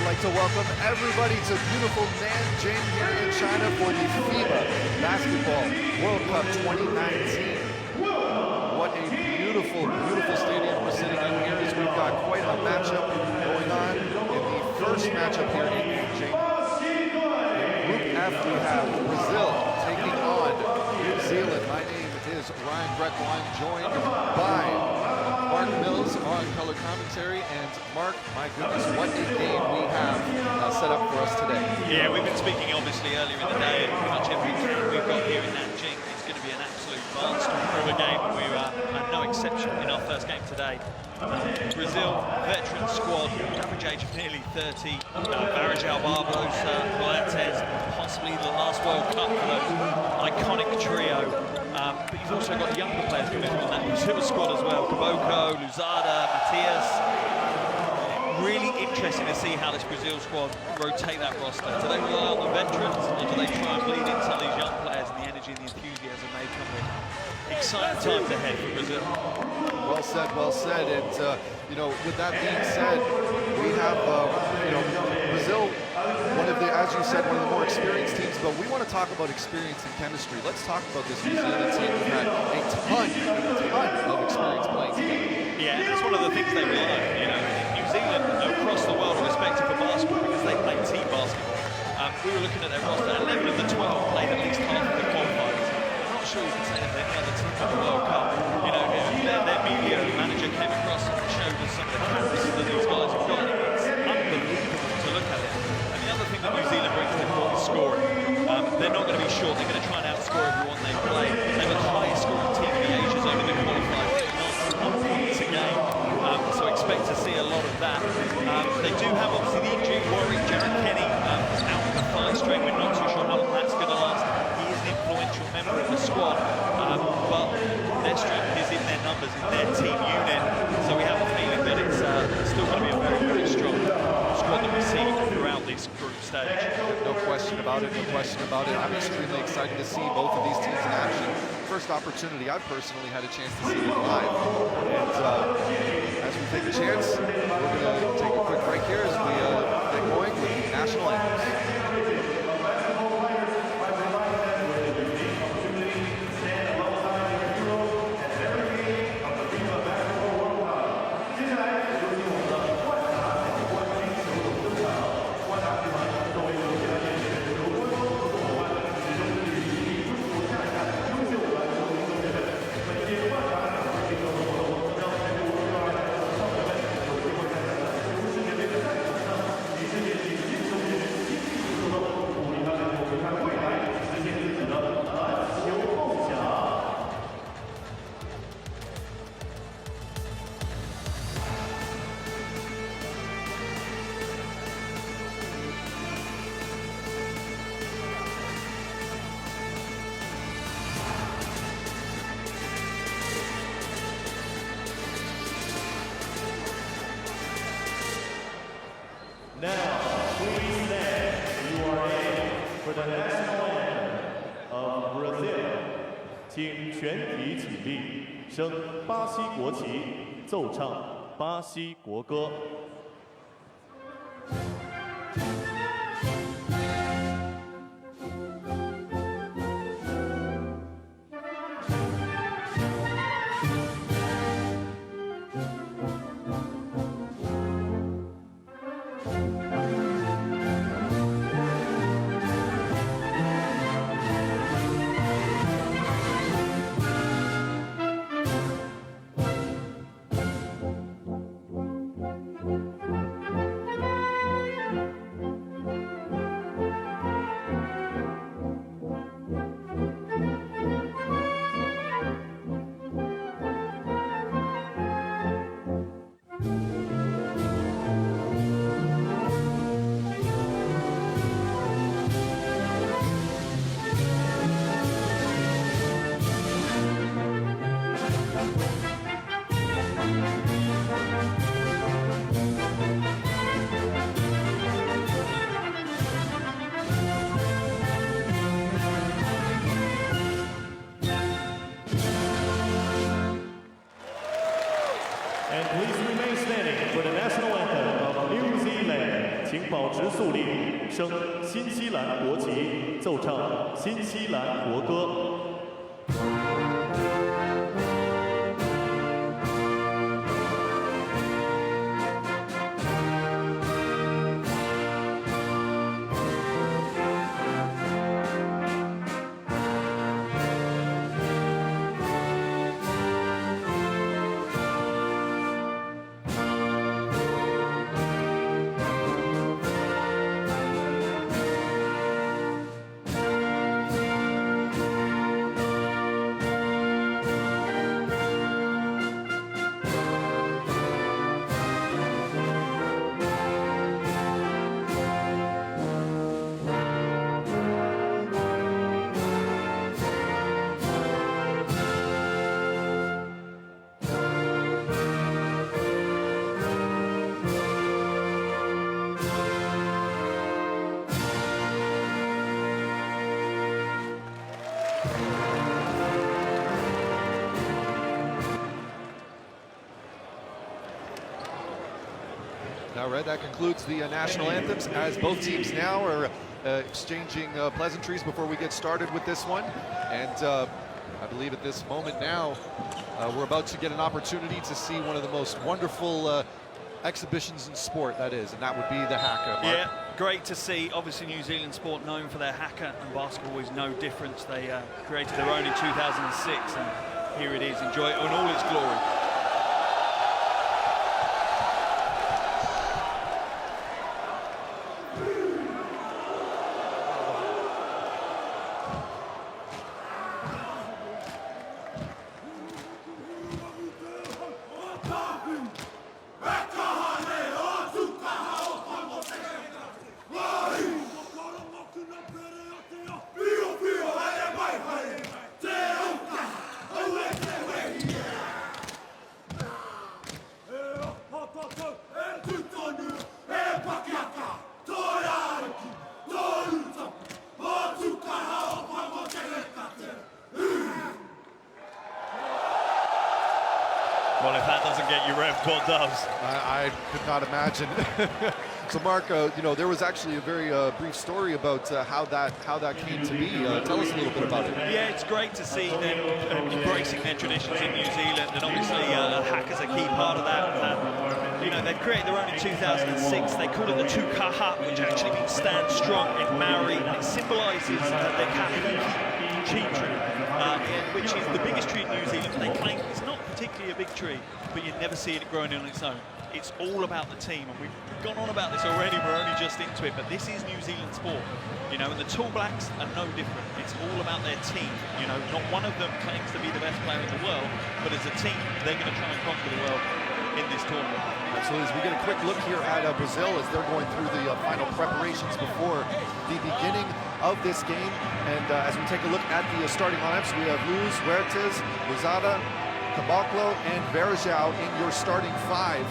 like to welcome everybody to beautiful Nanjing here in China for the FIBA Basketball World Cup 2019. What a beautiful, beautiful stadium we're sitting in here as we've got quite a matchup going on in the first matchup here in Nanjing. In Group F, we have Brazil taking on New Zealand. My name is Ryan Greco. I'm joined by Mark Mills on color commentary. And Mark, my goodness, what a game we have set up for us today. Yeah, we've been speaking obviously earlier in the day, and pretty much every game we've got here in Nanjing is going to be an absolute monster of a game, and we are no exception in our first game today. Brazil, veteran squad, average age of nearly 30, Varejão Barbosa, Boletes, possibly the last World Cup for those iconic trio. But you've also got younger players coming from that Brazil squad as well, Caboclo, Luzada, Matias. Really interesting to see how this Brazil squad rotate that roster. Do they rely on the veterans, or do they try and bleed in some of these young players and the energy and the enthusiasm they come with? Exciting times ahead for Brazil. Well said, well said. And, you know, with that being said, we have, you know, Brazil, one of the, as you said, one of the more experienced teams, but we want to talk about experience and chemistry. Let's talk about this New Zealand team who had a ton of experience playing together. Yeah, and that's one of the things they rely on. You know, New Zealand across the world are respected for basketball because they play team basketball. We were looking at their roster, 11 of the 12 played at least half of the qualifiers. I'm not sure you can say that any other team in the World Cup. You know, their media manager came across and showed us some of the caps that these guys have got. It's unbelievable to look at it. And the other thing that New Zealand brings to the court is scoring. They're not going to be short. They're going to try and outscore everyone they play. They're the highest scoring team in the Asians over the qualifiers, 91 points a game. So expect to see a lot of that. They do have obviously the injury worry. Jared Kenny is out with a thigh strain. We're not too sure how long that's going to last. He is an influential member of the squad, but their strength is in their numbers, in their team unit. So we have a feeling that it's still going to be a very, very strong squad that we see throughout this group stage. No question about it, no question about it. I'm extremely excited to see both of these teams in action. First opportunity, I personally had a chance to see them live. And as we take a chance, we're going to take a quick break here as we get going with the national anthems. Now, please stand. You are in for the national anthem of Brazil. 请全体起立，升巴西国旗，奏唱巴西国歌。请保持肃立，升新西兰国旗，奏唱新西兰国歌。 Now, Red, that concludes the national anthems, as both teams now are exchanging pleasantries before we get started with this one. And I believe at this moment now, we're about to get an opportunity to see one of the most wonderful exhibitions in sport, that is, and that would be the Haka. Mark. Yeah, great to see. Obviously, New Zealand sport known for their Haka, and basketball is no different. They created their own in 2006, and here it is. Enjoy it in all its glory. Well, if that doesn't get you revved, what does? I could not imagine. So, Mark, you know, there was actually a very brief story about how that came to be. Tell us a little bit about it. Yeah, it's great to see them embracing their traditions in New Zealand, and obviously Haka's a key part of that. You know, they created their own in 2006. They call it the Tukaha, which actually means stand strong in Maori, and it symbolises their kahiki tree, which is the biggest tree in New Zealand. They claim it's not particularly a big tree, but you never see it growing on its own. It's all about the team, and we've gone on about this already, we're only just into it, but this is New Zealand sport, you know, and the Tall Blacks are no different. It's all about their team, you know, not one of them claims to be the best player in the world, but as a team, they're going to try and conquer the world in this tournament. Absolutely. As we get a quick look here at Brazil as they're going through the final preparations before the beginning of this game, and as we take a look at the starting lineups, we have Luz, Huertas, Lozada, Caboclo, and Verjao in your starting five,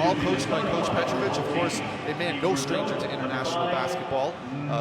all coached by Coach Petrovic. Of course, a man no stranger to international basketball.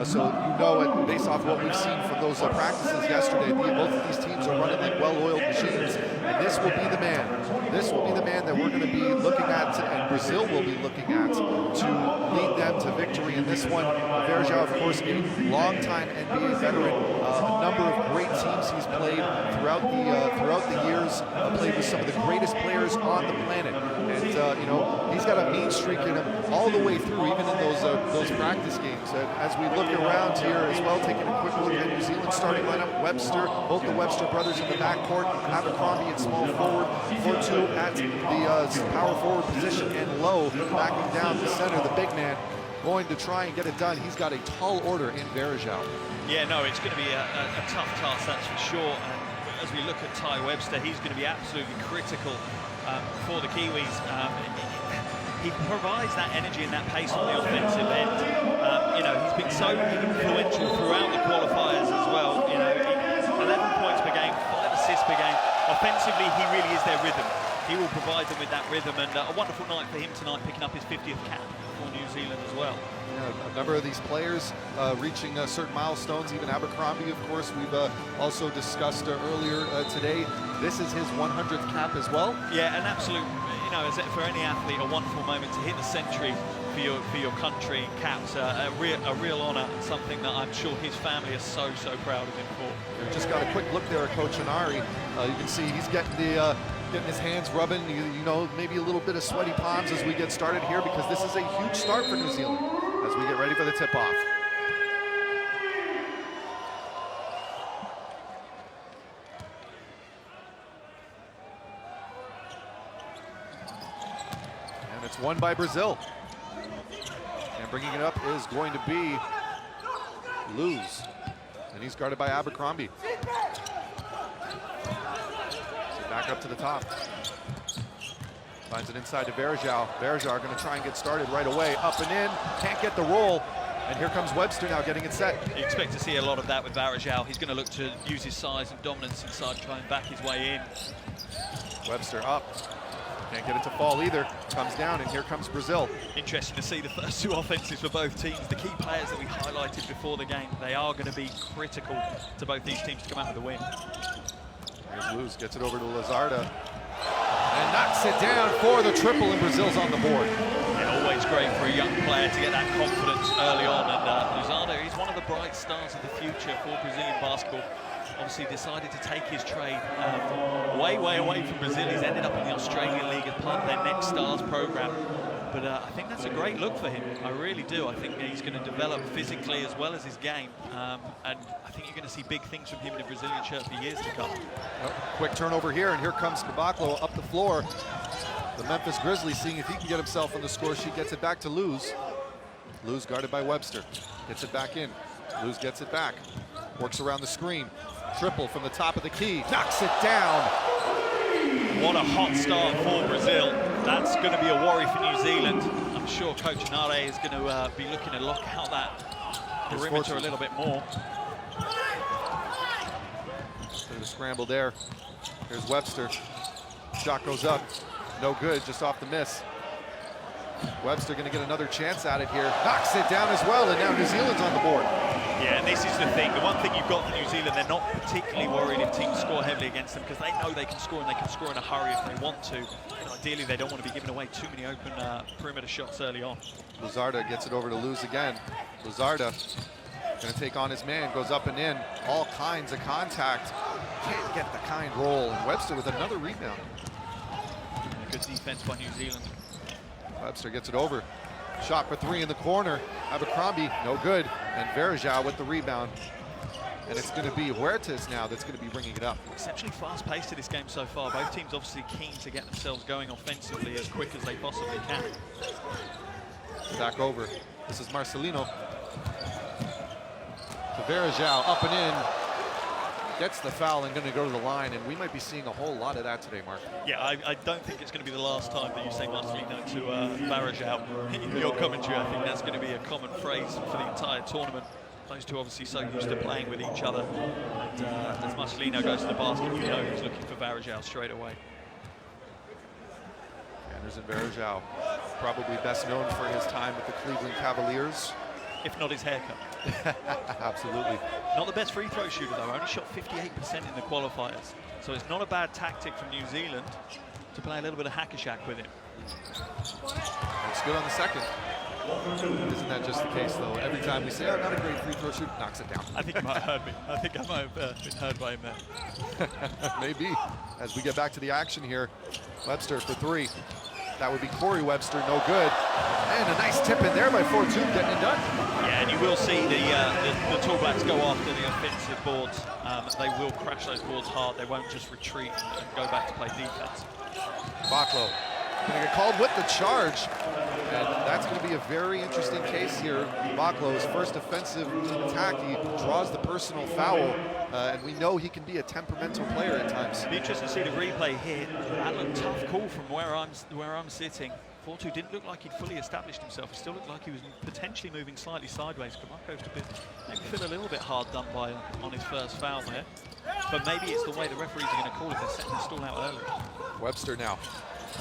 So you know it based off what we've seen from those practices yesterday. Both of these teams are running like well-oiled machines, and this will be the man. This will be the man that we're going to be looking at, and Brazil will be looking at to lead them to victory in this one. Verjao, of course, a longtime NBA veteran, a number of great teams he's played throughout the years. Played with some of the greatest players on the planet, and you know, he's got a mean streak in him all the way through, even in those practice games. As we look around here as well, taking a quick look at New Zealand starting lineup: Webster, both the Webster brothers in the backcourt, Abercrombie at small forward, Fortu at the power forward position, and Lowe backing down the center, the big man, going to try and get it done. He's got a tall order in Verjao. Yeah, no, it's going to be a tough task, that's for sure. And as we look at Ty Webster, he's going to be absolutely critical for the Kiwis. He provides that energy and that pace on the offensive end. You know, he's been so influential throughout the qualifiers as well. You know, 11 points per game, 5 assists per game. Offensively, he really is their rhythm. He will provide them with that rhythm, and a wonderful night for him tonight, picking up his 50th cap for New Zealand as well. Yeah, a number of these players reaching certain milestones, even Abercrombie, of course, we've also discussed earlier today. This is his 100th cap as well. Yeah, an absolute, you know, for any athlete, a wonderful moment to hit the century for your country caps a real honour, and something that I'm sure his family is so proud of him for. Just got a quick look there at Coach Inari. You can see he's getting the getting his hands rubbing. You know, maybe a little bit of sweaty palms as we get started here, because this is a huge start for New Zealand as we get ready for the tip-off. And it's won by Brazil. And bringing it up is going to be Luz. And he's guarded by Abercrombie. So back up to the top. Finds it inside to Verjao. Verjao going to try and get started right away. Up and in. Can't get the roll. And here comes Webster now getting it set. You expect to see a lot of that with Verjao. He's going to look to use his size and dominance inside, try and back his way in. Webster up. Can't get it to fall either. Comes down, and here comes Brazil. Interesting to see the first two offenses for both teams. The key players that we highlighted before the game, they are going to be critical to both these teams to come out with a win. Here's Luz, gets it over to Luzarda. And knocks it down for the triple, and Brazil's on the board. Yeah, always great for a young player to get that confidence early on. And Luzarda, he's one of the bright stars of the future for Brazilian basketball. Obviously decided to take his trade way away from Brazil. He's ended up in the Australian League as part of their Next Stars program. But I think that's a great look for him. I really do. I think he's going to develop physically as well as his game. And I think you're going to see big things from him in a Brazilian shirt for years to come. Quick turnover here, and here comes Caboclo up the floor. The Memphis Grizzlies seeing if he can get himself on the score sheet. Gets it back to Luz. Luz guarded by Webster. Gets it back in. Luz gets it back. Works around the screen. Triple from the top of the key. Knocks it down. What a hot start for Brazil. That's going to be a worry for New Zealand. I'm sure Coach Inare is going to be looking to lock out that perimeter a little bit more. Bit of a scramble there. Here's Webster. Shot goes up. No good, just off the miss. Webster going to get another chance at it here. Knocks it down as well, and now New Zealand's on the board. Yeah, and this is the thing. The one thing you've got for New Zealand, they're not particularly worried if teams score heavily against them, because they know they can score, and they can score in a hurry if they want to. And ideally, they don't want to be giving away too many open perimeter shots early on. Luzarda gets it over to Luz again. Luzarda going to take on his man, goes up and in. All kinds of contact. Can't get the kind roll. And Webster with another rebound. Yeah, good defense by New Zealand. Webster gets it over. Shot for three in the corner. Abercrombie, no good. And Verjao with the rebound. And it's going to be Huertas now that's going to be bringing it up. Exceptionally fast-paced to this game so far. Both teams obviously keen to get themselves going offensively as quick as they possibly can. Back over. This is Marcelino. To Verjao, up and in. Gets the foul and going to go to the line, and we might be seeing a whole lot of that today, Mark. Yeah, I don't think it's going to be the last time that you say Marcelino to Verjao. In your commentary, I think that's going to be a common phrase for the entire tournament. Those two obviously so used to playing with each other. And as Marcelino goes to the basket, you know he's looking for Verjao straight away. Anderson Verjao, probably best known for his time with the Cleveland Cavaliers. If not his haircut. Absolutely. Not the best free throw shooter though, only shot 58% in the qualifiers. So it's not a bad tactic from New Zealand to play a little bit of hack-a-shack with him. Looks good on the second. Isn't that just the case though? Every time we say, oh, not a great free throw shooter, knocks it down. I think he might have heard me. I think I might have been heard by him there. Maybe. As we get back to the action here, Webster for three. That would be Corey Webster, no good. And a nice tip in there by Fortune, getting it done. Yeah, and you will see the Tall Blacks go after the offensive boards. They will crash those boards hard. They won't just retreat and go back to play defense. Baklo going to get called with the charge. And that's going to be a very interesting case here. Baklo's first offensive attack, he draws the personal foul. And we know he can be a temperamental player at times. It'll be interesting to see the replay here. That looked tough call from where I'm sitting. Fortu didn't look like he'd fully established himself. He still looked like he was potentially moving slightly sideways. Kamako's to maybe feel a little bit hard done by on his first foul there. But maybe it's the way the referees are going to call it. They're setting the stall out early. Webster now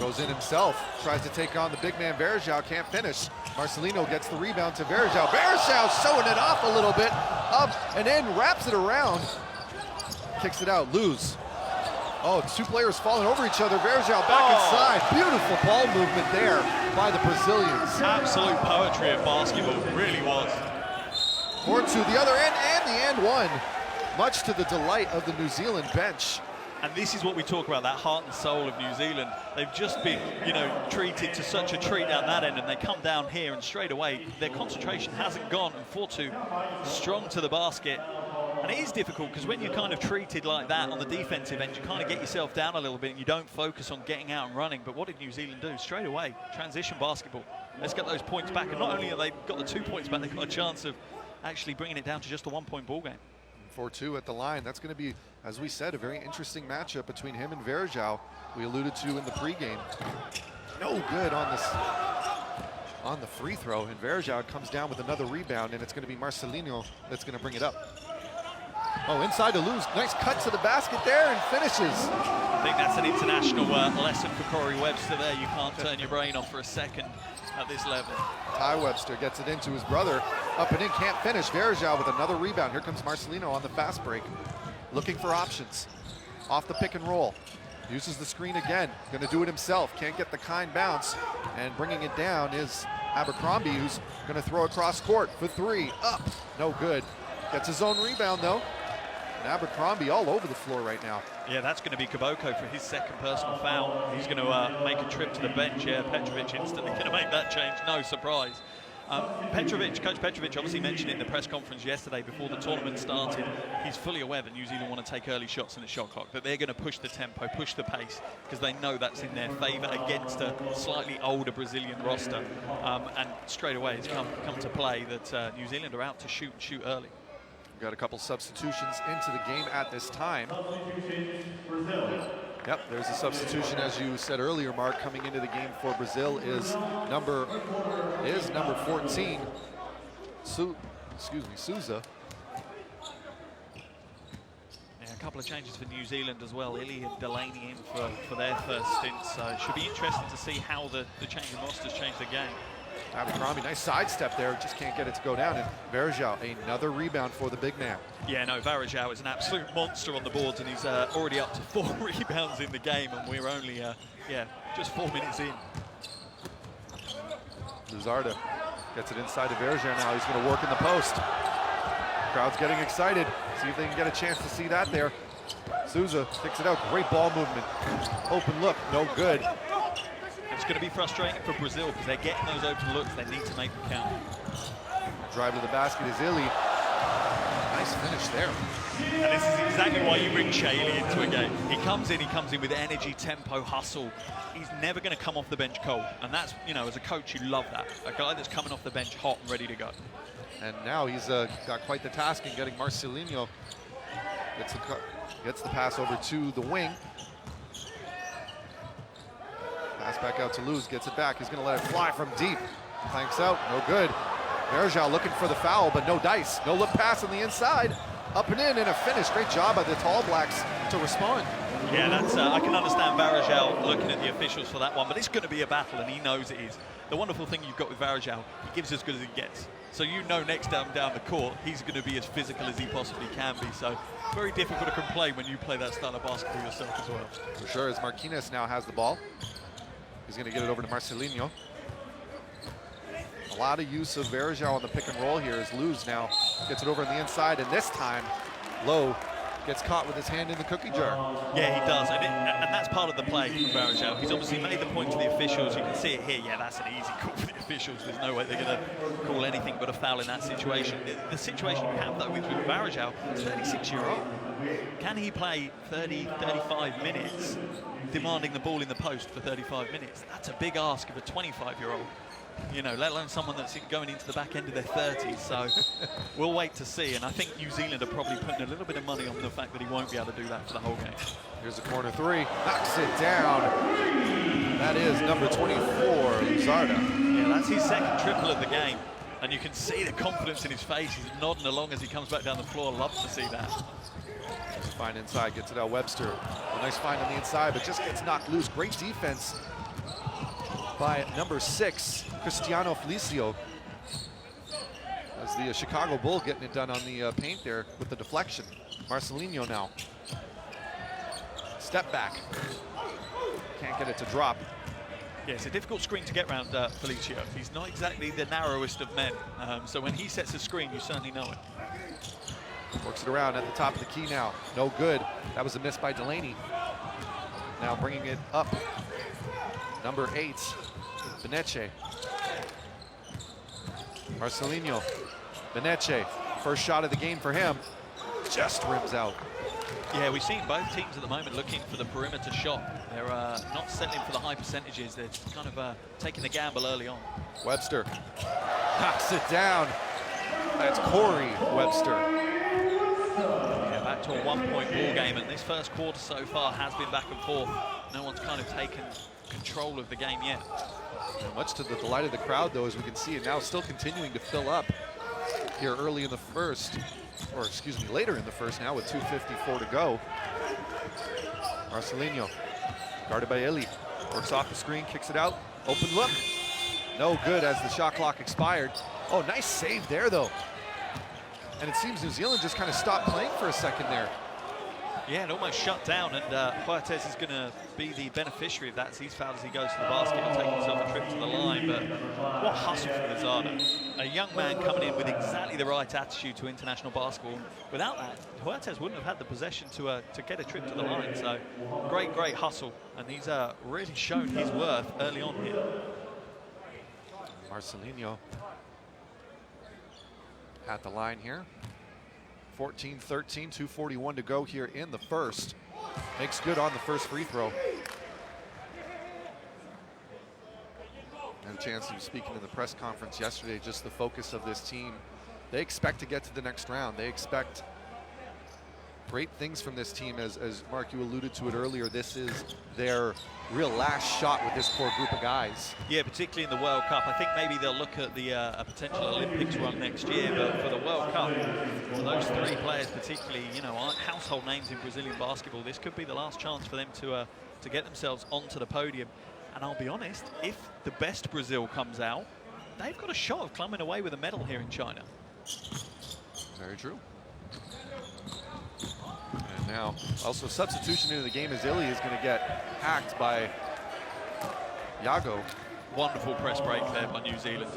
goes in himself, tries to take on the big man Verjao, can't finish. Marcelino gets the rebound to Verjao. Verjao sewing it off a little bit, up and in, wraps it around, kicks it out. Luz Oh, two players falling over each other. Verjao back inside. Beautiful ball movement there by the Brazilians. Absolute poetry of basketball, really was. Or to the other end, and the and one. Much to the delight of the New Zealand bench. And this is what we talk about, that heart and soul of New Zealand. They've just been, you know, treated to such a treat down that end, and they come down here and straight away their concentration hasn't gone, and 4-2 strong to the basket. And it is difficult because when you're kind of treated like that on the defensive end, you kind of get yourself down a little bit and you don't focus on getting out and running. But what did New Zealand do? Straight away, transition basketball. Let's get those points back. And not only have they got the 2 points back, they've got a chance of actually bringing it down to just a 1-point ball game. 4-2 at the line. That's going to be, as we said, a very interesting matchup between him and Verjao. We alluded to in the pregame. No good on this, on the free throw, and Verjao comes down with another rebound, and it's going to be Marcelinho that's going to bring it up. Oh, inside to Luz. Nice cut to the basket there and finishes. I think that's an international lesson for Corey Webster there. You can't turn your brain off for a second at this level. Ty Webster gets it into his brother. Up and in, can't finish. Verjao with another rebound. Here comes Marcelino on the fast break. Looking for options. Off the pick and roll. Uses the screen again. Going to do it himself. Can't get the kind bounce. And bringing it down is Abercrombie, who's going to throw across court for three. Up. No good. Gets his own rebound, though. And Abercrombie all over the floor right now. Yeah, that's going to be Kaboko for his second personal foul. He's going to make a trip to the bench. Yeah, Petrovic instantly going to make that change. No surprise. Coach Petrovic obviously mentioned in the press conference yesterday before the tournament started, he's fully aware that New Zealand want to take early shots in the shot clock, that they're going to push the tempo, push the pace, because they know that's in their favour against a slightly older Brazilian roster. And straight away it's come to play that New Zealand are out to shoot early. We've got a couple substitutions into the game at this time. Yep, there's a substitution, as you said earlier, Mark. Coming into the game for Brazil is number 14, Souza. Yeah, a couple of changes for New Zealand as well. Illy and Delaney in for their first stint, so it should be interesting to see how the change in rosters change the game. Abercrombie, nice sidestep there, just can't get it to go down. And Verjao, another rebound for the big man. Yeah, no, Verjao is an absolute monster on the boards, and he's already up to 4 rebounds in the game, and we're only, just 4 minutes in. Luzarda gets it inside to Verjao now. He's going to work in the post. Crowd's getting excited. See if they can get a chance to see that there. Souza picks it out. Great ball movement. Open look, no good. It's going to be frustrating for Brazil because they're getting those open looks. They need to make them count. Drive to the basket is Illy. Nice finish there. And this is exactly why you bring Shea Illy into a game. He comes in with energy, tempo, hustle. He's never going to come off the bench cold. And that's, you know, as a coach, you love that. A guy that's coming off the bench hot and ready to go. And now he's got quite the task in getting Marcelinho. Gets the pass over to the wing. Pass back out to Luz, gets it back. He's going to let it fly from deep. Planks out, no good. Verjao looking for the foul, but no dice. No look pass on the inside. Up and in, and a finish. Great job by the Tall Blacks to respond. Yeah, that's I can understand Verjao looking at the officials for that one, but it's going to be a battle, and he knows it is. The wonderful thing you've got with Verjao, he gives as good as he gets. So you know next down the court, he's going to be as physical as he possibly can be. So very difficult to complain when you play that style of basketball yourself as well. For sure, as Marquinhos now has the ball. He's going to get it over to Marcelinho. A lot of use of Verjao on the pick and roll here as Luz now gets it over on the inside, and this time Lowe gets caught with his hand in the cookie jar. Yeah, he does, and that's part of the play from Verjao. He's obviously made the point to the officials. You can see it here. Yeah, that's an easy call for the officials. There's no way they're going to call anything but a foul in that situation. The situation you have, though, with Verjao, is 36-year-old. Can he play 30, 35 minutes, demanding the ball in the post for 35 minutes? That's a big ask of a 25-year-old. You know, let alone someone that's going into the back end of their 30s. So we'll wait to see. And I think New Zealand are probably putting a little bit of money on the fact that he won't be able to do that for the whole game. Here's a corner three, knocks it down. That is number 24, Luzarda. Yeah, that's his second triple of the game. And you can see the confidence in his face. He's nodding along as he comes back down the floor. Love to see that. Find inside, gets it out Webster. A nice find on the inside, but just gets knocked loose. Great defense by number 6, Cristiano Felicio. As the Chicago Bull getting it done on the paint there with the deflection. Marcelinho now. Step back. Can't get it to drop. Yeah, it's a difficult screen to get around Felicio. He's not exactly the narrowest of men. So when he sets a screen, you certainly know it. Works it around at the top of the key now. No good. That was a miss by Delaney. Now bringing it up. Number 8, Beneche. Marcelinho. Beneche. First shot of the game for him. Just rims out. Yeah, we've seen both teams at the moment looking for the perimeter shot. They're not settling for the high percentages. They're kind of taking the gamble early on. Webster knocks it down. That's Corey Webster. Yeah, back to a one-point ball game, and this first quarter so far has been back and forth. No one's kind of taken control of the game yet. Much to the delight of the crowd, though, as we can see it now still continuing to fill up here early in the first, or excuse me, later in the first now with 2:54 to go. Marcelinho, guarded by Eli, works off the screen, kicks it out, open look. No good as the shot clock expired. Oh, nice save there, though. And it seems New Zealand just kind of stopped playing for a second there. Yeah, it almost shut down, and Huertas is going to be the beneficiary of that as he's fouled as he goes to the basket and taking himself a trip to the line. But what hustle from Luzardo. A young man coming in with exactly the right attitude to international basketball. Without that, Huertas wouldn't have had the possession to get a trip to the line. So great hustle, and he's really shown his worth early on here. Marcelinho at the line here. 14-13, 2:41 to go here in the first. Makes good on the first free throw. Had a chance to speak in the press conference yesterday, just the focus of this team. They expect to get to the next round. They expect great things from this team. As Mark, you alluded to it earlier, this is their real last shot with this core group of guys. Yeah, particularly in the World Cup. I think maybe they'll look at the a potential Olympics run next year, but for the World Cup, for those 3 players particularly, you know, aren't household names in Brazilian basketball, this could be the last chance for them to get themselves onto the podium. And I'll be honest, if the best Brazil comes out, they've got a shot of coming away with a medal here in China. Very true. And now, also substitution into the game as Ili is going to get hacked by Yago. Wonderful press break there by New Zealand.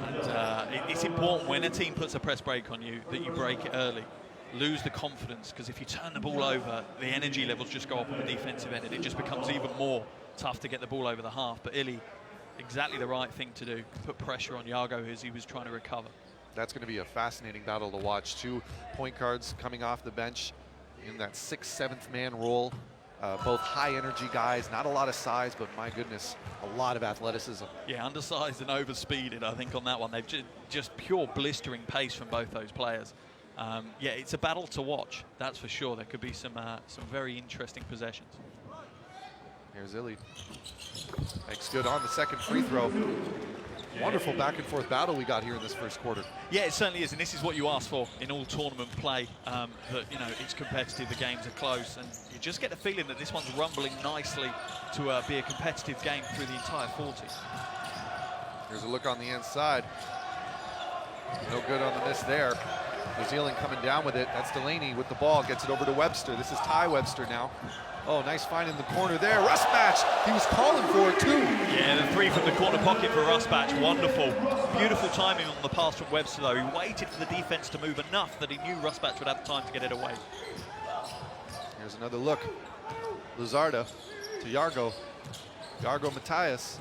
And it's important when a team puts a press break on you that you break it early. Lose the confidence, because if you turn the ball over, the energy levels just go up on the defensive end and it just becomes even more tough to get the ball over the half. But Ili, exactly the right thing to do. Put pressure on Yago as he was trying to recover. That's going to be a fascinating battle to watch. 2 point guards coming off the bench in that 6th, 7th man role. Both high energy guys, not a lot of size, but my goodness, a lot of athleticism. Yeah, undersized and overspeeded, I think, on that one. They've just pure blistering pace from both those players. Yeah, it's a battle to watch, that's for sure. There could be some very interesting possessions. Here's Ili. Makes good on the second free throw. Wonderful back and forth battle we got here in this first quarter. Yeah, it certainly is, and this is what you ask for in all tournament play. That, you know, it's competitive, the games are close, and you just get the feeling that this one's rumbling nicely to be a competitive game through the entire 40. Here's a look on the inside. No good on the miss there. New Zealand coming down with it. That's Delaney with the ball, gets it over to Webster. This is Ty Webster now. Oh, nice find in the corner there. Rusbatch, he was calling for it too. Yeah, the 3 from the corner pocket for Rusbatch, wonderful. Beautiful timing on the pass from Webster though. He waited for the defense to move enough that he knew Rusbatch would have time to get it away. Here's another look. Luzardo to Yargo. Yargo Matthias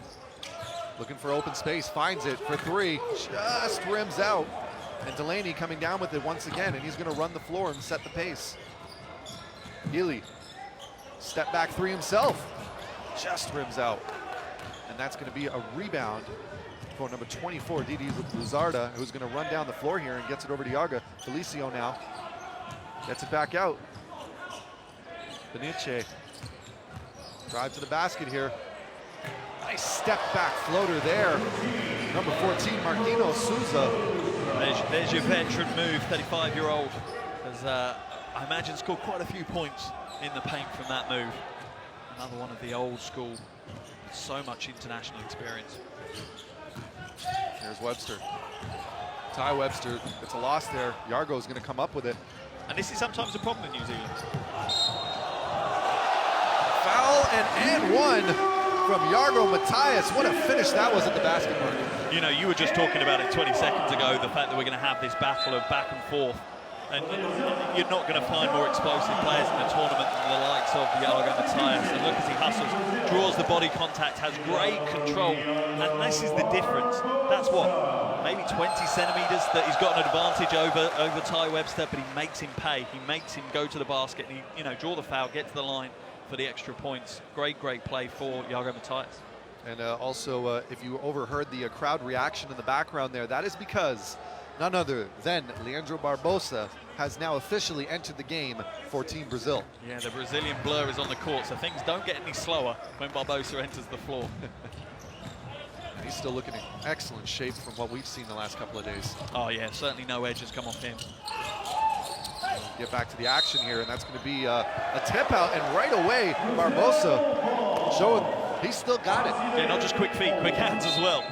looking for open space, finds it for 3, just rims out. And Delaney coming down with it once again, and he's going to run the floor and set the pace. Ili, step back 3 himself, just rims out. And that's going to be a rebound for number 24, Didi Luzardo, who's going to run down the floor here and gets it over to Yaga. Felicio now gets it back out. Beniche, drive to the basket here. Nice step back floater there. Number 14, Marquinhos Souza. There's your veteran move, 35-year-old. Has, I imagine, scored quite a few points in the paint from that move. Another one of the old school, so much international experience. Here's Webster. Ty Webster, it's a loss there. Yargo's going to come up with it. And this is sometimes a problem in New Zealand. foul and one from Yargo Matthias. What a finish that was at the basket, Mark. You know, you were just talking about it 20 seconds ago, the fact that we're going to have this battle of back and forth. And you're not going to find more explosive players in the tournament than the likes of Yargo Matthias. And look as he hustles, draws the body contact, has great control. And this is the difference. That's what, maybe 20 centimeters that he's got an advantage over Ty Webster, but he makes him pay. He makes him go to the basket and he, draw the foul, get to the line for the extra points. Great play for Yargo Matthias. And also, if you overheard the crowd reaction in the background there, that is because none other than Leandro Barbosa has now officially entered the game for Team Brazil. Yeah, the Brazilian blur is on the court, so things don't get any slower when Barbosa enters the floor. He's still looking in excellent shape from what we've seen the last couple of days. Oh yeah, certainly no edge has come off him. Get back to the action here, and that's going to be a tip out, and right away, Barbosa showing he's still got it. Yeah, not just quick feet, quick hands as well.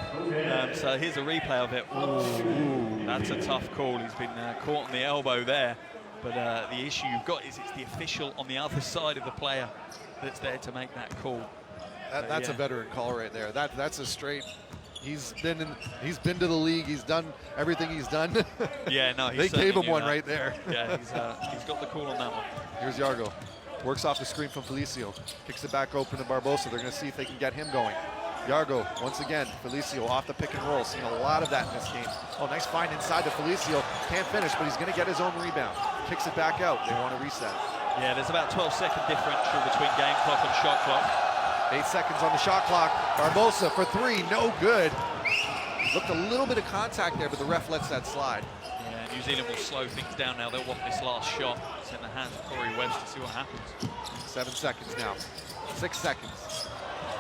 So here's a replay of it. Ooh, that's a tough call. He's been caught on the elbow there. But the issue you've got is it's the official on the other side of the player that's there to make that call. That's a veteran call right there. That's a straight. He's been to the league. He's done everything he's done. Yeah, no, they gave him one right there. Yeah, he's got the call on that one. Here's Yargo. Works off the screen from Felicio. Kicks it back open to Barbosa. They're going to see if they can get him going. Yargo, once again, Felicio off the pick and roll. Seeing a lot of that in this game. Oh, nice find inside to Felicio. Can't finish, but he's going to get his own rebound. Kicks it back out. They want to reset. Yeah, there's about 12-second differential between game clock and shot clock. 8 seconds on the shot clock. Barbosa for three, no good. Looked a little bit of contact there, but the ref lets that slide. Yeah, New Zealand will slow things down now. They'll want this last shot. It's in the hands of Corey Webster to see what happens. 7 seconds now. 6 seconds.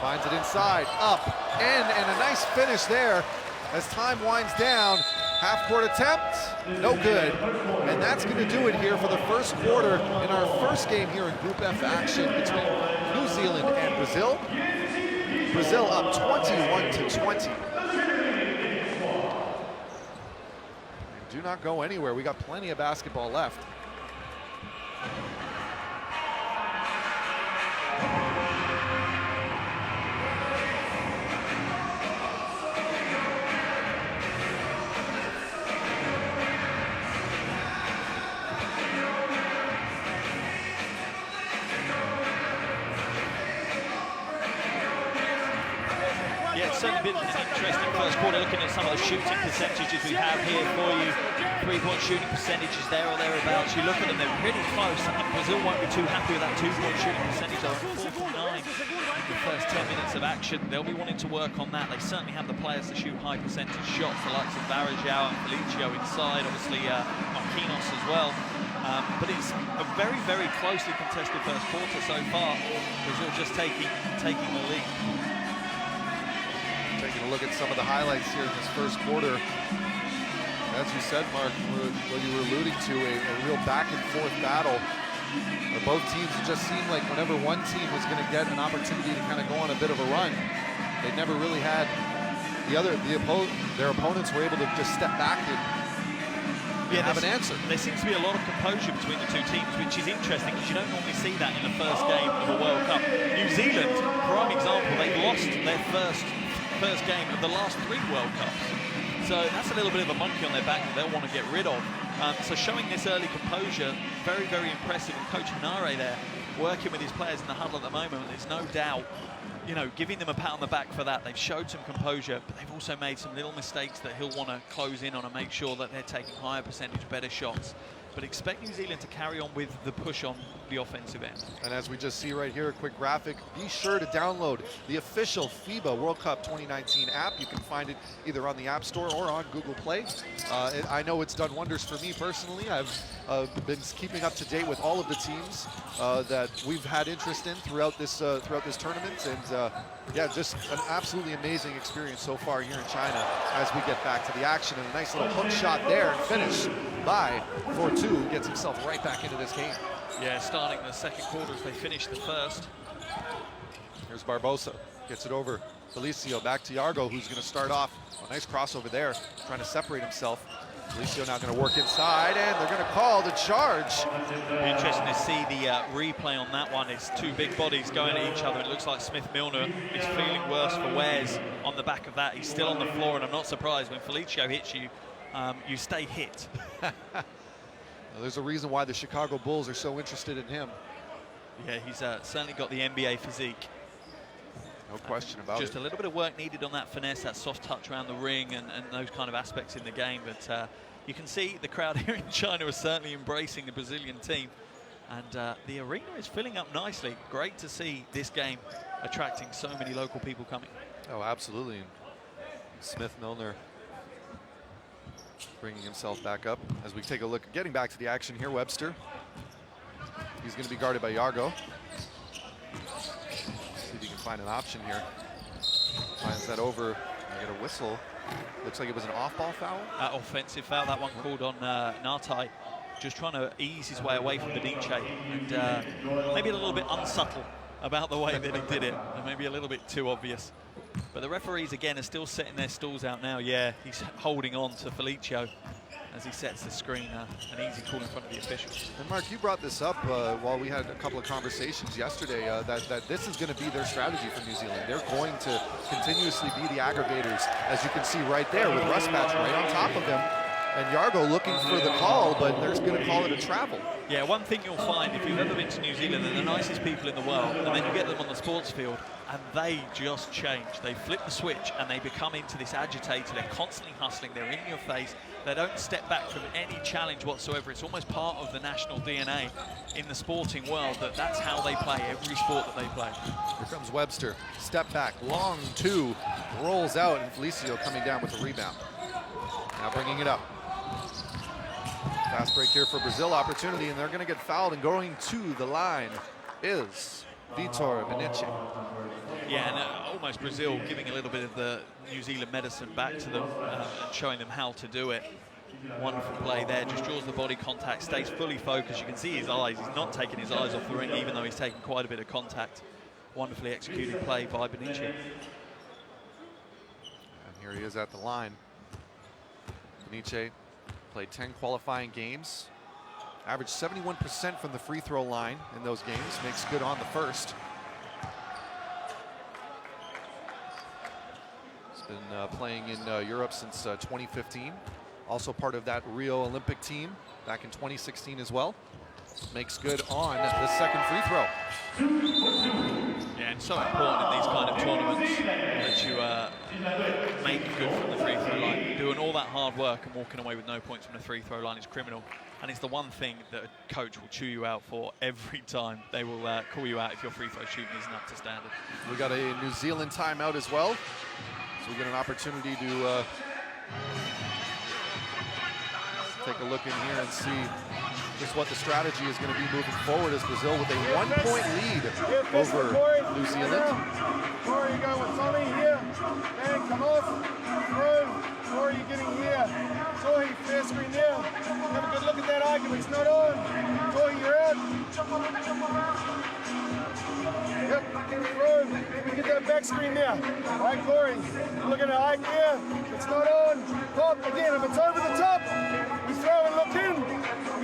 Finds it inside, up, in, and a nice finish there as time winds down. Half-court attempt, no good. And that's going to do it here for the first quarter in our first game here in Group F action between New Zealand and Brazil. Brazil up 21-20. Do not go anywhere. We got plenty of basketball left. Yeah, it's certainly been an interesting first quarter, looking at some of the shooting percentages we have here for you. 3-point shooting percentages there or thereabouts. You look at them, they're pretty close. I think Brazil won't be too happy with that 2-point shooting percentage. They're at 4-9 in the first 10 minutes of action. They'll be wanting to work on that. They certainly have the players to shoot high percentage shots, the likes of Varejao and Felicio inside, obviously Marquinhos as well. But it's a very closely contested first quarter so far. Brazil just taking the lead. Taking a look at some of the highlights here in this first quarter. As you said, Mark, what you were alluding to, a real back and forth battle. Both teams, it just seemed like whenever one team was going to get an opportunity to kind of go on a bit of a run, they never really had their opponents were able to just step back and have an answer. There seems to be a lot of composure between the two teams, which is interesting because you don't normally see that in the first game of a World Cup. New Zealand, prime example, they lost their first game of the last 3 World Cups. So that's a little bit of a monkey on their back that they'll want to get rid of. So showing this early composure, very impressive. And Coach Hanare there, working with his players in the huddle at the moment, there's no doubt, giving them a pat on the back for that. They've showed some composure, but they've also made some little mistakes that he'll want to close in on and make sure that they're taking higher percentage, better shots. But expect New Zealand to carry on with the push on the offensive end. And as we just see right here, a quick graphic, be sure to download the official FIBA World Cup 2019 app. You can find it either on the App Store or on Google Play. I know it's done wonders for me personally. I've been keeping up to date with all of the teams that we've had interest in throughout this tournament. And yeah, just an absolutely amazing experience so far here in China as we get back to the action. And a nice little hook shot there and finish by Fortu, gets himself right back into this game. Yeah, starting the second quarter as they finish the first. Here's Barbosa, gets it over. Felicio back to Yargo, who's going to start off. A nice crossover there, trying to separate himself. Felicio now going to work inside, and they're going to call the charge. Be interesting to see the replay on that one. It's two big bodies going at each other. It looks like Smith-Milner is feeling worse for wears on the back of that. He's still on the floor, and I'm not surprised when Felicio hits you, you stay hit. Well, there's a reason why the Chicago Bulls are so interested in him. Yeah, he's certainly got the NBA physique. No question about it. Just a little bit of work needed on that finesse, that soft touch around the ring and those kind of aspects in the game. But you can see the crowd here in China are certainly embracing the Brazilian team. And the arena is filling up nicely. Great to see this game attracting so many local people coming. Oh, absolutely. And Smith-Milner bringing himself back up as we take a look, getting back to the action here. Webster. He's going to be guarded by Yargo. See if he can find an option here. Finds that over. I get a whistle. Looks like it was an off-ball foul. Offensive foul, that one called on Nartai. Just trying to ease his way away from Benice, and maybe a little bit unsubtle about the way that he did it, and maybe a little bit too obvious. But the referees, again, are still setting their stalls out now. Yeah, he's holding on to Felicio as he sets the screen, an easy call in front of the officials. And Mark, you brought this up while we had a couple of conversations yesterday, that this is going to be their strategy for New Zealand. They're going to continuously be the aggregators, as you can see right there with Ruspatch right on top of them. And Yargo looking for the call, but they're going to call it a travel. Yeah, one thing you'll find if you've ever been to New Zealand, they're the nicest people in the world, and then you get them on the sports field, and they just change. They flip the switch, and they become into this agitator. They're constantly hustling. They're in your face. They don't step back from any challenge whatsoever. It's almost part of the national DNA in the sporting world that's how they play every sport that they play. Here comes Webster. Step back, long two, rolls out, and Felicio coming down with the rebound. Now bringing it up. Fast break here for Brazil, opportunity, and they're going to get fouled, and going to the line is Vitor Benice. Yeah, and almost Brazil giving a little bit of the New Zealand medicine back to them and showing them how to do it. Wonderful play there, just draws the body contact, stays fully focused. You can see his eyes, he's not taking his eyes off the ring, even though he's taking quite a bit of contact. Wonderfully executed play by Benice. And here he is at the line. Benice played 10 qualifying games, averaged 71% from the free throw line in those games, makes good on the first. He's been playing in Europe since 2015, also part of that Rio Olympic team back in 2016 as well. Makes good on the second free throw. Yeah, and so important in these kind of tournaments that you make good from the free throw line. Doing all that hard work and walking away with no points from the free throw line is criminal. And it's the one thing that a coach will chew you out for every time. They will call you out if your free throw shooting isn't up to standard. We got a New Zealand timeout as well. So we get an opportunity to take a look in here and see just what the strategy is going to be moving forward as Brazil with a 1-point lead over New Zealand. Corey, you go with Tommy here. Man, come off. Through. Corey, you're getting here. Toy, fair screen down. Have a good look at that argument. It's not on. Toy, you're out. Yep, through. Get that back screen there. All right, Corey. Look at the Ike here. It's not on. Pop again. If it's over the top, he's throwing, look in.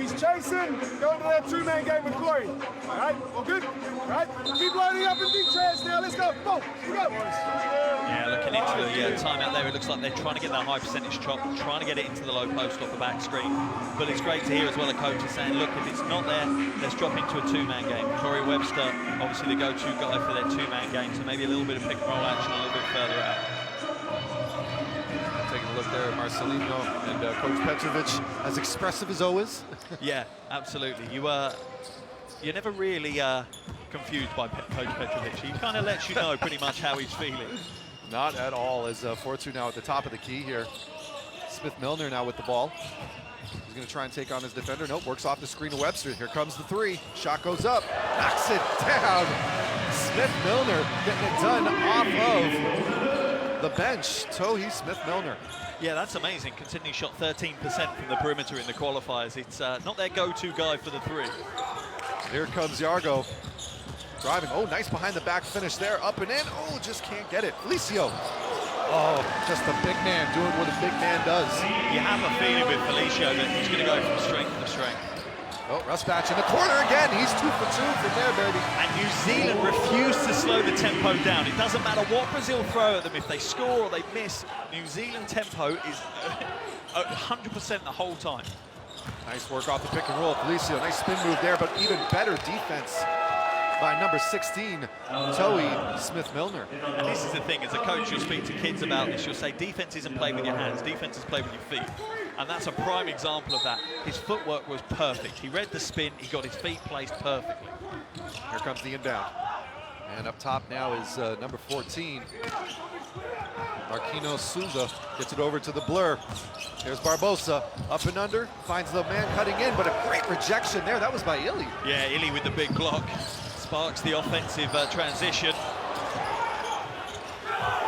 He's chasing, going to that two-man game with Corey. All right, all good? All right, keep loading up and beat Chaz now. Let's go. Go. Yeah, looking into the timeout there, it looks like they're trying to get that high percentage chop, trying to get it into the low post off the back screen. But it's great to hear as well a coach is saying, look, if it's not there, let's drop into a two-man game. Corey Webster, obviously the go-to guy for their two-man game, so maybe a little bit of pick-and-roll action a little bit further out. Taking a look there at Marcelino and Coach Petrovic, as expressive as always. Yeah, absolutely. You're never really confused by Coach Petrovic. He kind of lets you know pretty much how he's feeling. Not at all, as Fortu now at the top of the key here. Smith-Milner now with the ball. He's going to try and take on his defender. Nope, works off the screen to Webster. Here comes the three. Shot goes up, knocks it down. Smith-Milner getting it done off of the bench. Tohi Smith-Milner. Yeah, that's amazing, considering he shot 13% from the perimeter in the qualifiers. It's not their go-to guy for the three. Here comes Yargo. Driving, oh, nice behind the back finish there, up and in. Oh, just can't get it. Felicio Oh, just a big man doing what a big man does. You have a feeling with Felicio that he's going to go from strength to strength. Oh, Rusbatch in the corner again. He's 2 for 2 from there, baby. And New Zealand refuse to slow the tempo down. It doesn't matter what Brazil throw at them. If they score or they miss, New Zealand tempo is 100% the whole time. Nice work off the pick and roll. Felicio, nice spin move there, but even better defense by number 16, Toei Smith-Milner. And this is the thing, as a coach, you'll speak to kids about this. You'll say, defense isn't played with your hands, defense is played with your feet. And that's a prime example of that. His footwork was perfect. He read the spin, he got his feet placed perfectly. Here comes the inbound. And up top now is number 14. Marquinhos Souza gets it over to the blur. There's Barbosa, up and under, finds the man cutting in, but a great rejection there. That was by Ili. Yeah, Ili with the big block. Sparks the offensive transition.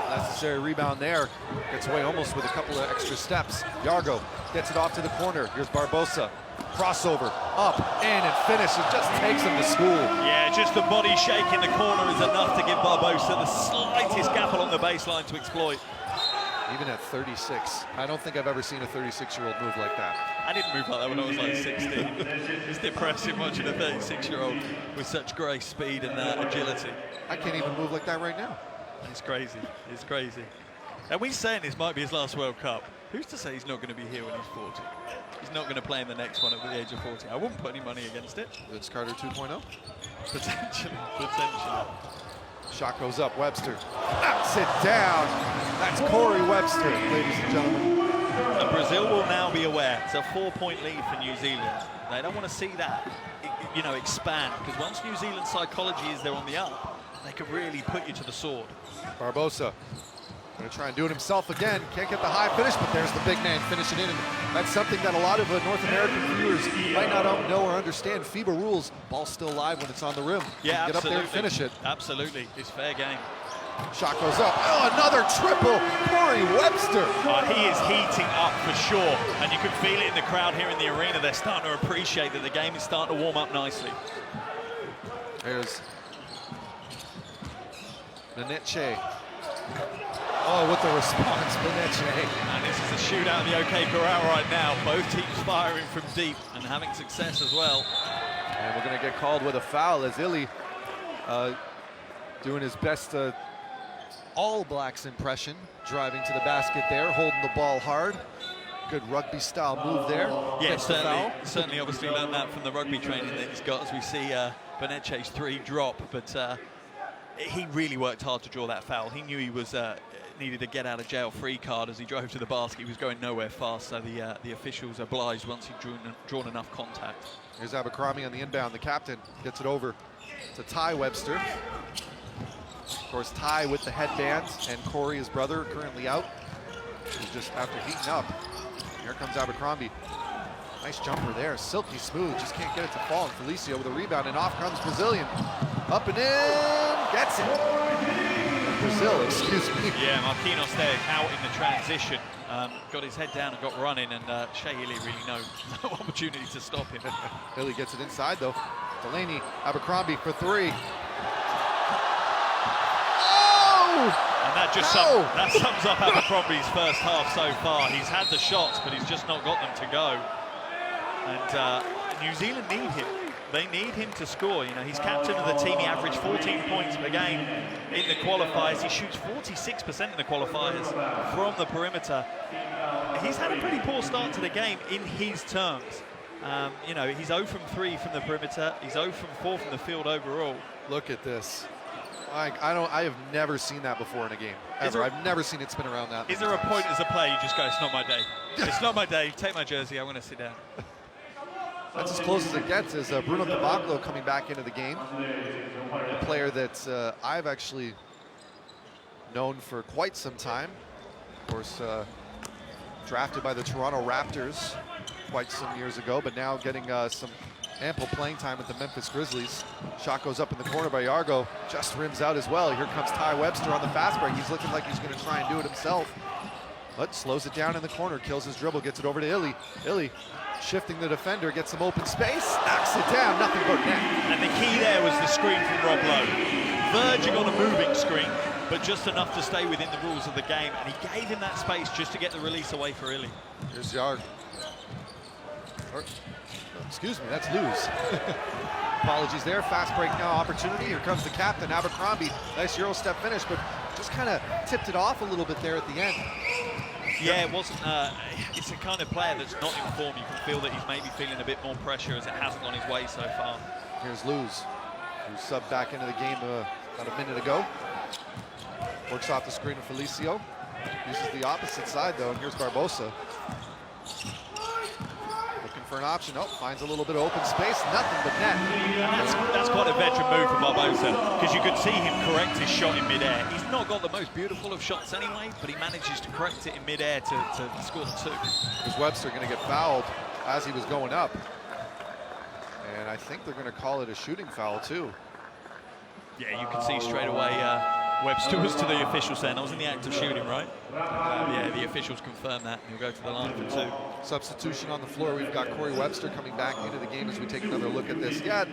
Necessary rebound there. Gets away almost with a couple of extra steps. Yargo gets it off to the corner. Here's Barbosa. Crossover, up, in, and finish. It just takes him to school. Yeah, just the body shake in the corner is enough to give Barbosa the slightest gap along the baseline to exploit. Even at 36, I don't think I've ever seen a 36-year-old move like that. I didn't move like that when I was like 16. It's depressing watching a 36-year-old with such great speed and agility. I can't even move like that right now. It's crazy, it's crazy. And we're saying this might be his last World Cup. Who's to say he's not going to be here when he's 40? He's not going to play in the next one at the age of 40. I wouldn't put any money against it. Vince Carter 2.0? Potentially, potentially. Shot goes up, Webster knocks it down. That's Corey Webster, ladies and gentlemen. And Brazil will now be aware. It's a 4-point lead for New Zealand. They don't want to see that, you know, expand, because once New Zealand's psychology is there on the up, they could really put you to the sword. Barbosa gonna try and do it himself again. Can't get the high finish, but there's the big man finishing in. And that's something that a lot of North American viewers might not know or understand. FIBA rules, ball's still live when it's on the rim. Yeah, get absolutely. up there and finish it. Absolutely, it's fair game. Shot goes up. Oh, another triple. Corey Webster. He is heating up for sure, and you can feel it in the crowd here in the arena. They're starting to appreciate that the game is starting to warm up nicely. There's Beneche. Oh, with the response, Beneche. And this is a shootout in the OK Corral right now. Both teams firing from deep and having success as well. And we're going to get called with a foul as Ili doing his best All Blacks impression, driving to the basket there, holding the ball hard. Good rugby style move there. Yeah, certainly obviously learned that from the rugby training that he's got, as we see Beneche's 3 drop, but he really worked hard to draw that foul. He knew he was needed a get out of jail free card as he drove to the basket. He was going nowhere fast, so the officials obliged once he'd drawn enough contact. Here's Abercrombie on the inbound. The captain gets it over to Ty Webster. Of course, Ty with the headband, and Corey, his brother, currently out. He's just after heating up. Here comes Abercrombie. Nice jumper there, silky smooth, just can't get it to fall. And Felicio with a rebound, and off comes Brazilian. Up and in, gets it. Brazil, excuse me. Yeah, Marquinhos there out in the transition. Got his head down and got running, and Shea Ili really no opportunity to stop him. Ili gets it inside though. Delaney, Abercrombie for 3. And that just sums up Abercrombie's first half so far. He's had the shots, but he's just not got them to go. And New Zealand need him. They need him to score. You know, he's captain of the team. He averaged 14 points per game in the qualifiers. He shoots 46% in the qualifiers from the perimeter. He's had a pretty poor start to the game in his terms. You know, he's 0 from 3 from the perimeter. He's 0 from 4 from the field overall. Look at this. I have never seen that before in a game, ever. I've never seen it spin around that. Is there a point as a player you just go, it's not my day? It's not my day, take my jersey, I'm going to sit down. That's as close as it gets, is Bruno Caboclo coming back into the game. A player that I've actually known for quite some time. Of course, drafted by the Toronto Raptors quite some years ago, but now getting some ample playing time with the Memphis Grizzlies. Shot goes up in the corner by Yargo, just rims out as well. Here comes Ty Webster on the fast break. He's looking like he's going to try and do it himself, but slows it down in the corner, kills his dribble, gets it over to Ili. Ili shifting the defender, gets some open space, knocks it down, nothing but net. And the key there was the screen from Rob Lowe. Verging on a moving screen, but just enough to stay within the rules of the game, and he gave him that space just to get the release away for Illy. Here's Yard. Excuse me, that's lose. Apologies there, fast break now, opportunity. Here comes the captain, Abercrombie. Nice Euro step finish, but just kind of tipped it off a little bit there at the end. Yeah, it wasn't, it's a kind of player that's not in form. You can feel that he's maybe feeling a bit more pressure as it hasn't gone his way so far. Here's Luz, who subbed back into the game about a minute ago. Works off the screen of Felicio. Uses the opposite side though, and here's Barbosa. Looking for an option, oh, finds a little bit of open space, nothing but net. That's quite a veteran move from Barbosa, because you could see him correct his shot in midair. He's not got the most beautiful of shots anyway, but he manages to correct it in midair to score the two. Here's Webster gonna get fouled as he was going up. And I think they're gonna call it a shooting foul too. Yeah, you can see straight away Webster was to the official saying, I was in the act of shooting, right? Yeah, the officials confirmed that. He'll go to the line for two. Substitution on the floor. We've got Corey Webster coming back into the game as we take another look at this. Yeah,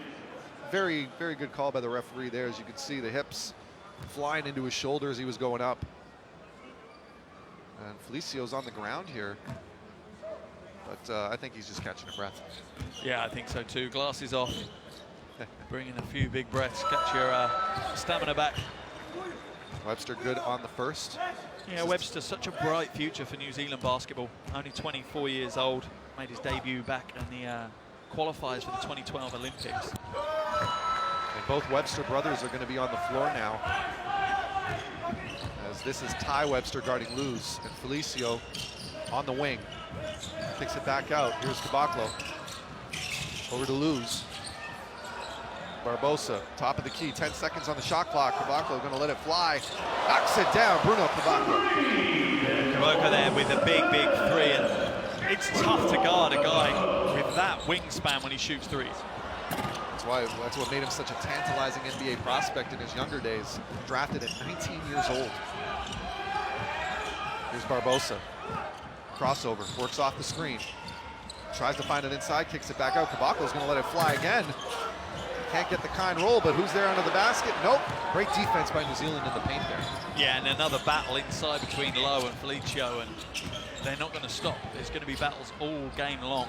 very, very good call by the referee there. As you can see, the hips flying into his shoulder as he was going up. And Felicio's on the ground here. But I think he's just catching a breath. Yeah, I think so too. Glasses off. Bringing a few big breaths. Catch your stamina back. Webster good on the first. Yeah, Webster's such a bright future for New Zealand basketball. Only 24 years old, made his debut back in the qualifiers for the 2012 Olympics. And both Webster brothers are going to be on the floor now. As this is Ty Webster guarding Luz, and Felicio on the wing. Kicks it back out. Here's Caboclo. Over to Luz. Barbosa, top of the key, 10 seconds on the shot clock. Caboclo gonna let it fly. Knocks it down, Bruno Caboclo. Caboclo there with a big, big three. And it's tough to guard a guy with that wingspan when he shoots threes. That's what made him such a tantalizing NBA prospect in his younger days. Drafted at 19 years old. Here's Barbosa. Crossover, works off the screen. Tries to find it inside, kicks it back out. Caboclo's gonna let it fly again. Can't get the kind roll, but who's there under the basket? Nope. Great defense by New Zealand in the paint there. Yeah, and another battle inside between Lowe and Felicio, and they're not going to stop. There's going to be battles all game long.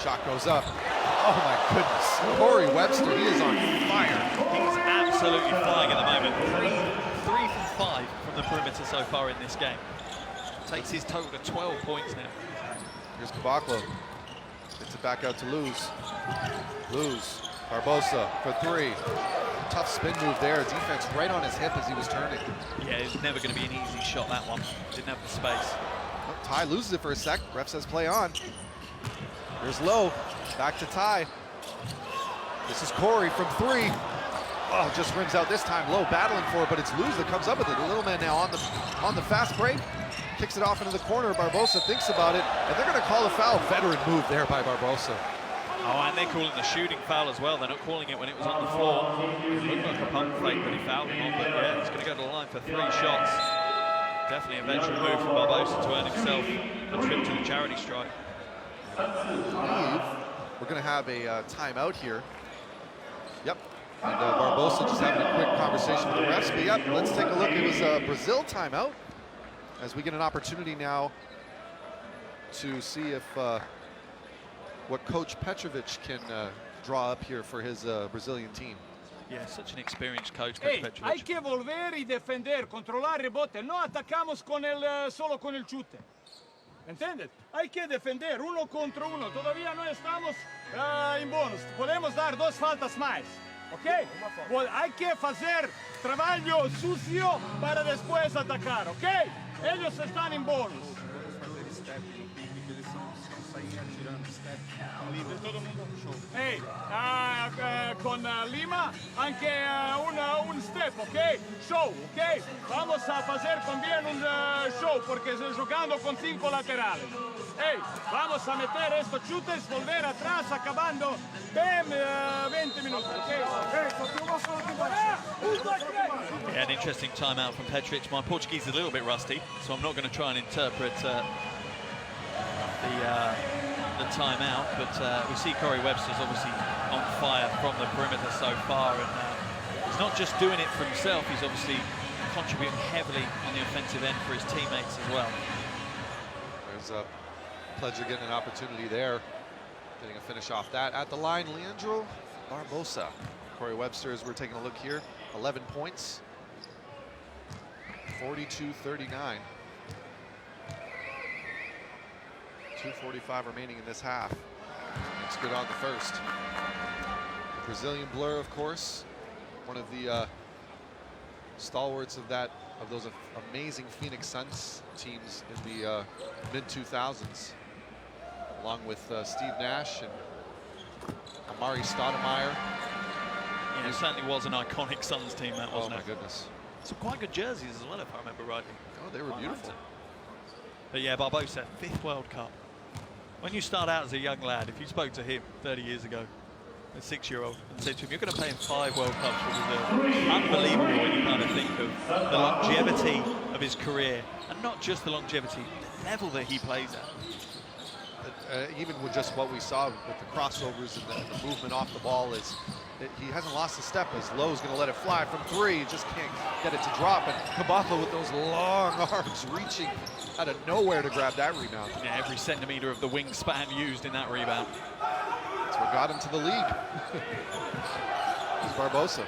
Shot goes up. Oh my goodness. Corey Webster, he is on fire. He's absolutely flying at the moment. 3 from 5 from the perimeter so far in this game. Takes his total to 12 points now. Here's Caboclo. Gets it back out to Luz. Luz, Barbosa for three. Tough spin move there. Defense right on his hip as he was turning. Yeah, it's never going to be an easy shot, that one. Didn't have the space. Oh, Ty loses it for a sec. Ref says play on. Here's Lowe. Back to Ty. This is Corey from three. Oh, just rims out this time. Lowe battling for it, but it's Luz that comes up with it. The little man now on the fast break. Kicks it off into the corner. Barbosa thinks about it, and they're going to call a foul. Veteran move there by Barbosa. Oh, and they're calling the shooting foul as well. They're not calling it when it was on the floor. It looked like a pump fake, but he fouled him on. But yeah, he's going to go to the line for 3 shots. Definitely a veteran move from Barbosa to earn himself a trip to the charity stripe. I believe we're going to have a timeout here. Yep. And Barbosa just having a quick conversation with the refs. But yep, let's take a look. It was a Brazil timeout. As we get an opportunity now to see if what Coach Petrovic can draw up here for his Brazilian team. Yeah, such an experienced coach, Coach Petrovic. Hay que volver y defender, controlar rebote. No atacamos con solo con el chute. ¿Entiendes? Hay que defender 1 contra 1. Todavía no estamos en bonus. Podemos dar 2 faltas más. ¿Ok? Hay que hacer trabajo sucio para después atacar. ¿Ok? Ellos están en bonus. Hey, con Lima, anche un step, ok? Show, ok? Vamos a hacer también un show, porque estoy jugando con 5 laterales. Hey, vamos a meter estos chutes, volver atrás, acabando 20 minutos, ok? Yeah, an interesting timeout from Petrovic. My Portuguese is a little bit rusty, so I'm not going to try and interpret the timeout, but we see Corey Webster's obviously on fire from the perimeter so far, and he's not just doing it for himself, he's obviously contributing heavily on the offensive end for his teammates as well. There's a Pledger getting an opportunity there, getting a finish off that. At the line, Leandro Barbosa. Corey Webster, as we're taking a look here, 11 points, 42-39. 2:45 remaining in this half. It's good on the first. The Brazilian Blur, of course, one of the stalwarts of those amazing Phoenix Suns teams in the mid-2000s, along with Steve Nash and Amari Stoudemire. Yeah, it certainly was an iconic Suns team, that wasn't it? Oh my goodness. Some quite good jerseys as well, if I remember rightly. Oh, they were beautiful. But yeah, Barbosa, 5th World Cup. When you start out as a young lad, if you spoke to him 30 years ago, a 6-year-old, and said to him, you're going to play in 5 World Cups for Brazil. Unbelievable when you kind of think of the longevity of his career, and not just the longevity, the level that he plays at. Even with just what we saw with the crossovers and the movement off the ball, he hasn't lost a step as Lowe's going to let it fly from 3, just can't get it to drop. And Kabaka with those long arms reaching out of nowhere to grab that rebound. Yeah, every centimeter of the wingspan used in that rebound. That's what got him to the league. Here's Barbosa.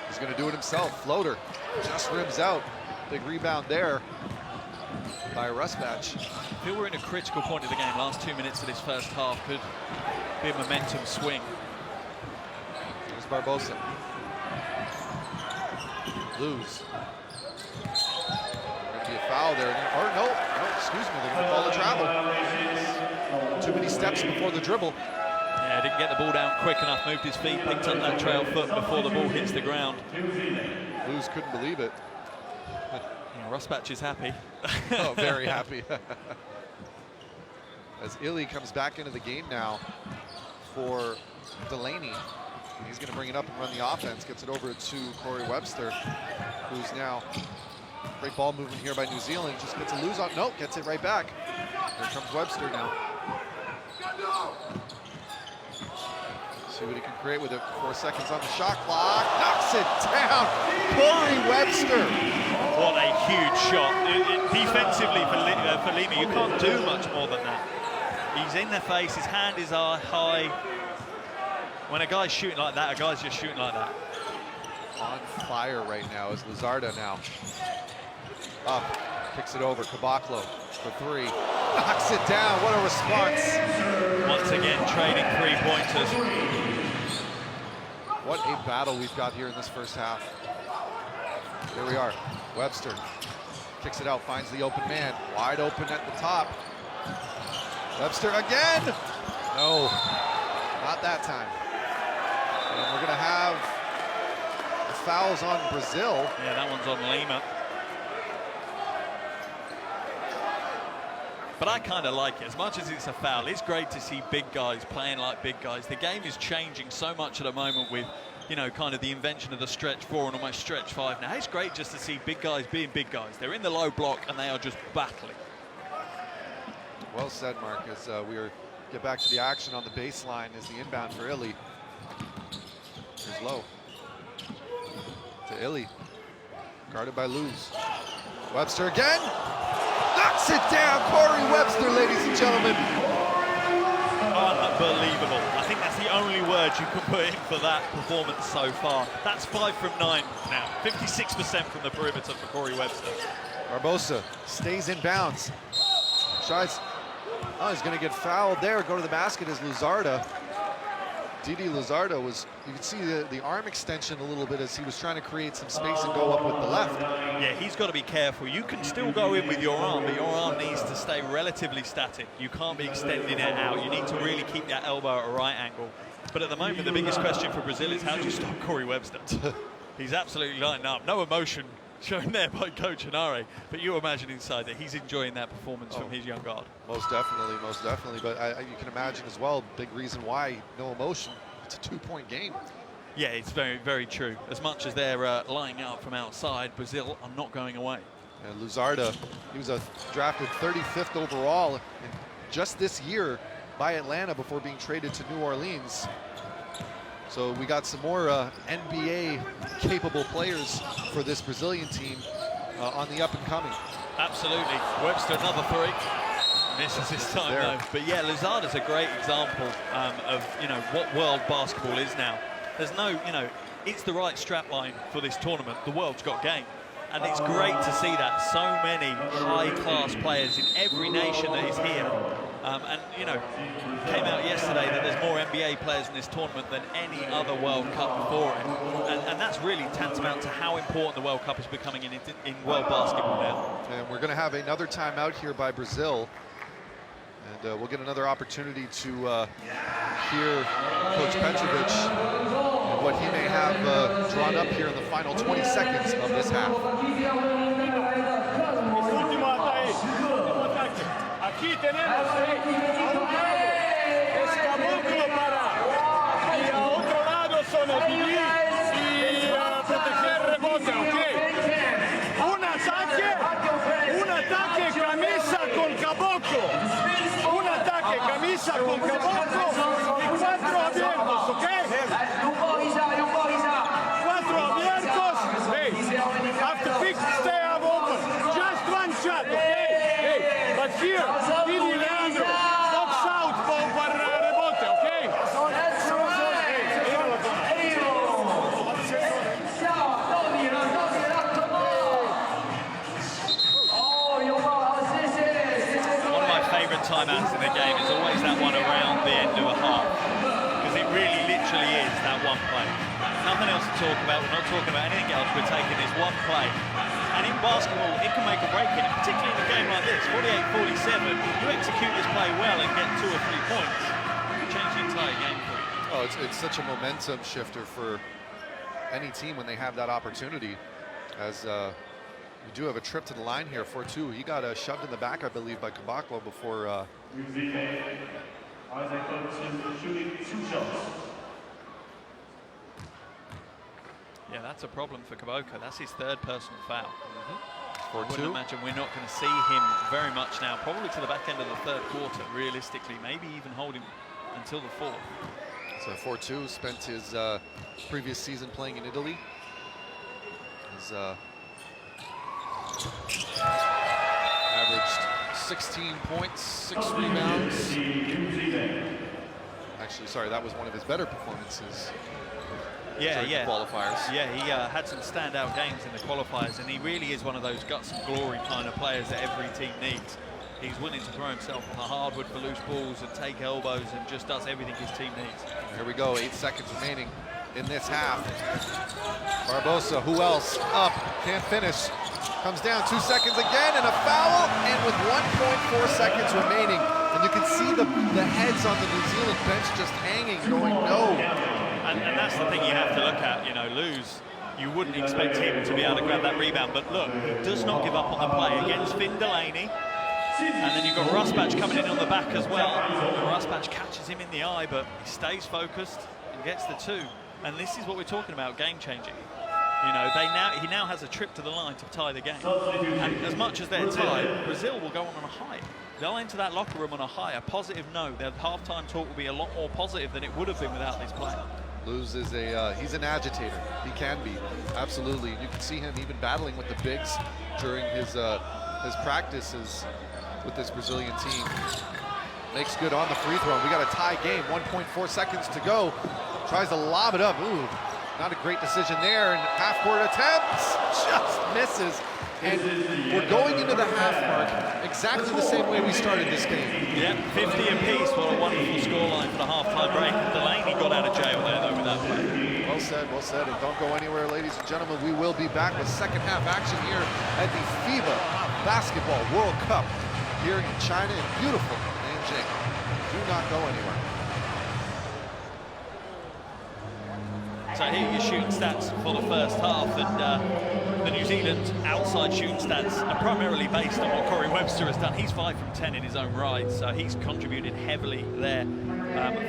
He's going to do it himself. Floater just rims out. Big rebound there by Rusbatch. I feel we're in a critical point of the game. Last 2 minutes of this first half could be a momentum swing. Here's Barbosa. Lose. Going to be a foul there. Or no, excuse me, they're going to call the travel. Too many steps before the dribble. Yeah, didn't get the ball down quick enough, moved his feet, picked up that trail foot before the ball hits the ground. Luz couldn't believe it. Yeah, Rusbatch is happy. Oh, very happy. As Illy comes back into the game now for Delaney. He's going to bring it up and run the offense, gets it over to Corey Webster, who's now, great ball movement here by New Zealand, just gets a lose on, nope, gets it right back. Here comes Webster now. See what he can create with it. 4 seconds on the shot clock, knocks it down. Corey Webster. What a huge shot. Defensively for Lima, you can't do much more than that. He's in their face, his hand is high. When a guy's shooting like that, a guy's just shooting like that. On fire right now is Luzarda now. Up, kicks it over, Caboclo for 3. Knocks it down, what a response. Once again, trading 3-pointers. What a battle we've got here in this first half. Here we are, Webster kicks it out, finds the open man, wide open at the top. Webster again! No, not that time. And we're gonna have the fouls on Brazil. Yeah, that one's on Lima. But I kind of like it. As much as it's a foul, it's great to see big guys playing like big guys. The game is changing so much at the moment with, you know, kind of the invention of the stretch 4 and almost stretch 5. Now, it's great just to see big guys being big guys. They're in the low block and they are just battling. Well said, Mark, as we get back to the action on the baseline as the inbound for Illy. Here's Lowe. To Illy. Guarded by Luz. Webster again. Knocks it down. Corey Webster, ladies and gentlemen. Unbelievable. I think that's the only word you can put in for that performance so far. That's 5 from 9 now. 56% from the perimeter for Corey Webster. Barbosa stays in bounds. Tries. Oh, he's going to get fouled there. Go to the basket is Luzarda. Didi Luzarda was, you could see the arm extension a little bit as he was trying to create some space and go up with the left. Yeah, he's got to be careful. You can still go in with your arm, but your arm needs to stay relatively static. You can't be extending it out. You need to really keep that elbow at a right angle. But at the moment, the biggest question for Brazil is how do you stop Corey Webster? He's absolutely lighting up. No emotion shown there by Coach Henare, but you imagine inside that he's enjoying that performance from his young guard. Most definitely. But you can imagine as well, big reason why no emotion. It's a 2-point game. Yeah, it's very, very true. As much as they're lining up from outside, Brazil are not going away. And Luzarda, he was drafted 35th overall in just this year by Atlanta before being traded to New Orleans. So we got some more NBA capable players for this Brazilian team on the up and coming. Absolutely. Webster, another three. Misses this time though. But yeah, Luzada's a great example of, you know, what world basketball is now. There's no, you know, it's the right strapline for this tournament. The world's got game. And it's great to see that. So many high-class players in every nation that is here. And, you know, came out yesterday that there's more NBA players in this tournament than any other World Cup before it. And that's really tantamount to how important the World Cup is becoming in world basketball now. And we're going to have another timeout here by Brazil. And we'll get another opportunity to hear Coach Petrovic and what he may have drawn up here in the final 20 seconds of this half. Aquí tenemos Caboclo y a otro lado son Billy y proteger rebote, ¿ok? Un ataque camisa con Caboclo. Un ataque camisa con Caboclo y 4 abiertos, ¿ok? 4 abiertos. Hey, after pick, stay up open. Just one shot, ¿ok? Hey, but here, Billy Leandro, box out for rebote, ¿ok? One of my favourite timeouts in the game is always that one around the end of a half, because it really literally is that one play. Nothing else to talk about. We're not talking about anything else. We're taking this one play. And in basketball, it can make a break in it, particularly in a game like this, 48-47. You execute this play well and get 2 or 3 points, you change the entire game for you. Oh, it's such a momentum shifter for any team when they have that opportunity. As we do have a trip to the line here, 4-2. He got shoved in the back, I believe, by Caboclo before. Yeah, that's a problem for Caboclo. That's his 3rd personal foul. I wouldn't 4-2. imagine we're not going to see him very much now, probably to the back end of the 3rd quarter, realistically, maybe even hold him until the 4th. So 4-2, spent his previous season playing in Italy. He's averaged 16 points, 6 rebounds. Actually, sorry, that was one of his better performances. during the qualifiers. Yeah, he had some standout games in the qualifiers, and he really is one of those guts and glory kind of players that every team needs. He's willing to throw himself on the hardwood for loose balls and take elbows and just does everything his team needs. Here we go, 8 seconds remaining in this half. Barbosa, who else? Up, can't finish. Comes down, 2 seconds again, and a foul, and with 1.4 seconds remaining. And you can see the heads on the New Zealand bench just hanging, going no. And that's the thing you have to look at, you know, lose. You wouldn't expect him to be able to grab that rebound, but look, he does not give up on the play against Finn Delaney. And then you've got Rusbach coming in on the back as well. Rusbach catches him in the eye, but he stays focused and gets the 2. And this is what we're talking about, game-changing. You know, he now has a trip to the line to tie the game. And as much as they're tied, Brazil will go on a high. They'll enter that locker room on a high, a positive note. Their halftime talk will be a lot more positive than it would have been without this play. Luz is he's an agitator. He can be, absolutely. You can see him even battling with the bigs during his practices with this Brazilian team. Makes good on the free throw. We got a tie game, 1.4 seconds to go. Tries to lob it up. Ooh, not a great decision there. And half-court attempts, just misses. And we're going into the half mark exactly the same way we started this game. Yeah, 50 apiece. What a wonderful scoreline for the halftime break. Delaney got out of jail there, though, with that play. Well said, well said. And don't go anywhere, ladies and gentlemen. We will be back with second half action here at the FIBA Basketball World Cup here in China in beautiful Nanjing. Do not go anywhere. So here are your shooting stats for the first half, and the New Zealand outside shooting stats are primarily based on what Corey Webster has done. He's 5 from 10 in his own right, so he's contributed heavily there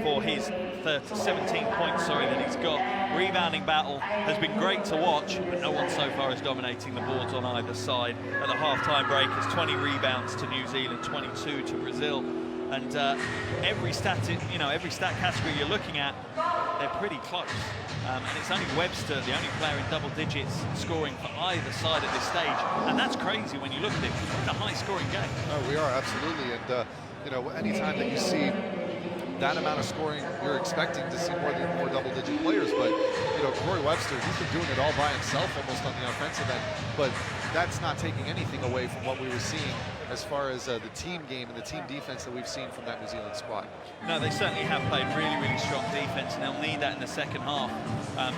for his 17 points that he's got. Rebounding battle has been great to watch, but no one so far is dominating the boards on either side. At the halftime break, it's 20 rebounds to New Zealand, 22 to Brazil. And every stat category you're looking at, they're pretty close. And it's only Webster, the only player in double digits, scoring for either side at this stage. And that's crazy when you look at it. It's a high-scoring game. Oh, we are, absolutely. And, you know, anytime that you see that amount of scoring, you're expecting to see more double-digit players. But, you know, Corey Webster, he's been doing it all by himself almost on the offensive end. But that's not taking anything away from what we were seeing as far as the team game and the team defense that we've seen from that New Zealand squad. No, they certainly have played really, really strong defense, and they'll need that in the second half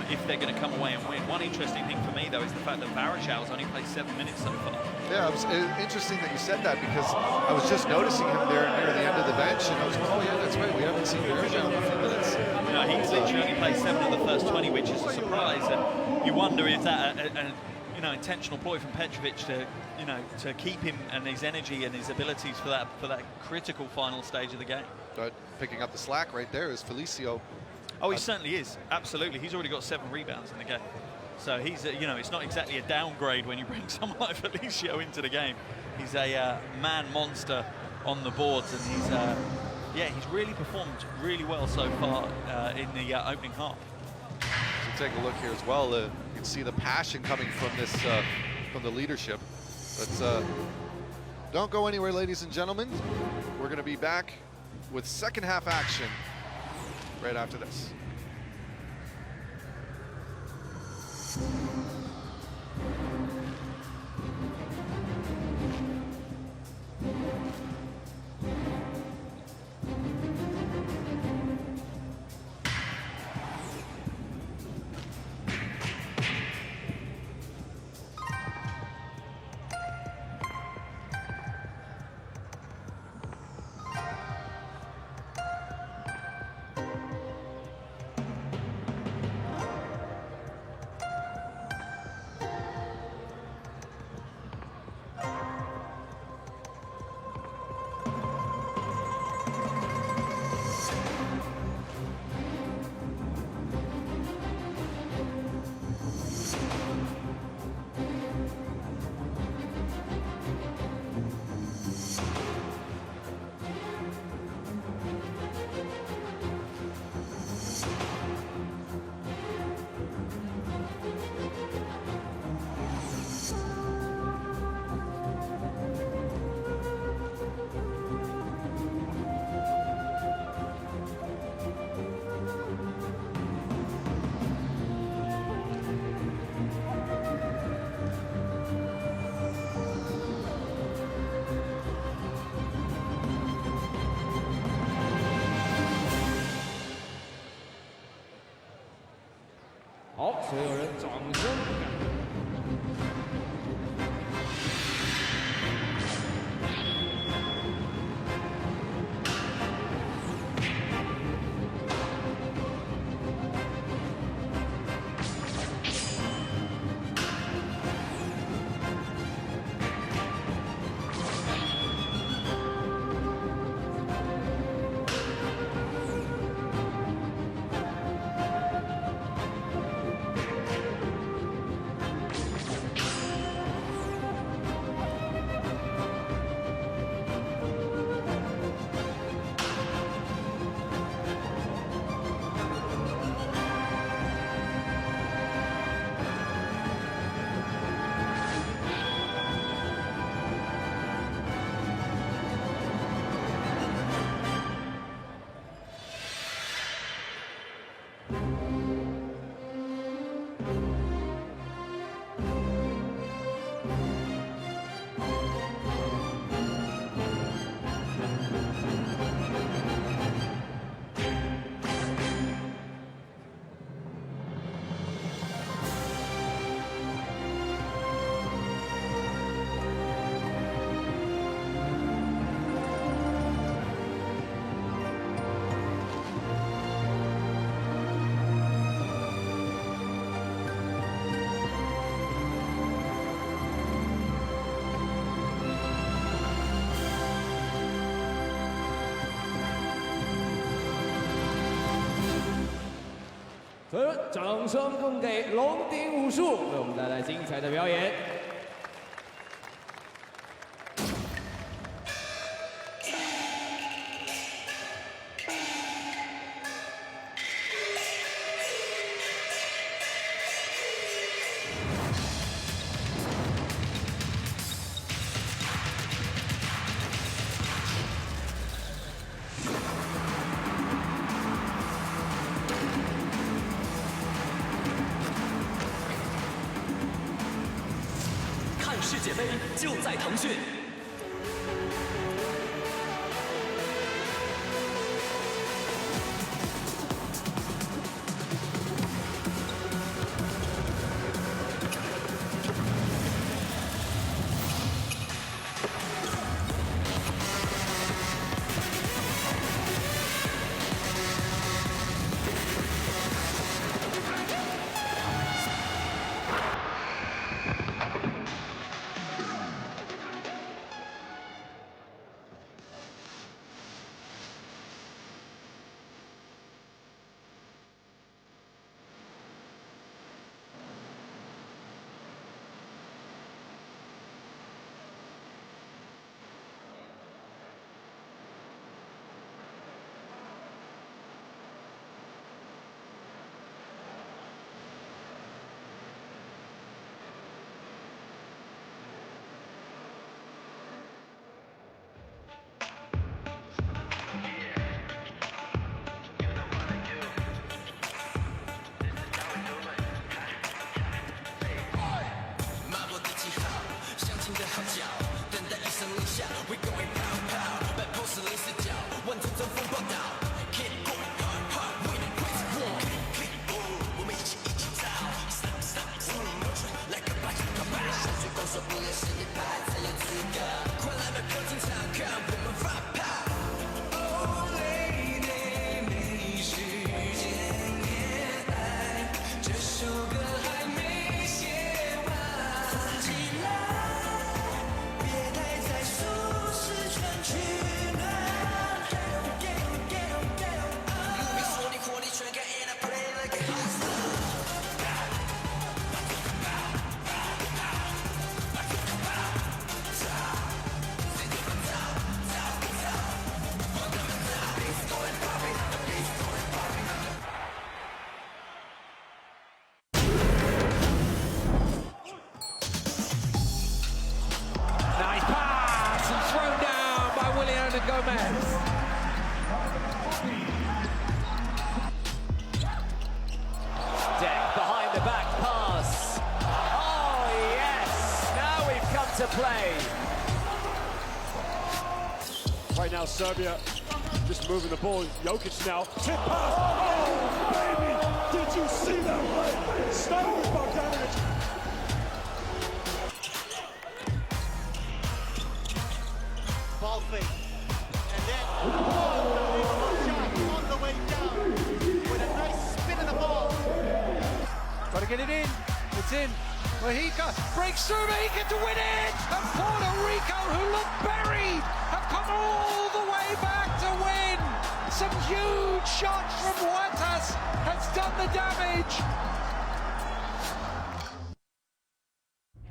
if they're going to come away and win. One interesting thing for me, though, is the fact that Varachow's only played 7 minutes so far. Yeah, it was interesting that you said that, because I was just noticing him there near the end of the bench, and I was going, oh yeah, that's right, we haven't seen Varachow in a few minutes. You know, he's literally only played 7 of the first 20, which is a surprise, and you wonder, is that a you know, intentional ploy from Petrovic to, you know, to keep him and his energy and his abilities for that critical final stage of the game. But picking up the slack right there is Felicio. Oh, he certainly is. Absolutely. He's already got 7 rebounds in the game. So he's, you know, it's not exactly a downgrade when you bring someone like Felicio into the game. He's a man monster on the boards, and he's, yeah, he's really performed really well so far in the opening half. So take a look here as well. You can see the passion coming from this, from the leadership. But don't go anywhere, ladies and gentlemen. We're going to be back with second half action right after this.好，所有人掌声。所有人，掌声送给龙鼎武术，为我们带来精彩的表演。界杯就在腾讯。Right now, Serbia just moving the ball. Jokic now. Tip pass. Oh, baby! Did you see that play? Start with Bogdanovic. Ball fake. And then, unbelievable shot on the way down with a nice spin of the ball. Got to get it in. It's in. Haka breaks through. Haka to win it. And Puerto Rico, who looked buried, have come all the way back to win. Some huge shots from Huertas has done the damage.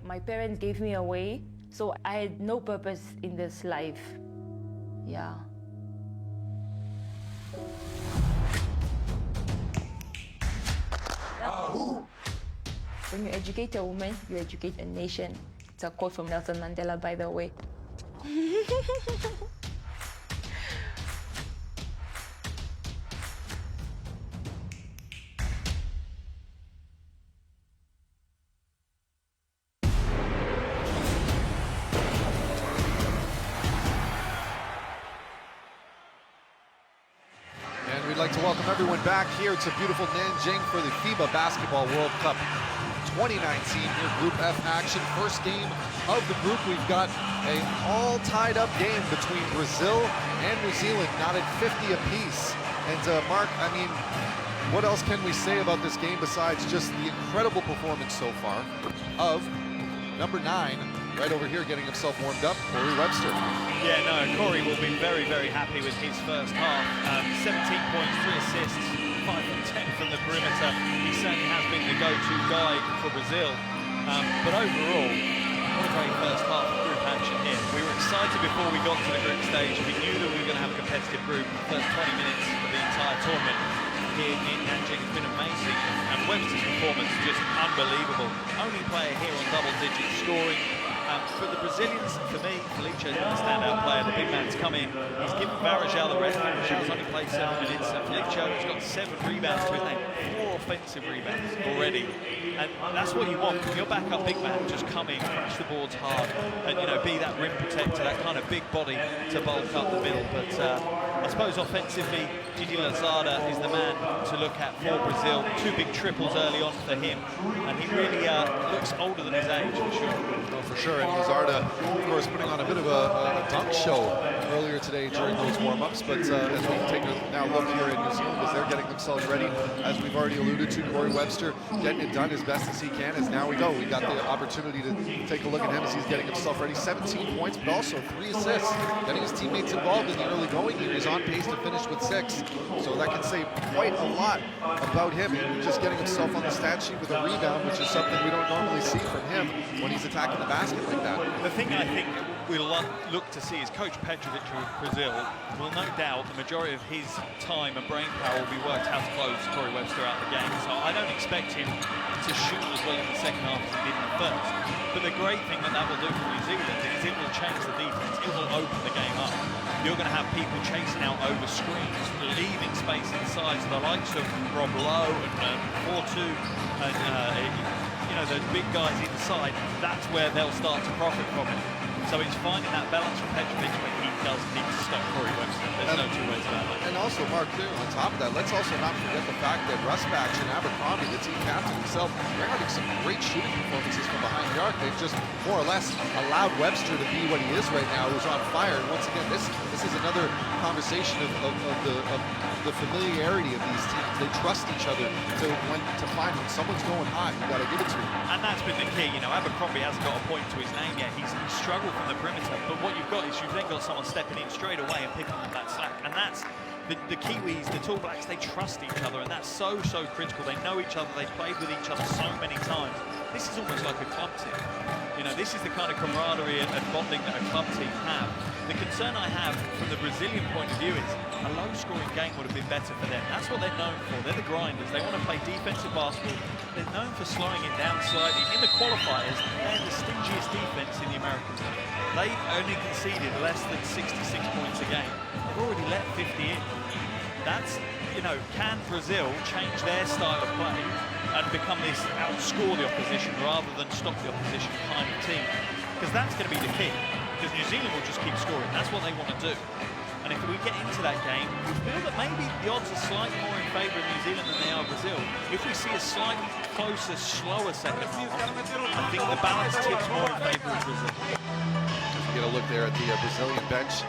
My parents gave me away, so I had no purpose in this life. Yeah. When you educate a woman, you educate a nation. It's a quote from Nelson Mandela, by the way. And we'd like to welcome everyone back here to beautiful Nanjing for the FIBA Basketball World Cup 2019 here, Group F action. First game of the group. We've got an all tied up game between Brazil and New Zealand, not at 50 apiece. And Mark, I mean, what else can we say about this game besides just the incredible performance so far of number 9, right over here getting himself warmed up, Corey Webster. Yeah, no, Corey will be very, very happy with his first half. 17 points, 3 assists, 5 from 10 from the perimeter. He certainly has been the go-to guy for Brazil. But overall, what a great first half of group action here. We were excited before we got to the group stage. We knew that we were going to have a competitive group. The first 20 minutes of the entire tournament here in Nanjing has been amazing. And Webster's performance just unbelievable. Only player here on double-digit scoring. For the Brazilians, for me, Felice's been the standout player. The big man's come in. He's given Varejao the rest. Varejau's only played 7 minutes. Felice has got 7 rebounds to his name. 4 offensive rebounds already. And that's what you want from your backup big man. Just come in, crash the boards hard, and be that rim protector, that kind of big body to bulk up the middle. But I suppose offensively, Gigi Lazada is the man to look at for Brazil. 2 big triples early on for him, and he really looks older than his age, for sure. Oh, for sure, and Lazada, of course, putting on a bit of a dunk show earlier today during those warm-ups, but as we take a now look here in New Zealand, as they're getting themselves ready, as we've already alluded to, Corey Webster getting it done as best as he can, as now we go. We got the opportunity to take a look at him as he's getting himself ready. 17 points, but also 3 assists, getting his teammates involved in the early going here. He's on pace to finish with 6, so that can say quite a lot about him. And just getting himself on the stat sheet with a rebound, which is something we don't normally see from him when he's attacking the basket like that. The thing I think we'll look to see is Coach Petrovic of Brazil will no doubt the majority of his time and brain power will be worked how to close Corey Webster out of the game. So I don't expect him to shoot as well in the second half as he did in the first. But the great thing that will do for New Zealand is it will change the defense. It will open the game up. You're going to have people chasing out over screens, leaving space inside. So the likes of Rob Lowe and Fortu and those big guys inside, that's where they'll start to profit from it. So it's finding that balance for Petrovic when he does need to stop Corey Webster. There's no 2 ways about it. And also, Mark, too, on top of that, let's also not forget the fact that Rusbach and Abercrombie, the team captain himself, they're having some great shooting performances from behind the arc. They've just more or less allowed Webster to be what he is right now, who's on fire. And once again, this is another conversation of the familiarity of these teams. They trust each other to find when someone's going hot, you got to give it to him. And that's been the key. Abercrombie hasn't got a point to his name yet. He's struggled from the perimeter, but what you've got is you've then got someone stepping in straight away and picking up that slack. And that's the Kiwis, the Tall Blacks, they trust each other, and that's so critical. They know each other, they've played with each other so many times. This is almost like a club team. This is the kind of camaraderie and bonding that a club team have. The concern I have from the Brazilian point of view is a low-scoring game would have been better for them. That's what they're known for. They're the grinders. They want to play defensive basketball. They're known for slowing it down slightly. In the qualifiers, they're the stingiest defense in the Americans. They only conceded less than 66 points a game. They've already let 50 in. That's, can Brazil change their style of play and become this outscore the opposition rather than stop the opposition kind of team? Because that's going to be the key. Because New Zealand will just keep scoring. That's what they want to do. And if we get into that game, we feel that maybe the odds are slightly more in favour of New Zealand than they are Brazil. If we see a slightly closer, slower second half, I think the balance tips more in favour of Brazil. Get a look there at the Brazilian bench.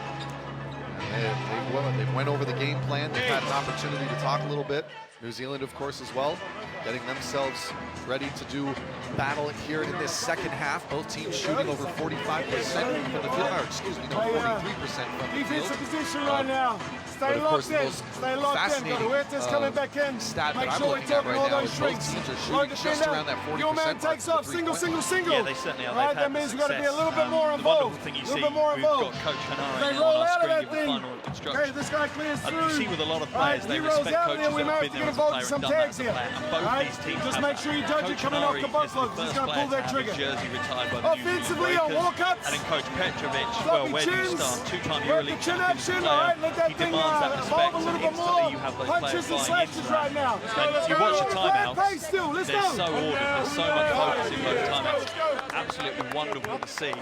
They went over the game plan. They've had an opportunity to talk a little bit. New Zealand, of course, as well, getting themselves ready to do battle here in this second half. Both teams shooting over 45% from the field. Or, excuse me, no, 43% from the field. Defensive position right now. Stay locked in. Stay locked in. Huerta's coming back in. Stat Make that sure I'm we looking at talk right all now those is both strings. teams are shooting just around that 40%. Your man takes off. Single. Yeah, they certainly are. Right, that means we've got to be a little bit more The involved. wonderful thing you A little see, bit more we've involved. got Coach Hanare They now roll on our out of screen that giving thing. final instructions. Okay, this guy clears And through. you see with a lot of Right, players, they he rolls respect out coaches there. We that might have have been to there get as a involved player in some and done that tags as a here. player. And both Right? these teams Just have make sure you that. judge it Coach coming off Hanare the butt is plug. the He's first going to pull player that to have trigger. his jersey retired by the New Zealand Offensively on Breakers. walk-ups. And then Coach Petrovic, Floppy well, where do you chins. start? Two-time Work EuroLeague the chin champions action, player. all right? Let that He thing demands that evolve respect, a and little bit instantly more. you have those Punches players and buying slashes into right that. now. And you watch the timeouts, Pace still. Let's they're go. so ordered, there's so much focus in both timeouts. Absolutely wonderful to see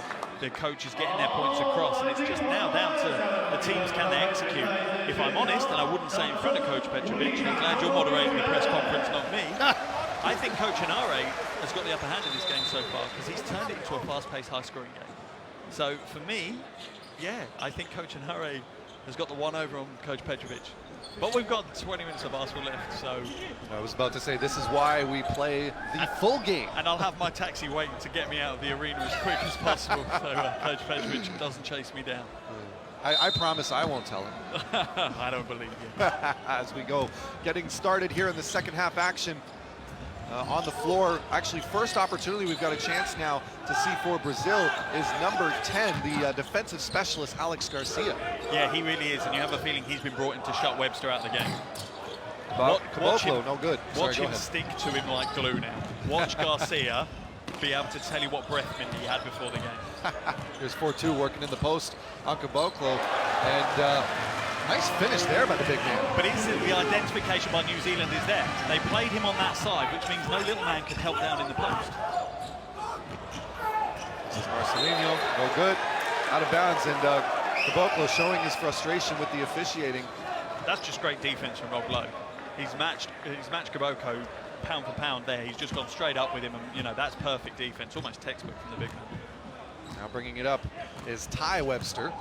the coaches getting their points across, and it's just now down to the teams, can they execute? If I'm honest, and I wouldn't say in front of Coach Petrovic, I'm glad you're moderating the press conference, not me. I think Coach Hanare has got the upper hand in this game so far because he's turned it into a fast-paced, high-scoring game. So for me, yeah, I think Coach Hanare has got the one over on Coach Petrovic. But we've got 20 minutes of basketball left, so... I was about to say, this is why we play the full game. And I'll have my taxi waiting to get me out of the arena as quick as possible, so Coach Petrovic doesn't chase me down. I promise I won't tell him. I don't believe you. As we go, getting started here in the second half action. On the floor, actually first opportunity we've got a chance now to see for Brazil is number 10, the defensive specialist, Alex Garcia. Yeah, he really is, and you have a feeling he's been brought in to shut Webster out of the game. Caboclo, no good. Watch him stick to him like glue now. Watch Garcia be able to tell you what breath mint he had before the game. Here's 4-2 working in the post on Caboclo, and nice finish there by the big man. But it's the identification by New Zealand is there. They played him on that side, which means no little man could help down in the post. This is Marcelinho, no good, out of bounds, and Caboclo showing his frustration with the officiating. That's just great defense from Rob Lowe. He's matched Caboclo pound for pound there. He's just gone straight up with him, and you know that's perfect defense, almost textbook from the big man. Now bringing it up is Ty Webster.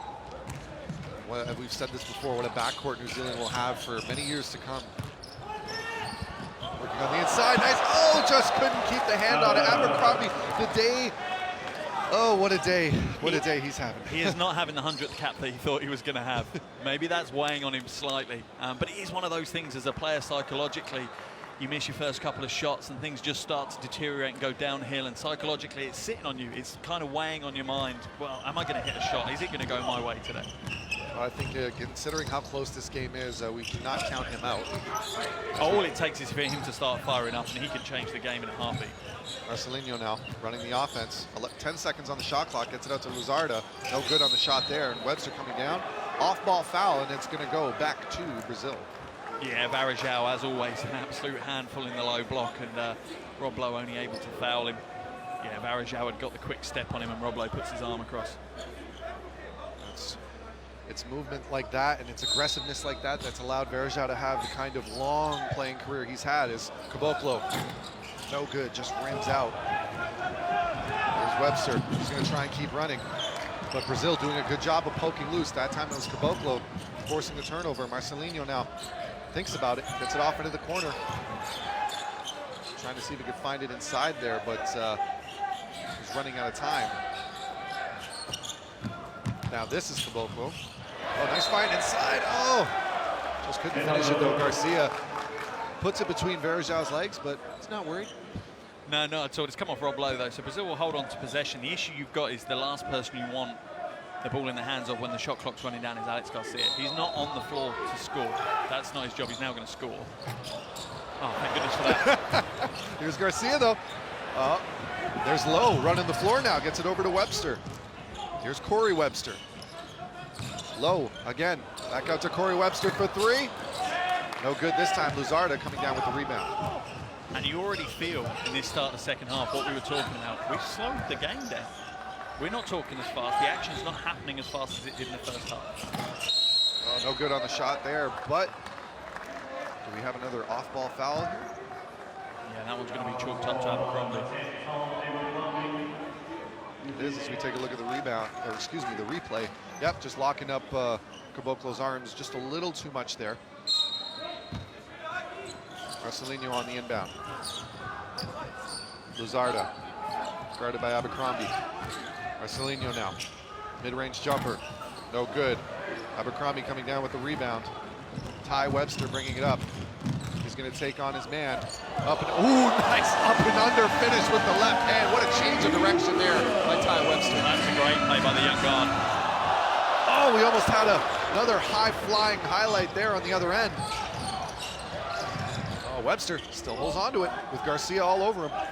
Well, we've said this before, what a backcourt New Zealand will have for many years to come. Working on the inside, nice, oh, just couldn't keep the hand on it. Abercrombie, the day, oh, what a day he's having. He is not having the 100th cap that he thought he was going to have. Maybe that's weighing on him slightly, but it is one of those things as a player psychologically. You miss your first couple of shots and things just start to deteriorate and go downhill, and psychologically it's sitting on you. It's kind of weighing on your mind. Well, am I going to hit a shot? Is it going to go my way today? I think considering how close this game is, we cannot count him out. All it takes is for him to start firing up, and he can change the game in a heartbeat. Marcelinho now running the offense. 10 seconds on the shot clock, gets it out to Luzarda. No good on the shot there, and Webster coming down. Off-ball foul, and it's going to go back to Brazil. Yeah, Varejao, as always, an absolute handful in the low block, and Rob Lowe only able to foul him. Yeah, Varejao had got the quick step on him, and Rob Lowe puts his arm across. It's movement like that and it's aggressiveness like that that's allowed Varejao to have the kind of long playing career he's had. Is Caboclo, no good, just rims out. There's Webster, he's going to try and keep running. But Brazil doing a good job of poking loose. That time it was Caboclo forcing the turnover. Marcelinho now thinks about it, gets it off into the corner. Trying to see if he could find it inside there, but he's running out of time. Now this is Caboclo. Oh, nice find inside. Oh, just couldn't finish it though. Garcia puts it between Varejao's legs, but he's not worried. No, not at all. It's come off Rob Lowe though, so Brazil will hold on to possession. The issue you've got is the last person you want the ball in the hands of when the shot clock's running down is Alex Garcia. He's not on the floor to score. That's not his job. He's now going to score. Oh, thank goodness for that. Here's Garcia though. There's Lowe running the floor now. Gets it over to Webster. Here's Corey Webster. Lowe again, back out to Corey Webster for three. No good this time. Luzarda coming down with the rebound. And you already feel in this start of the second half what we were talking about. We've slowed the game down. We're not talking as fast. The action's not happening as fast as it did in the first half. Oh, no good on the shot there, but do we have another off-ball foul here? Yeah, that one's going to be chalked up to Abercrombie. It is as we take a look at the rebound, or excuse me, the replay. Yep, just locking up Caboclo's arms just a little too much there. Marcelinho on the inbound. Luzarda, guarded by Abercrombie. Marcelinho now, mid-range jumper, no good. Abercrombie coming down with the rebound. Ty Webster bringing it up. He's going to take on his man. Up and, ooh, nice up and under finish with the left hand. What a change of direction there by Ty Webster. That's a great play by the young guard. Oh, we almost had another high-flying highlight there on the other end. Oh, Webster still holds on to it with Garcia all over him.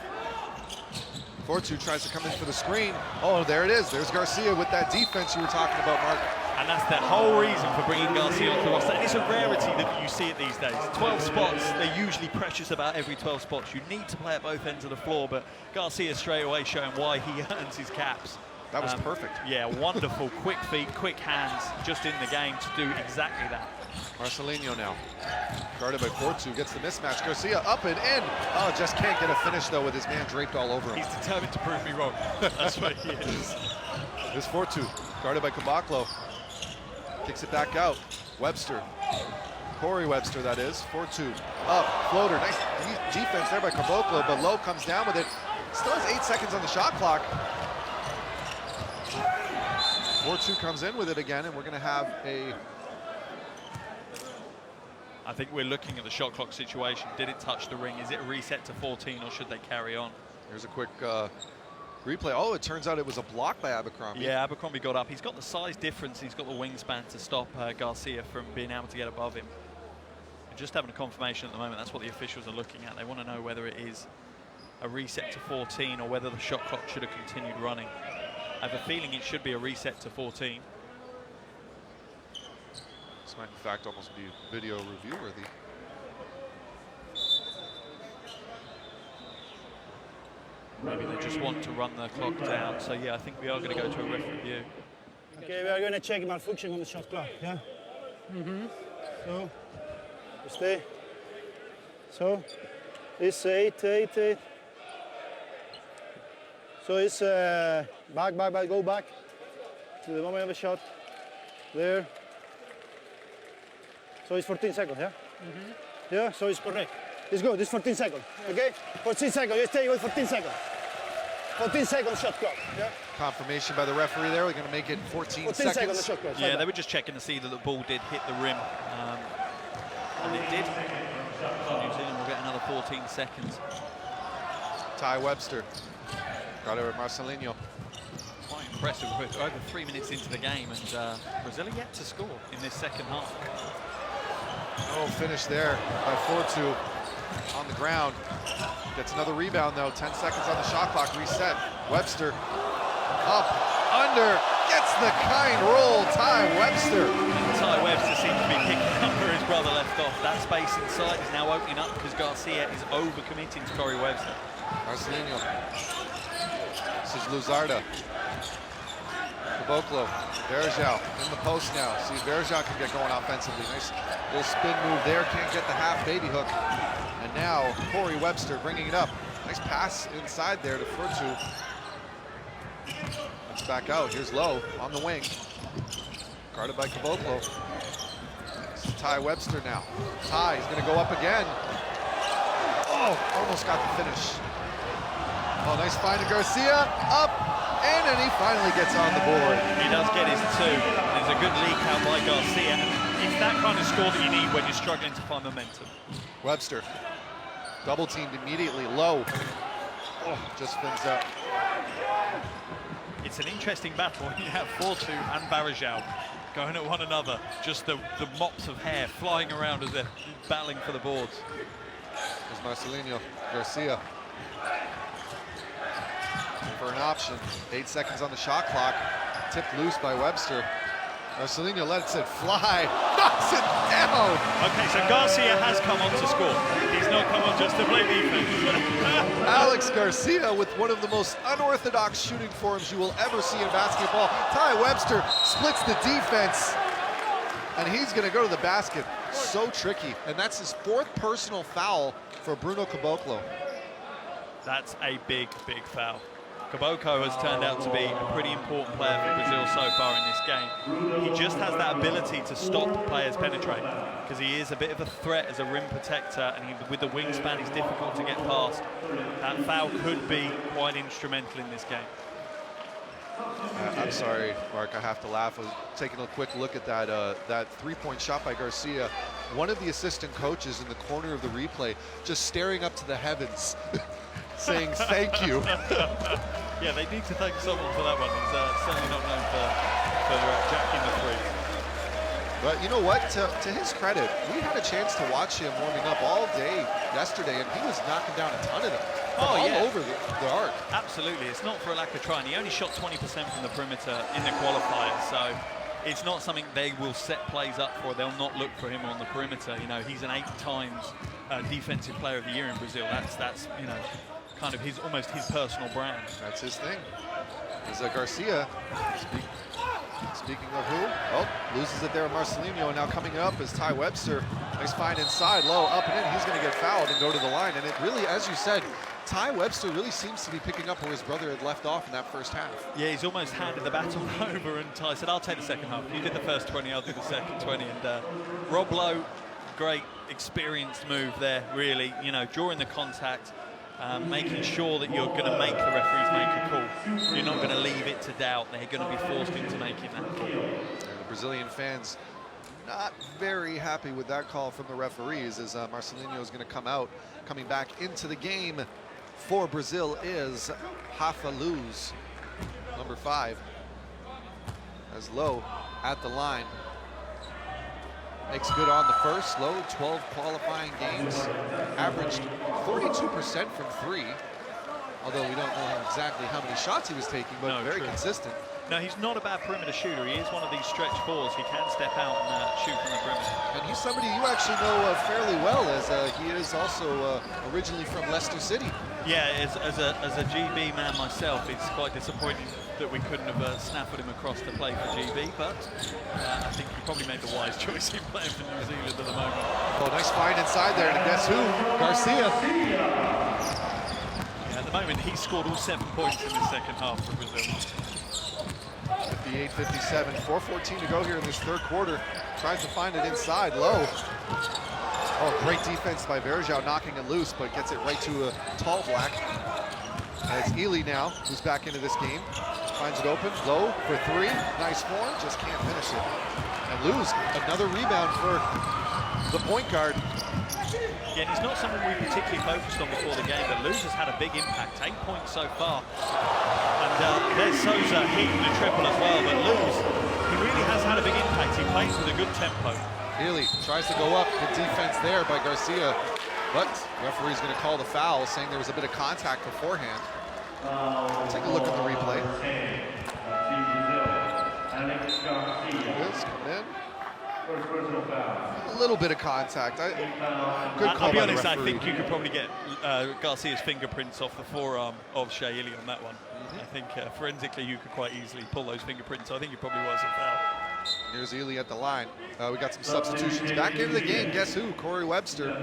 Fortu tries to come in for the screen. Oh, there it is. There's Garcia with that defense you were talking about, Mark. And that's the whole reason for bringing Garcia onto the roster. And it's a rarity that you see it these days. 12 spots, they're usually precious about every 12 spots. You need to play at both ends of the floor, but Garcia straight away showing why he earns his caps. That was perfect. Yeah, wonderful. Quick feet, quick hands, just in the game to do exactly that. Marcelinho now, guarded by Fortu, gets the mismatch. Garcia up and in. Oh, just can't get a finish though with his man draped all over him. He's determined to prove me wrong. That's what he is. There's Fortu, guarded by Caboclo. Kicks it back out. Webster, Corey Webster that is. Fortu up, floater. Nice defense there by Caboclo, but Lowe comes down with it. Still has 8 seconds on the shot clock. Fortu comes in with it again, and we're going to have a... I think we're looking at the shot clock situation. Did it touch the ring? Is it a reset to 14, or should they carry on? Here's a quick replay. Oh, it turns out it was a block by Abercrombie. Yeah, Abercrombie got up. He's got the size difference. He's got the wingspan to stop Garcia from being able to get above him. We're just having a confirmation at the moment. That's what the officials are looking at. They want to know whether it is a reset to 14 or whether the shot clock should have continued running. I have a feeling it should be a reset to 14. This might, in fact, almost be video review worthy. Maybe they just want to run the clock down. So yeah, I think we are going to go to a ref review. Okay, we are going to check malfunction on the shot clock, yeah? So, you stay. So, it's 8. So it's back, go back to the moment of the shot. There. So it's 14 seconds, yeah? Yeah, so it's correct. It's good, it's 14 seconds, okay? 14 seconds, you stay with 14 seconds. 14 seconds shot clock, yeah? Confirmation by the referee there. We're going to make it 14 seconds. Shot clock. Yeah, they were just checking to see that the ball did hit the rim. And it did. So New Zealand will get another 14 seconds. Ty Webster. Got it with Marcelinho. Quite impressive. We're over 3 minutes into the game, and Brazil are yet to score in this second half. Oh, finish there by Fortu on the ground. Gets another rebound though. 10 seconds on the shot clock. Reset. Webster up, under, gets the kind roll. Ty Webster. And Ty Webster seems to be picking up where his brother left off. That space inside is now opening up because Garcia is over-committing to Corey Webster. Marcelinho. This is Luzarda. Caboclo. Verjao in the post now. See if Verjao can get going offensively. Nice little spin move there. Can't get the half baby hook. And now Corey Webster bringing it up. Nice pass inside there to Fortu. It's back out. Here's Lowe on the wing. Guarded by Caboclo. This is Ty Webster now. Ty is going to go up again. Oh, almost got the finish. Oh, nice find to Garcia. Up, and then he finally gets on the board. He does get his two. There's a good leak out by Garcia. It's that kind of score that you need when you're struggling to find momentum. Webster, double teamed immediately. Low. Oh, just spins up. It's an interesting battle when you have Fortu and Barajal going at one another. Just the mops of hair flying around as they're battling for the boards. There's Marcelinho. Garcia. For an option. 8 seconds on the shot clock. Tipped loose by Webster. Marcelinho lets it fly. Knocks it down. Okay, so Garcia has come on to score. He's not come on just to play defense. Alex Garcia with one of the most unorthodox shooting forms you will ever see in basketball. Ty Webster splits the defense, and he's going to go to the basket. So tricky, and that's his 4th personal foul for Bruno Caboclo. That's a big, big foul. Caboclo has turned out to be a pretty important player for Brazil so far in this game. He just has that ability to stop players penetrating because he is a bit of a threat as a rim protector, and with the wingspan he's difficult to get past. That foul could be quite instrumental in this game. I'm sorry, Mark, I have to laugh. I was taking a quick look at that three-point shot by Garcia. One of the assistant coaches in the corner of the replay just staring up to the heavens saying thank you. Yeah, they need to thank someone for that one. He's certainly not known for jacking the three. But you know what? To his credit, we had a chance to watch him warming up all day yesterday, and he was knocking down a ton of them. All over the arc. Absolutely. It's not for a lack of trying. He only shot 20% from the perimeter in the qualifiers, so it's not something they will set plays up for. They'll not look for him on the perimeter. You know, he's an 8 times defensive player of the year in Brazil. That's you know, kind of almost his personal brand. That's his thing. Is Garcia, speaking of who? Oh, loses it there with Marcelinho, and now coming up is Ty Webster. Nice find inside, low, up and in. He's going to get fouled and go to the line. And it really, as you said, Ty Webster really seems to be picking up where his brother had left off in that first half. Yeah, he's almost handed the baton over, and Ty said, I'll take the second half. You did the first 20, I'll do the second 20. And Rob Lowe, great experienced move there, really, you know, drawing the contact, making sure that you're going to make the referees make a call. You're not going to leave it to doubt. They're going to be forced into making that call. And the Brazilian fans not very happy with that call from the referees, as Marcelinho is going to come out. Coming back into the game for Brazil is Haka, number 5. As Lowe at the line. Makes good on the first. Lowe, 12 qualifying games. Averaged 42% from 3. although we don't know exactly how many shots he was taking, but very consistent. No, he's not a bad perimeter shooter. He is one of these stretch fours. He can step out and shoot from the perimeter. And he's somebody you actually know fairly well, as he is also originally from Leicester City. Yeah, as a GB man myself, it's quite disappointing that we couldn't have snapped him across to play for GB, but I think he probably made the wise choice in playing for New Zealand at the moment. Oh, nice find inside there, and guess who? Garcia. Yeah, at the moment, he scored all 7 points in the second half for Brazil. 58-57, 4:14 to go here in this third quarter. Tries to find it inside, low. Oh, great defense by Verjao, knocking it loose, but gets it right to a tall black. It's Ely now, who's back into this game. Finds it open, low for three. Nice form, just can't finish it. And lose another rebound for the point guard. Yeah, and he's not someone we particularly focused on before the game, but Luz has had a big impact, 8 points so far. And there's Souza hitting the triple as well, but Luz, he really has had a big impact. He plays with a good tempo. Ely tries to go up, good defense there by Garcia, but the referee's going to call the foul, saying there was a bit of contact beforehand. Take a look at the replay. Come in. A little bit of contact. Good call. I'll be honest, I think you could probably get Garcia's fingerprints off the forearm of Shea Ely on that one. I think forensically you could quite easily pull those fingerprints. So I think it probably was a foul. Here's Ely at the line. We got some substitutions back into the game. Guess who? Corey Webster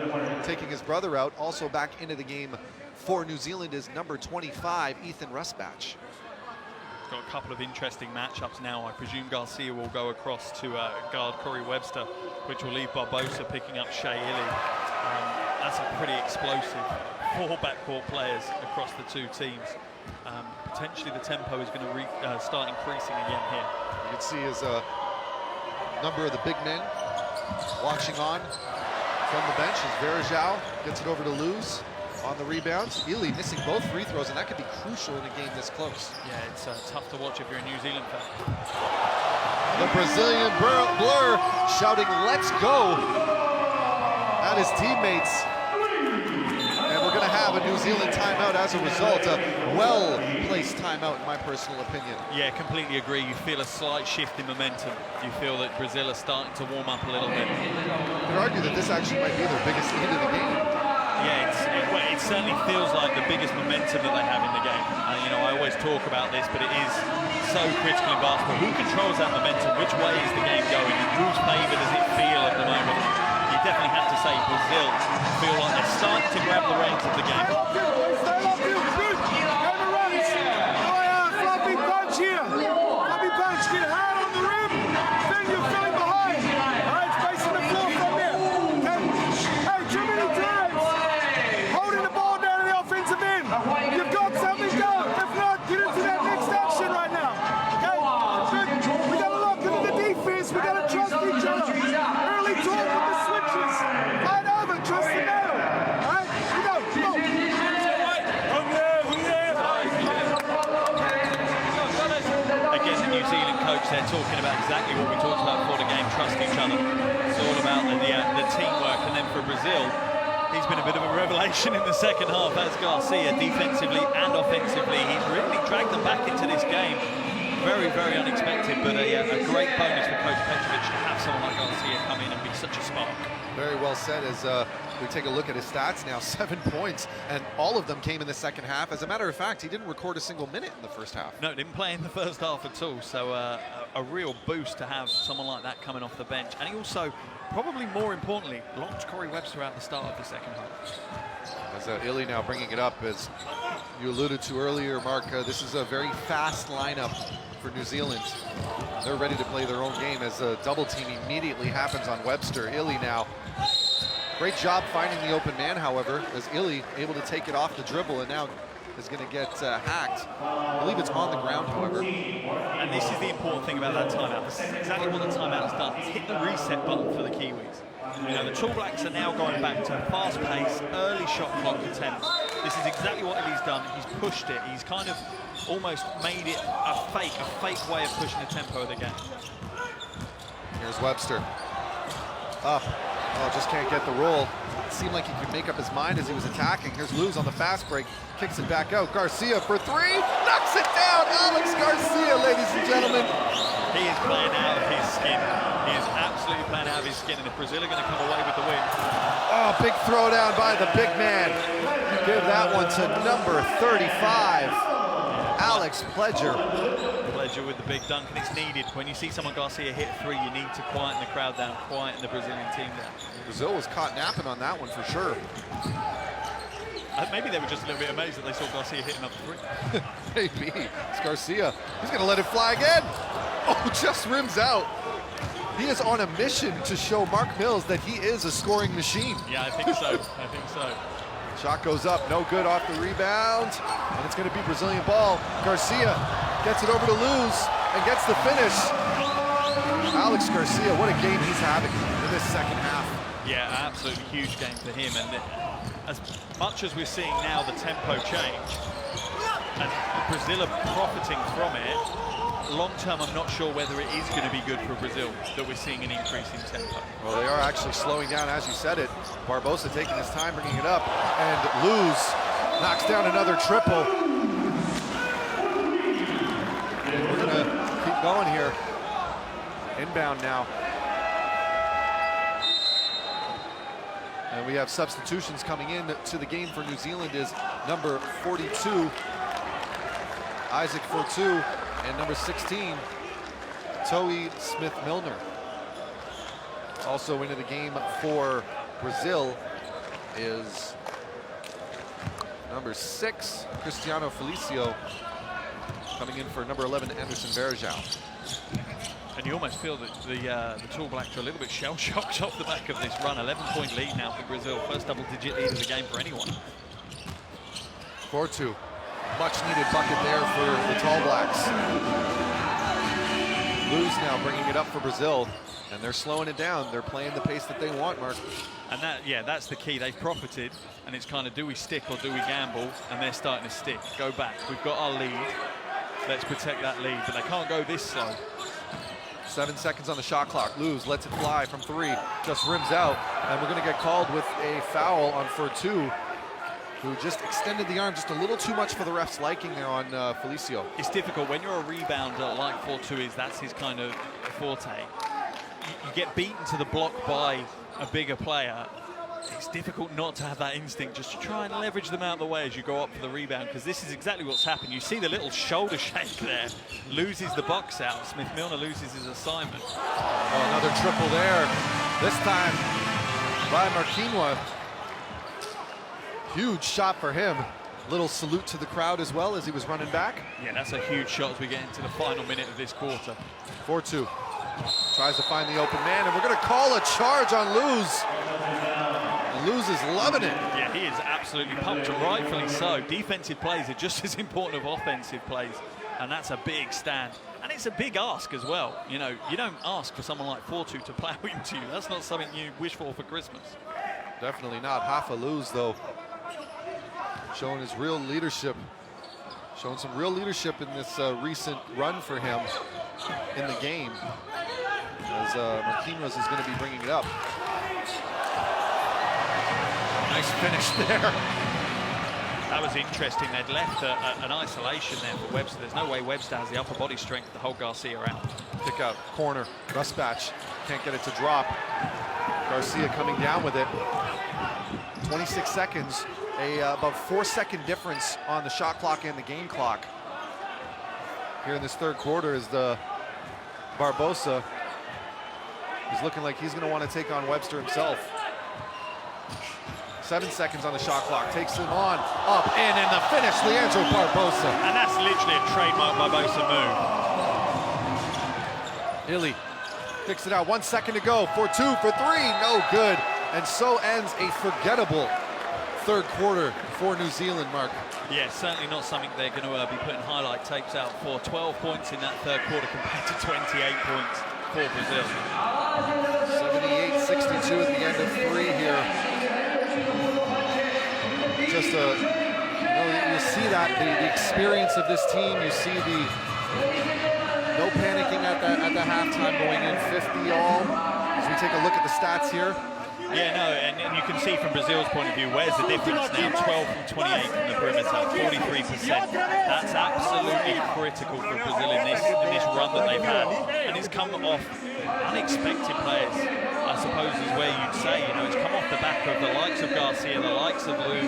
taking his brother out. Also back into the game for New Zealand is number 25, Ethan Rusbach. Got a couple of interesting matchups now. I presume Garcia will go across to guard Corey Webster, which will leave Barbosa picking up Shea Ely. That's a pretty explosive 4 backcourt players across the two teams. Potentially the tempo is going to start increasing again here. You can see as a number of the big men watching on from the bench as Verjao gets it over to Luz on the rebounds. Ely missing both free throws, and that could be crucial in a game this close. Yeah, it's tough to watch if you're a New Zealand fan. The Brazilian blur shouting, "Let's go," at his teammates. And we're going to have a New Zealand timeout as a result. A well-placed timeout, in my personal opinion. Yeah, completely agree. You feel a slight shift in momentum. You feel that Brazil are starting to warm up a little bit. You could argue that this actually might be their biggest lead of the game. Yeah, it certainly feels like the biggest momentum that they have in the game. And, you know, I always talk about this, but it is so critical in basketball. Who controls that momentum? Which way is the game going? In whose favour does it feel at the moment? You definitely have to say Brazil feel like they're starting to grab the reins of the game. Floppy punch here. Floppy punch, get hard on the rim. Then you're feeling behind. All right, facing the floor from there. Okay. Hey, too many times. Holding the ball down in the offensive end. You've got something going. If not, get into that next action right now. Okay? Good. We got to lock into the defense. We got to trust each other. Early talk with the switches. Fight over. Trust the middle. All right? We go. Go. Again, the New Zealand coach, they're talking about exactly what we talked about before the game, trust each other. It's all about the teamwork. And then for Brazil, he's been a bit of a revelation in the second half as Garcia, defensively and offensively. He's really dragged them back into this game. Very, very unexpected, but a great bonus for Coach Petrovic to have someone like Garcia come in and be such a spark. Very well said. As we take a look at his stats now, 7 points, and all of them came in the second half. As a matter of fact, he didn't record a single minute in the first half. No, didn't play in the first half at all, so a real boost to have someone like that coming off the bench. And he also, probably more importantly, locked Corey Webster out at the start of the second half. As Ely now bringing it up, as you alluded to earlier, Mark, this is a very fast lineup for New Zealand. They're ready to play their own game as a double team immediately happens on Webster. Ely now, great job finding the open man, however, as Ely able to take it off the dribble and now is going to get hacked. I believe it's on the ground, however. And this is the important thing about that timeout. This is exactly what the timeout has done. It's hit the reset button for the Kiwis. You know, the Tall Blacks are now going back to fast pace, early shot clock attempts. This is exactly what Ely's done. He's pushed it. He's kind of almost made it a fake way of pushing the tempo of the game. Here's Webster. Up, Oh, just can't get the roll. It seemed like he could make up his mind as he was attacking. Here's Luz on the fast break, kicks it back out. Garcia for three, knocks it down. Alex Garcia, ladies and gentlemen. He is playing out of his skin. He is absolutely playing out of his skin, and if Brazil are going to come away with the win. Oh, big throwdown by the big man. Give that one to number 35, Alex Pledger. Pledger with the big dunk, and it's needed. When you see someone Garcia hit three, you need to quieten the crowd down, quieten the Brazilian team down. Brazil was caught napping on that one for sure. Maybe they were just a little bit amazed that they saw Garcia hit another three. Maybe. It's Garcia. He's going to let it fly again. Oh, just rims out. He is on a mission to show Mark Mills that he is a scoring machine. Yeah, I think so. I think so. Shot goes up, no good off the rebound, and it's going to be Brazilian ball. Garcia gets it over to Luz and gets the finish. Alex Garcia, what a game he's having in this second half. Yeah, absolutely huge game for him, and as much as we're seeing now the tempo change, and Brazil are profiting from it, long term I'm not sure whether it is going to be good for Brazil that we're seeing an increase in tempo. Well, they are actually slowing down, as you said it. Barbosa taking his time, bringing it up, and Luz knocks down another triple. And we're going to keep going here. Inbound now. And we have substitutions coming in to the game for New Zealand is number 42, Isaac Fortu, and number 16, Toe Smith-Milner. Also into the game for Brazil is number 6, Cristiano Felicio, coming in for number 11, Anderson Varejao. And you almost feel that the Tall Blacks are a little bit shell-shocked off the back of this run. 11-point lead now for Brazil. First double-digit lead of the game for anyone. Fortu, much needed bucket there for the Tall Blacks. Luz now bringing it up for Brazil, and they're slowing it down. They're playing the pace that they want, Mark. And that's the key. They've profited, and it's kind of do we stick or do we gamble? And they're starting to stick. Go back. We've got our lead. Let's protect that lead, but they can't go this slow. 7 seconds on the shot clock. Luz lets it fly from three, just rims out, and we're going to get called with a foul on Fortu, who just extended the arm just a little too much for the ref's liking there on Felicio. It's difficult when you're a rebounder like Fortu is. That's his kind of forte. You get beaten to the block by a bigger player. It's difficult not to have that instinct just to try and leverage them out of the way as you go up for the rebound, because this is exactly what's happened. You see the little shoulder shake there, loses the box out. Smith-Milner loses his assignment. Oh, another triple there, this time by Marquinhos. Huge shot for him. Little salute to the crowd as well as he was running back. Yeah, that's a huge shot as we get into the final minute of this quarter. 4-2. Tries to find the open man, and we're going to call a charge on Luz. Luz is loving it. Yeah, he is absolutely pumped, and rightfully so. Defensive plays are just as important as offensive plays, and that's a big stand. And it's a big ask as well. You know, you don't ask for someone like Fortu to plow into you. That's not something you wish for Christmas. Definitely not. Haka Luz, though, showing his real leadership. Showing some real leadership in this recent run for him in the game, as Marquinhos is going to be bringing it up. Nice finish there. That was interesting. They'd left an isolation there for Webster. There's no way Webster has the upper body strength to hold Garcia out. Pick up, corner, Rustbatch can't get it to drop. Garcia coming down with it. 26 seconds, about 4-second difference on the shot clock and the game clock. Here in this third quarter is the Barbosa. He's looking like he's going to want to take on Webster himself. 7 seconds on the shot clock, takes him on, up, in, and the finish, Leandro Barbosa. And that's literally a trademark Barbosa move. Illy picks it out, 1 second to go, 4-2 for three, no good. And so ends a forgettable third quarter for New Zealand, Mark. Yeah, certainly not something they're going to be putting highlight tapes out for. 12 points in that third quarter compared to 28 points for Brazil. 78-62 at the end of three here. Just you see that the experience of this team. You see the no panicking at the halftime, going in 50 all. As we take a look at the stats here, Yeah, no, and you can see from Brazil's point of view, where's the difference now? 12 from 28 from the perimeter, 43%. That's absolutely critical for Brazil in this run that they've had. And it's come off unexpected players, I suppose is where you'd say. You know, it's come off the back of the likes of Garcia, the likes of Luz,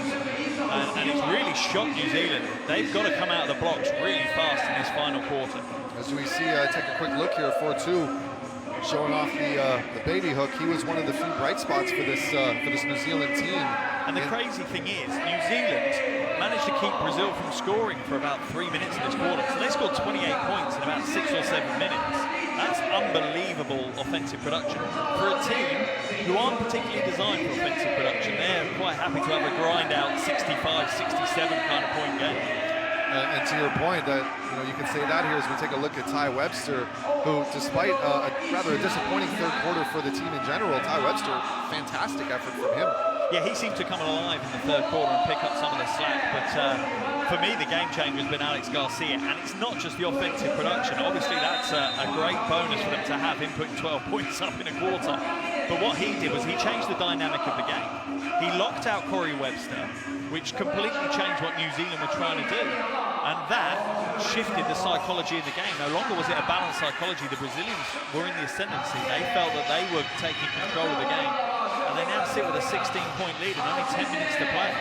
and it's really shocked New Zealand. They've got to come out of the blocks really fast in this final quarter. As we see, take a quick look here, 4-2. Showing off the baby hook. He was one of the few bright spots for this New Zealand team. And the crazy thing is, New Zealand managed to keep Brazil from scoring for about 3 minutes in this quarter. So they scored 28 points in about 6 or 7 minutes. That's unbelievable offensive production. For a team who aren't particularly designed for offensive production, they're quite happy to have a grind out 65, 67 kind of point game. And to your point, that you can say that here as we take a look at Ty Webster, who, despite a rather disappointing third quarter for the team in general, Ty Webster, fantastic effort from him. Yeah, he seemed to come alive in the third quarter and pick up some of the slack. But for me, the game changer has been Alex Garcia, and it's not just the offensive production. Obviously, that's a great bonus for them to have him putting 12 points up in a quarter. But what he did was he changed the dynamic of the game. He locked out Corey Webster, which completely changed what New Zealand were trying to do. And that shifted the psychology of the game. No longer was it a balanced psychology. The Brazilians were in the ascendancy. They felt that they were taking control of the game. And they now sit with a 16-point lead and only 10 minutes to play.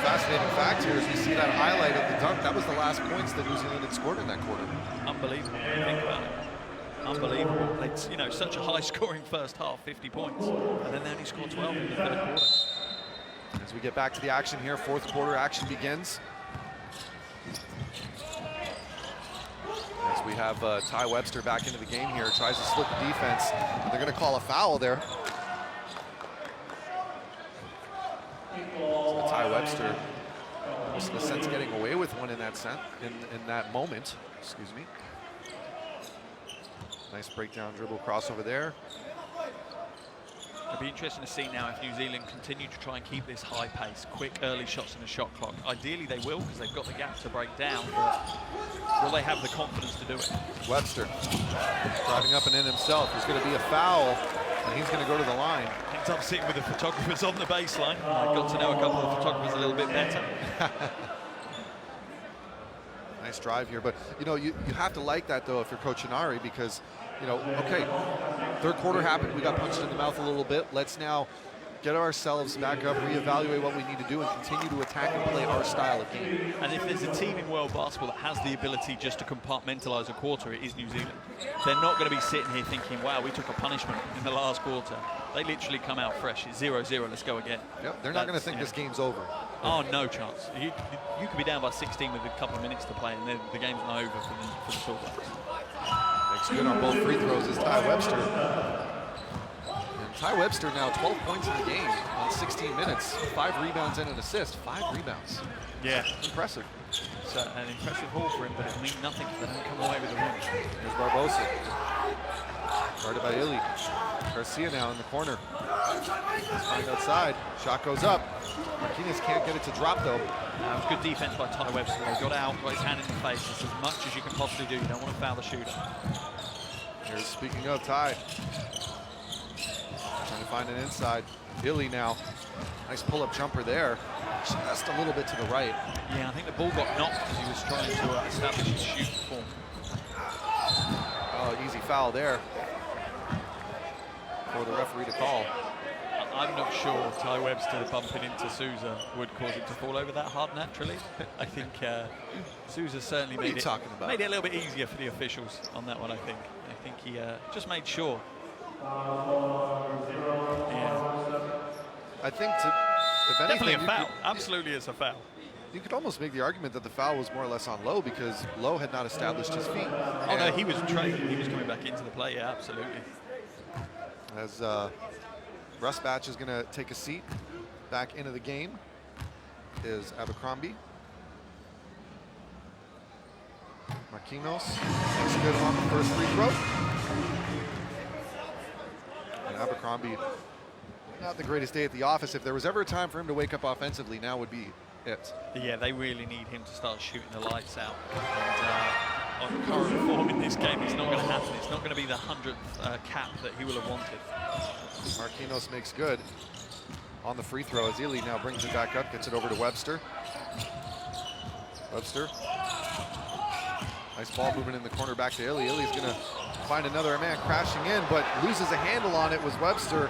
Fascinating fact here is we see that highlight of the dunk. That was the last points that New Zealand had scored in that quarter. Unbelievable when you think about it. Unbelievable. It's, such a high-scoring first half, 50 points. And then they only scored 12 in the third quarter. As we get back to the action here, fourth quarter action begins. As we have Ty Webster back into the game here, tries to slip the defense. They're going to call a foul there. So Ty Webster was, in a sense, getting away with one in that moment. Excuse me. Nice breakdown dribble crossover there. It'll be interesting to see now if New Zealand continue to try and keep this high pace, quick early shots in the shot clock. Ideally they will, because they've got the gap to break down, but will they have the confidence to do it? Webster driving up and in himself. There's going to be a foul, and he's going to go to the line. Ends up sitting with the photographers on the baseline. I got to know a couple of photographers a little bit better. Nice drive here, but you have to like that though if you're Coach Inari, because okay, third quarter happened, we got punched in the mouth a little bit. Let's now get ourselves back up, reevaluate what we need to do, and continue to attack and play our style of game. And if there's a team in world basketball that has the ability just to compartmentalize a quarter, it is New Zealand. They're not going to be sitting here thinking, wow, we took a punishment in the last quarter. They literally come out fresh. It's 0-0, let's go again. Yep, they're not going to think this game's over. Oh, no chance. You could be down by 16 with a couple of minutes to play, and then the game's not over for the All Blacks. Makes good on both free throws is Ty Webster. And Ty Webster now 12 points in the game on 16 minutes, 5 rebounds and an assist, 5 rebounds. Yeah. Impressive. It's an impressive haul for him, but it'll mean nothing if they don't come away with the win. Here's Barbosa. Guarded by Ili. Garcia now in the corner. Let's find outside. Shot goes up. Marquinhos can't get it to drop though. It was good defense by Ty Webster. He got out, got his hand in the face. It's as much as you can possibly do. You don't want to foul the shooter. Here's, speaking of Ty, trying to find an inside. Ili now. Nice pull-up jumper there. Just a little bit to the right. Yeah, I think the ball got knocked because he was trying to establish his shooting form. Oh, easy foul there for the referee to call. I'm not sure Ty Webster bumping into Souza would cause him to fall over that hard naturally. I think Souza certainly made it a little bit easier for the officials on that one, I think. I think he just made sure. Yeah. I think if anything, definitely a foul. Absolutely it's a foul. You could almost make the argument that the foul was more or less on Lowe because Lowe had not established his feet. Oh no, he was trading. He was coming back into the play, yeah, absolutely. As Russ Batch is going to take a seat back into the game is Abercrombie. Marquinhos makes good on the first free throw. And Abercrombie, not the greatest day at the office. If there was ever a time for him to wake up offensively, now would be it. Yeah, they really need him to start shooting the lights out. And on current form in this game, it's not going to happen. It's not going to be the 100th cap that he will have wanted. Marquinhos makes good on the free throw as Ely now brings it back up, gets it over to Webster. Webster. Nice ball movement in the corner back to Ely. Ely's going to find another man crashing in, but loses a handle on it was Webster.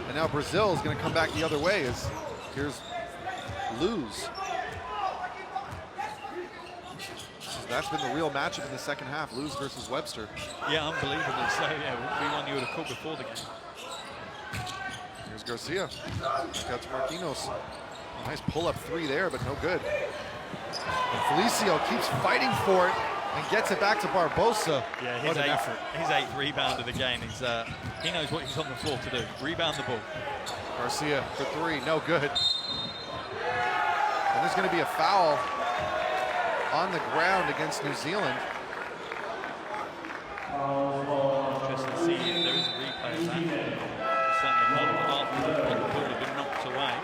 And now Brazil is going to come back the other way as here's Luz. That's been the real matchup in the second half, Luz versus Webster. Yeah, unbelievably so. Yeah, would be one you would have called before the game. Here's Garcia. Back out to Marquinhos. Nice pull-up three there, but no good. And Felicio keeps fighting for it and gets it back to Barbosa. Yeah, what an effort. His eighth rebound of the game. He knows what he's on the floor to do. Rebound the ball. Garcia for three, no good. And there's going to be a foul on the ground against New Zealand. Interesting to see if there is a replay of that. Certainly not after the ball had been knocked away.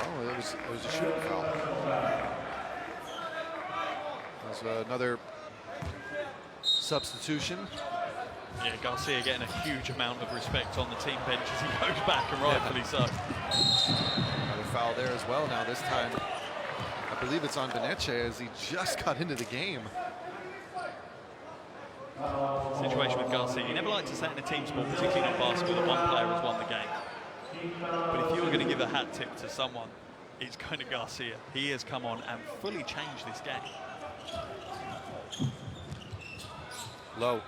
Oh, it was a shooting foul. There's another substitution. Yeah, Garcia getting a huge amount of respect on the team bench as he goes back, and rightfully so. Another foul there as well now, this time. I believe it's on Beneche as he just got into the game. Situation with Garcia, you never like to say in a team sport, particularly not basketball, that one player has won the game. But if you were going to give a hat tip to someone, it's going to Garcia. He has come on and fully changed this game. Low.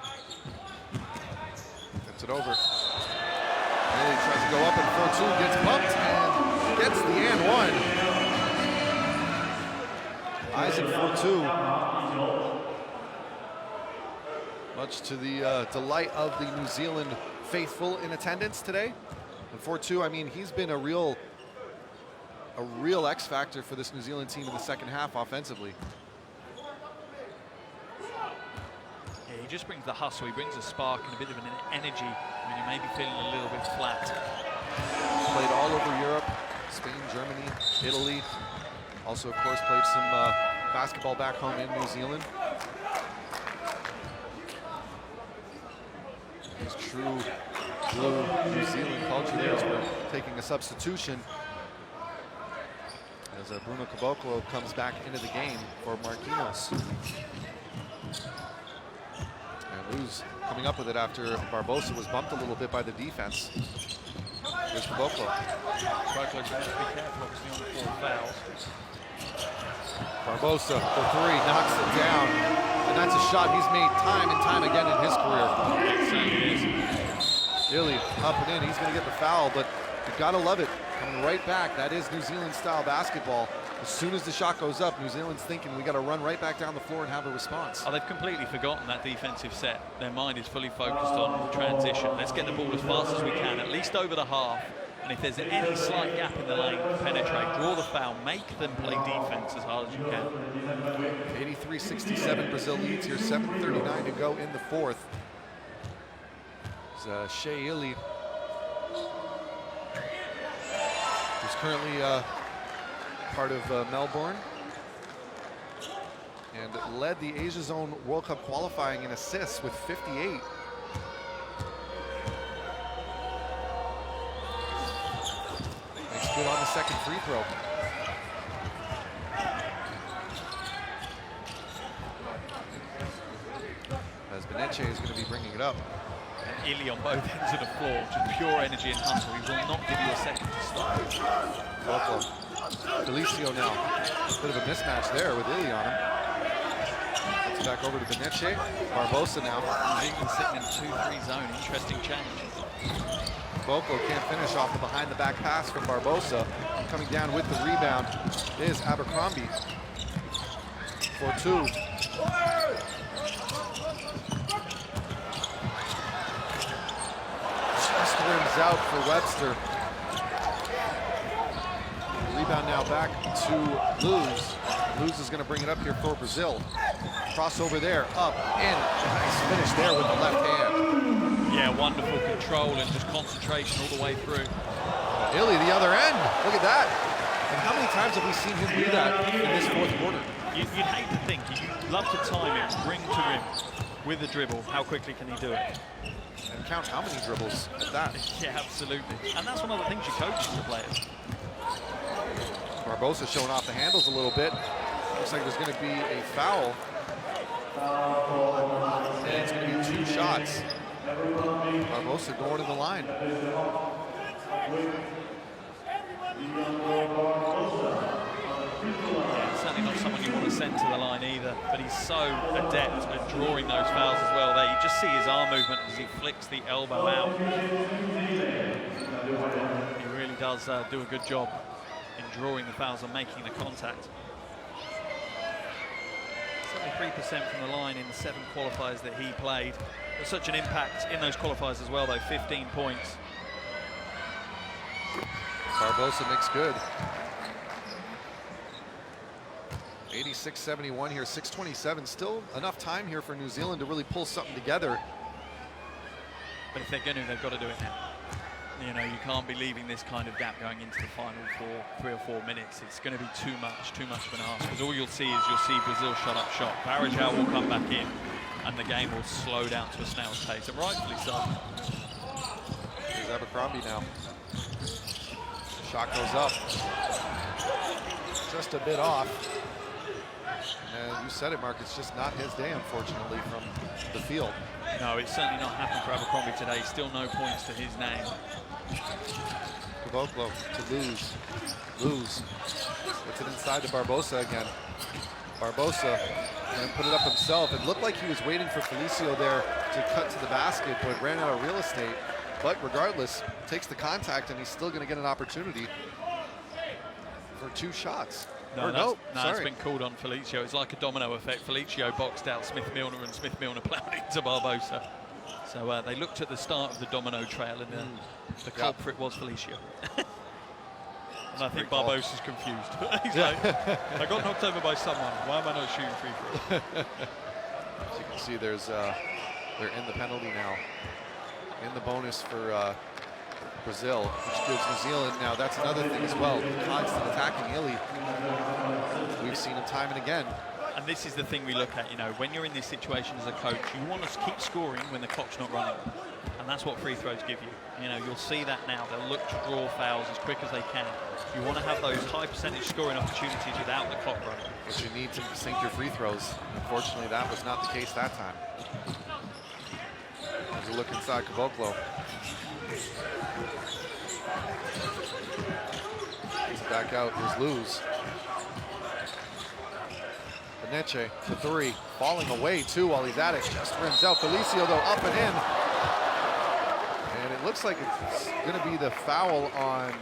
Gets it over. Really tries to go up and 4-2, gets bumped and gets the and one. Eyes at 4-2. Much to the delight of the New Zealand faithful in attendance today. And 4-2, I mean, he's been a real X factor for this New Zealand team in the second half offensively. Yeah, he just brings the hustle, he brings a spark and a bit of an energy when you may be feeling a little bit flat. Played all over Europe, Spain, Germany, Italy. Also, of course, played some basketball back home in New Zealand. His true blue New Zealand culture there as we're taking a substitution. As Bruno Caboclo comes back into the game for Marquinhos. And Luz coming up with it after Barbosa was bumped a little bit by the defense. Here's Caboclo. Caboclo should just be careful, obviously, on the 4 fouls. Barbosa for three, knocks it down. And that's a shot he's made time and time again in his career. Illy up and in, he's going to get the foul, but you gotta love it. Coming right back, that is New Zealand style basketball. As soon as the shot goes up, New Zealand's thinking we gotta run right back down the floor and have a response. Oh, they've completely forgotten that defensive set. Their mind is fully focused on transition. Let's get the ball as fast as we can, at least over the half. And if there's any slight gap in the lane, penetrate, draw the foul, make them play defense as hard as you can. 83-67, Brazil leads here, 7:39 to go in the fourth. It's Shea Illy, who's currently part of Melbourne and led the Asia Zone World Cup qualifying in assists with 58. Makes good on the second free throw. As Beneche is going to be bringing it up. And Illy on both ends of the floor, just pure energy and hustle. He will not give you a second to stop. Felicio now. Bit of a mismatch there with Illy on him. Gets it back over to Beneche. Barbosa now. New Zealand sitting in 2-3 zone. Interesting change. Boko can't finish off the behind the back pass from Barbosa. Coming down with the rebound is Abercrombie. 4-2. Just rims out for Webster. Rebound now back to Luz. Luz is going to bring it up here for Brazil. Crossover there, up, in. Nice finish there with the left hand. Yeah, wonderful control and just concentration all the way through. Illy, the other end. Look at that. And how many times have we seen him do that in this fourth quarter? You'd hate to think, you'd love to time it, ring to rim, with a dribble. How quickly can he do it? And count how many dribbles at that. Yeah, absolutely. And that's one of the things you coach the players. Barbosa showing off the handles a little bit. Looks like there's going to be a foul. And it's going to be 2 shots. Barbosa going to the line. Yeah, certainly not someone you want to send to the line either, but he's so adept at drawing those fouls as well there. You just see his arm movement as he flicks the elbow out. He really does do a good job in drawing the fouls and making the contact. 73% from the line in the 7 qualifiers that he played. There's such an impact in those qualifiers as well, though. 15 points. Barbosa makes good. 86-71 here, 6:27. Still enough time here for New Zealand to really pull something together. But if they're going to, they've got to do it now. You know, you can't be leaving this kind of gap going into the final 3 or 4 minutes. It's going to be too much of an ask, because all you'll see Brazil shot up shot. Varejao will come back in, and the game will slow down to a snail's pace, and rightfully so. Here's Abercrombie now. Shot goes up. Just a bit off. And you said it, Mark, it's just not his day, unfortunately, from the field. No, it's certainly not happened for Abercrombie today. Still no points to his name. Caboclo to lose. Puts it inside to Barbosa again. Barbosa and put it up himself. It looked like he was waiting for Felicio there to cut to the basket, but ran out of real estate. But regardless, takes the contact, and he's still going to get an opportunity for 2 shots. No, it's been called on Felicio. It's like a domino effect. Felicio boxed out Smith-Milner, and Smith-Milner plowed into Barbosa. So they looked at the start of the domino trail, and the culprit was Felicio. And I think Barbosa's confused. He's like, I got knocked over by someone. Why am I not shooting free throws? As you can see, they're in the penalty now. In the bonus for Brazil, which gives New Zealand now. That's another thing as well. Constant attacking Illy. We've seen him time and again. And this is the thing we look at, you know, when you're in this situation as a coach, you want to keep scoring when the clock's not running. And that's what free throws give you. You know, you'll see that now. They'll look to draw fouls as quick as they can. You want to have those high percentage scoring opportunities without the clock running. But you need to sink your free throws. Unfortunately, that was not the case that time. As we look inside Caboclo. He's back out, here's Luz. Beneche, the 3, falling away too while he's at it, just rims out. Felicio though, up and in. And it looks like it's gonna be the foul on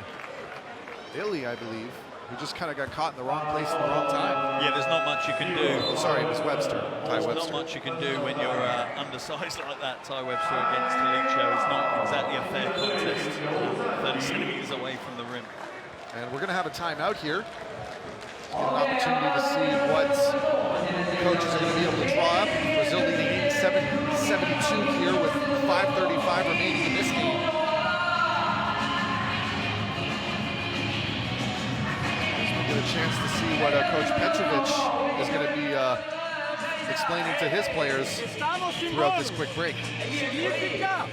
Illy, I believe, who just kind of got caught in the wrong place at the wrong time. Yeah, there's not much you can do. Oh, sorry, it was Webster, Ty Webster. There's not much you can do when you're undersized like that. Ty Webster against Felicio. It's not exactly a fair contest. 30 centimeters away from the rim. And we're gonna have a timeout here. Get an opportunity to see what coaches are going to be able to draw up. Brazil leading 87-72 here with 5:35 remaining in this game. As we get a chance to see what Coach Petrovic is going to be explaining to his players throughout this quick break. Significa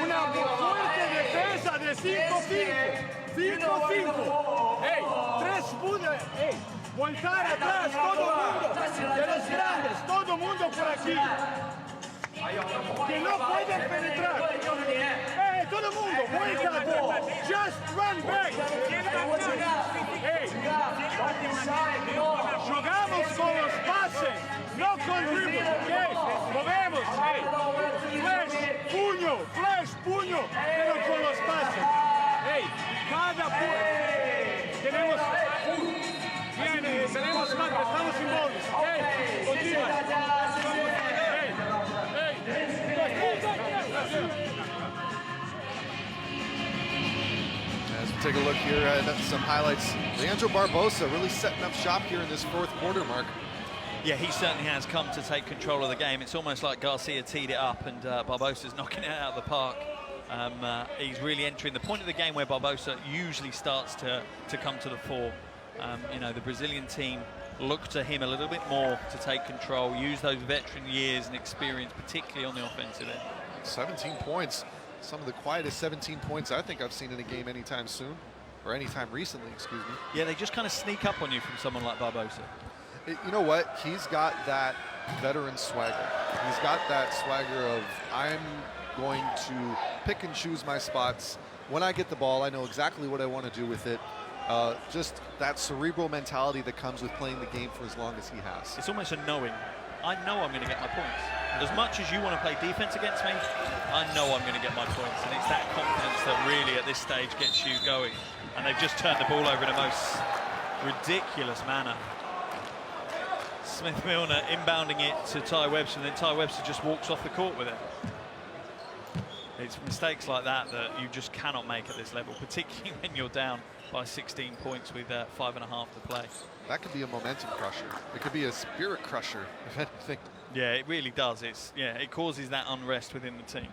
una fuerte defensa de 5-5. 5-5. Hey, 3 puntos. Hey, voltar atrás, todo mundo. De los grandes, todo mundo por aquí. Que no pueden penetrar. Hey, todo mundo, vuelta a ball. Just run back. Hey, jogamos con los pases, no con dribbles, ¿ok? Movemos, hey. Flash, puño, pero con los pases. Hey, cada punto. Tenemos 4, estamos sin bonus, ¿ok? Continúa. As we take a look here at some highlights, Leandro Barbosa really setting up shop here in this 4th quarter, Mark. Yeah, he certainly has come to take control of the game. It's almost like Garcia teed it up and Barbosa's knocking it out of the park. He's really entering the point of the game where Barbosa usually starts to come to the fore. You know, the Brazilian team look to him a little bit more to take control, use those veteran years and experience, particularly on the offensive end. 17 points, some of the quietest 17 points I think I've seen in a game anytime soon, or anytime recently, excuse me. Yeah, they just kind of sneak up on you from someone like FIBAWC. You know what? He's got that veteran swagger. He's got that swagger of, I'm going to pick and choose my spots. When I get the ball, I know exactly what I want to do with it. Just that cerebral mentality that comes with playing the game for as long as he has. It's almost a knowing. I know I'm going to get my points. As much as you want to play defense against me, I know I'm going to get my points. And it's that confidence that really at this stage gets you going. And they've just turned the ball over in a most ridiculous manner. Smith Milner inbounding it to Ty Webster, and then Ty Webster just walks off the court with it. It's mistakes like that that you just cannot make at this level, particularly when you're down by 16 points with 5.5 to play. That could be a momentum crusher. It could be a spirit crusher, if anything. Yeah, it really does. It causes that unrest within the team.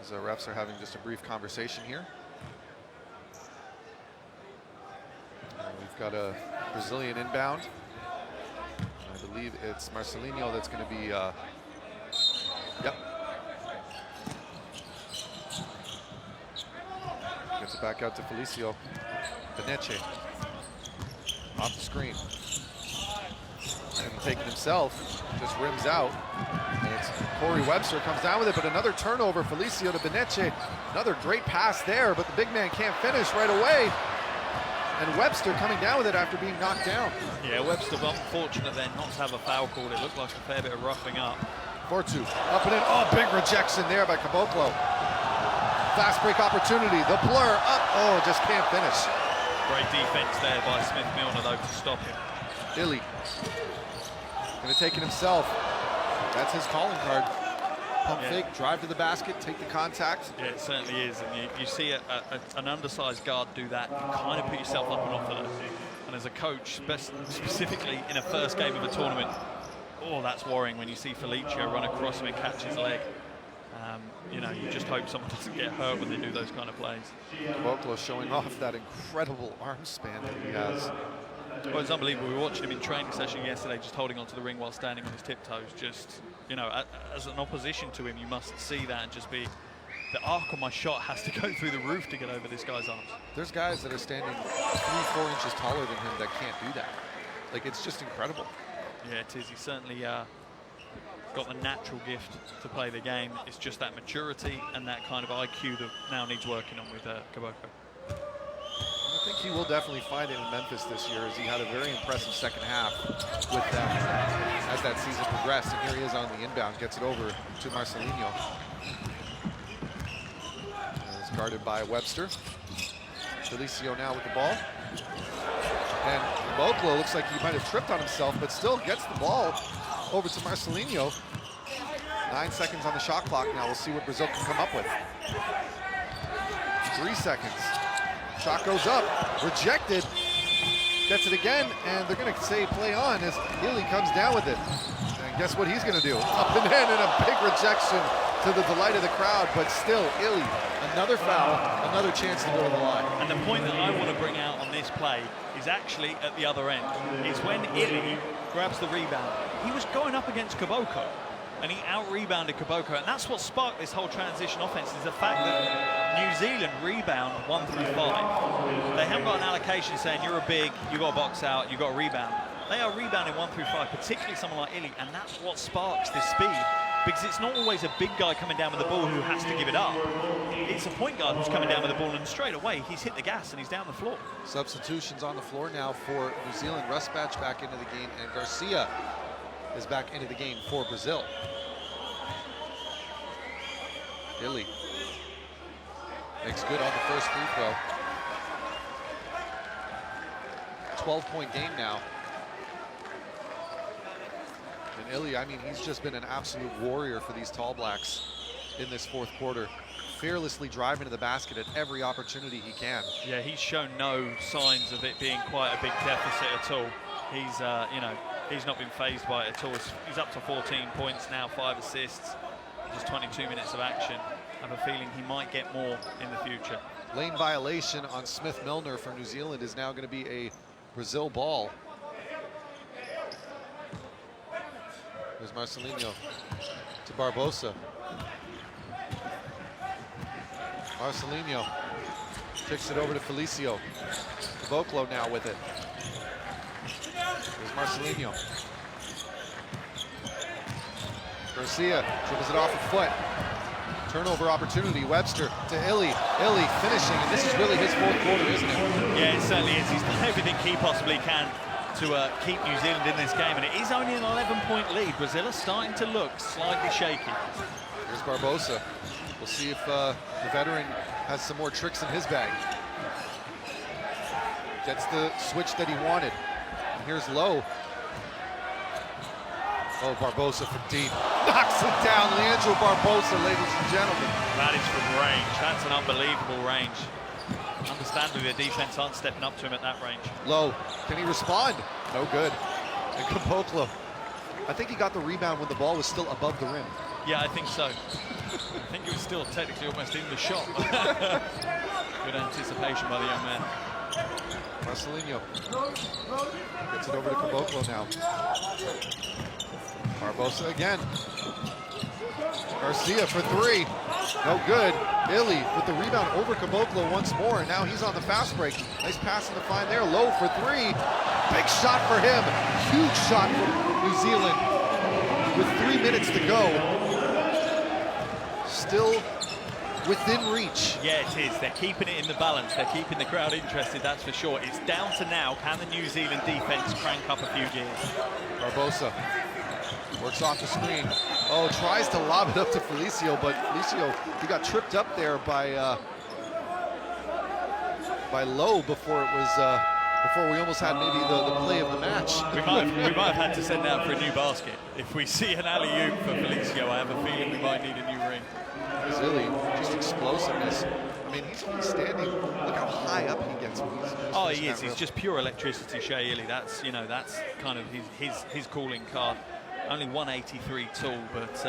As the refs are having just a brief conversation here. We've got a Brazilian inbound. I believe it's Marcelinho that's going to be, yep. Gets it back out to Felicio. Beneche off the screen. And taking himself, just rims out. And it's Corey Webster comes down with it, but another turnover. Felicio to Beneche. Another great pass there, but the big man can't finish right away. And Webster coming down with it after being knocked down. Yeah, Webster unfortunate then not to have a foul called. It looked like a fair bit of roughing up. Fortu up and in. Oh, big rejection there by Caboclo. Fast break opportunity. The blur up. Oh, just can't finish. Great defense there by Smith Milner though to stop him. Illy gonna take it himself. That's his calling card. Pump fake, drive to the basket, take the contact. Yeah, it certainly is. And you see an undersized guard do that, you kind of put yourself up and off of it. And as a coach, specifically in a first game of a tournament, oh, that's worrying when you see Felicio run across him and catch his leg. You know, you just hope someone doesn't get hurt when they do those kind of plays. Caboclo showing off that incredible arm span that he has. Well, it's unbelievable. We were watching him in training session yesterday, just holding onto the ring while standing on his tiptoes. Just, you know, as an opposition to him, you must see that and just be, the arc on my shot has to go through the roof to get over this guy's arms. There's guys that are standing 3-4 inches taller than him that can't do that. Like, it's just incredible. Yeah, it is. He's certainly got the natural gift to play the game. It's just that maturity and that kind of IQ that now needs working on with Caboclo. I think he will definitely find it in Memphis this year, as he had a very impressive second half with them as that season progressed. And here he is on the inbound, gets it over to Marcelinho. It's guarded by Webster. Felicio now with the ball. And Caboclo looks like he might have tripped on himself, but still gets the ball over to Marcelinho. 9 seconds on the shot clock now. We'll see what Brazil can come up with. 3 seconds. Shot goes up, rejected, gets it again, and they're gonna say play on as Illy comes down with it. And guess what he's gonna do? Up and in, and a big rejection to the delight of the crowd, but still, Illy, another foul, another chance to go to the line. And the point that I want to bring out on this play is actually at the other end. It's when Illy grabs the rebound. He was going up against Caboclo, and he out-rebounded Caboclo, and that's what sparked this whole transition offense, is the fact that New Zealand rebound 1 through 5. They haven't got an allocation saying you're a big, you got to box out, you got to rebound. They are rebounding 1 through 5, particularly someone like Illy, and that's what sparks this speed, because it's not always a big guy coming down with the ball who has to give it up. It's a point guard who's coming down with the ball, and straight away he's hit the gas and he's down the floor. Substitutions on the floor now for New Zealand. Rusbatch back into the game, and Garcia is back into the game for Brazil. Illy makes good on the first free throw. 12-point game now. And Illy, I mean, he's just been an absolute warrior for these Tall Blacks in this fourth quarter. Fearlessly driving to the basket at every opportunity he can. Yeah, he's shown no signs of it being quite a big deficit at all. He's, you know, he's not been fazed by it at all. He's up to 14 points now, 5 assists, just 22 minutes of action. I have a feeling he might get more in the future. Lane violation on Smith Milner for New Zealand is now going to be a Brazil ball. There's Marcelinho to Barbosa. Marcelinho kicks it over to Felicio. Caboclo now with it. There's Marcelinho. Garcia dribbles it off a foot. Turnover opportunity, Webster to Illy. Illy finishing, and this is really his fourth quarter, isn't it? Yeah, it certainly is. He's done everything he possibly can to keep New Zealand in this game, and it is only an 11-point lead. Brazil are starting to look slightly shaky. Here's Barbosa. We'll see if the veteran has some more tricks in his bag. Gets the switch that he wanted. And here's Lowe. Oh, Barbosa for deep. Knocks it down. Leandro Barbosa, ladies and gentlemen. That is from range. That's an unbelievable range. Understandably, the defense aren't stepping up to him at that range. Lowe, can he respond? No good. And Caboclo, I think he got the rebound when the ball was still above the rim. Yeah, I think so. I think it was still technically almost in the shot. Good anticipation by the young man. Marcelinho gets it over to Caboclo now. Barbosa again. Garcia for three. No good. Illy with the rebound over Caboclo once more, and now he's on the fast break. Nice pass in the find there. Low for three. Big shot for him. Huge shot from New Zealand with 3 minutes to go. Still within reach. Yeah, it is. They're keeping it in the balance. They're keeping the crowd interested, that's for sure. It's down to now, can the New Zealand defense crank up a few gears? Barbosa works off the screen. Oh, tries to lob it up to Felicio, but Felicio, he got tripped up there by Lowe before it was before we almost had maybe the play of the match. We might have had to send out for a new basket. If we see an alley-oop for Felicio, I have a feeling we might need a new ring. Really, just explosiveness. I mean, he's only standing. Look how high up he gets. Oh, he is. He's just pure electricity, Shea Illy. That's, you know, that's kind of his calling card. Only 183 tall, but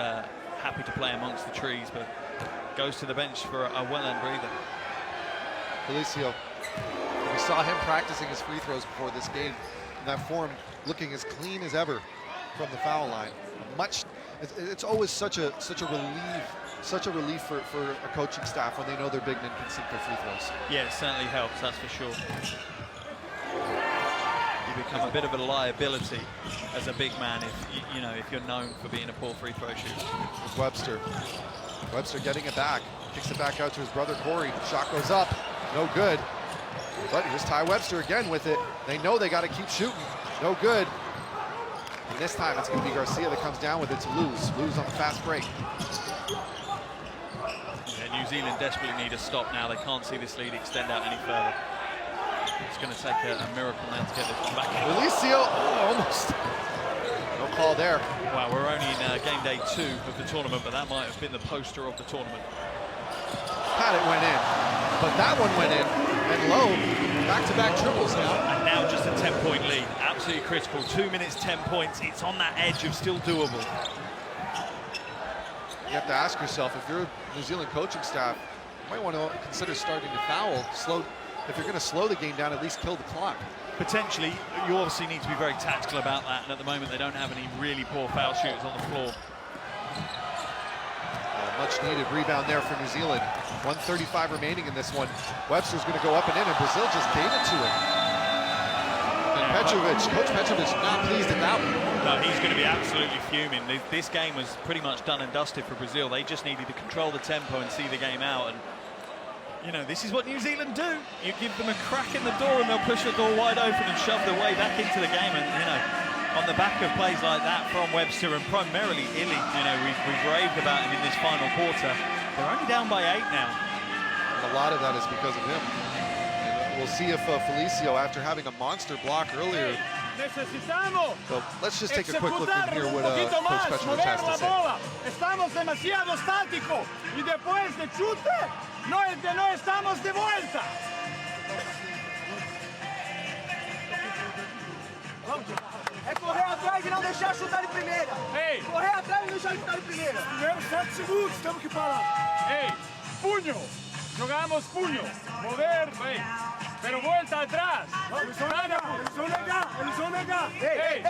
happy to play amongst the trees, but goes to the bench for a well-earned breather. Felicio, we saw him practicing his free throws before this game. In that form, looking as clean as ever from the foul line. It's always such a relief for a coaching staff when they know their big men can sink their free throws. Yeah, it certainly helps, that's for sure. You become a bit of a liability as a big man if you're known for being a poor free throw shooter. Here's Webster. Webster getting it back. Kicks it back out to his brother Corey. Shot goes up. No good. But here's Ty Webster again with it. They know they got to keep shooting. No good. And this time it's going to be Garcia that comes down with it to lose. Lose on the fast break. Yeah, New Zealand desperately need a stop now. They can't see this lead extend out any further. It's going to take a miracle now to get this back in. Felicio, almost. No call there. Wow, we're only in game day 2 of the tournament, but that might have been the poster of the tournament. Had it went in, but that one went in. And Lowe, back-to-back triples now. And now just a 10-point lead. Absolutely critical. 2 minutes, 10 points. It's on that edge of still doable. You have to ask yourself, if you're New Zealand coaching staff, you might want to consider starting to foul. If you're going to slow the game down, at least kill the clock. Potentially, you obviously need to be very tactical about that, and at the moment they don't have any really poor foul shooters on the floor. Much needed rebound there for New Zealand. 1:35 remaining in this one. Webster's going to go up and in, and Brazil just gave it to him. And Coach Petrovic not pleased at that one. No, he's going to be absolutely fuming. This game was pretty much done and dusted for Brazil. They just needed to control the tempo and see the game out. And you know, this is what New Zealand do. You give them a crack in the door and they'll push the door wide open and shove their way back into the game. And, you know, on the back of plays like that from Webster and primarily Illy, you know, we've raved about him in this final quarter. They're only down by 8 now. And a lot of that is because of him. And we'll see if Felicio, after having a monster block earlier. So let's just take a quick look and hear what Coach Petrovic has to say. Estamos demasiado estáticos y después de chute, no estamos de vuelta. É correr atrás e não deixar chutar de primeira. Ei! Correr atrás e não deixar chutar de primeira. Primeiros 7 segundos, temos que parar. Ei, punho! Jogamos punho. Mover, ei. Pero vuelta atrás. Eles vão negar. Ei.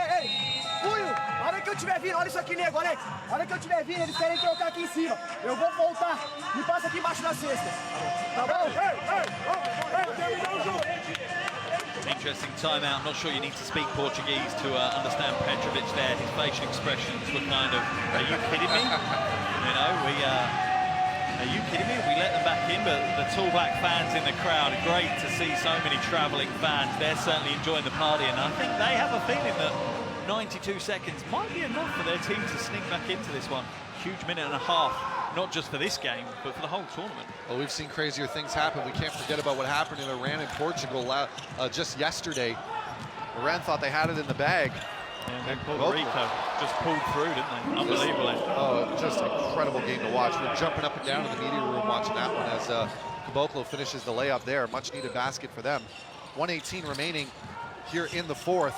Punho, a hora que eu estiver vindo, olha isso aqui, nego, Alex. A hora que eu estiver vindo, eles querem trocar aqui em cima. Eu vou voltar. Me passa aqui embaixo da cesta. Tá bom? Terminou o jogo. Interesting timeout. Not sure you need to speak Portuguese to understand Petrovic there. His facial expressions were kind of, are you kidding me? You know, are you kidding me? We let them back in, but the tall black fans in the crowd, great to see so many travelling fans. They're certainly enjoying the party, and I think they have a feeling that 92 seconds might be enough for their team to sneak back into this one. Huge minute and a half, not just for this game, but for the whole tournament. Well, we've seen crazier things happen. We can't forget about what happened in Iran and Portugal just yesterday. Iran thought they had it in the bag. And Puerto Rico just pulled through, didn't they? Unbelievable. Just an incredible game to watch. We're jumping up and down in the media room watching that one as Caboclo finishes the layup there. Much needed basket for them. 1:18 remaining here in the fourth.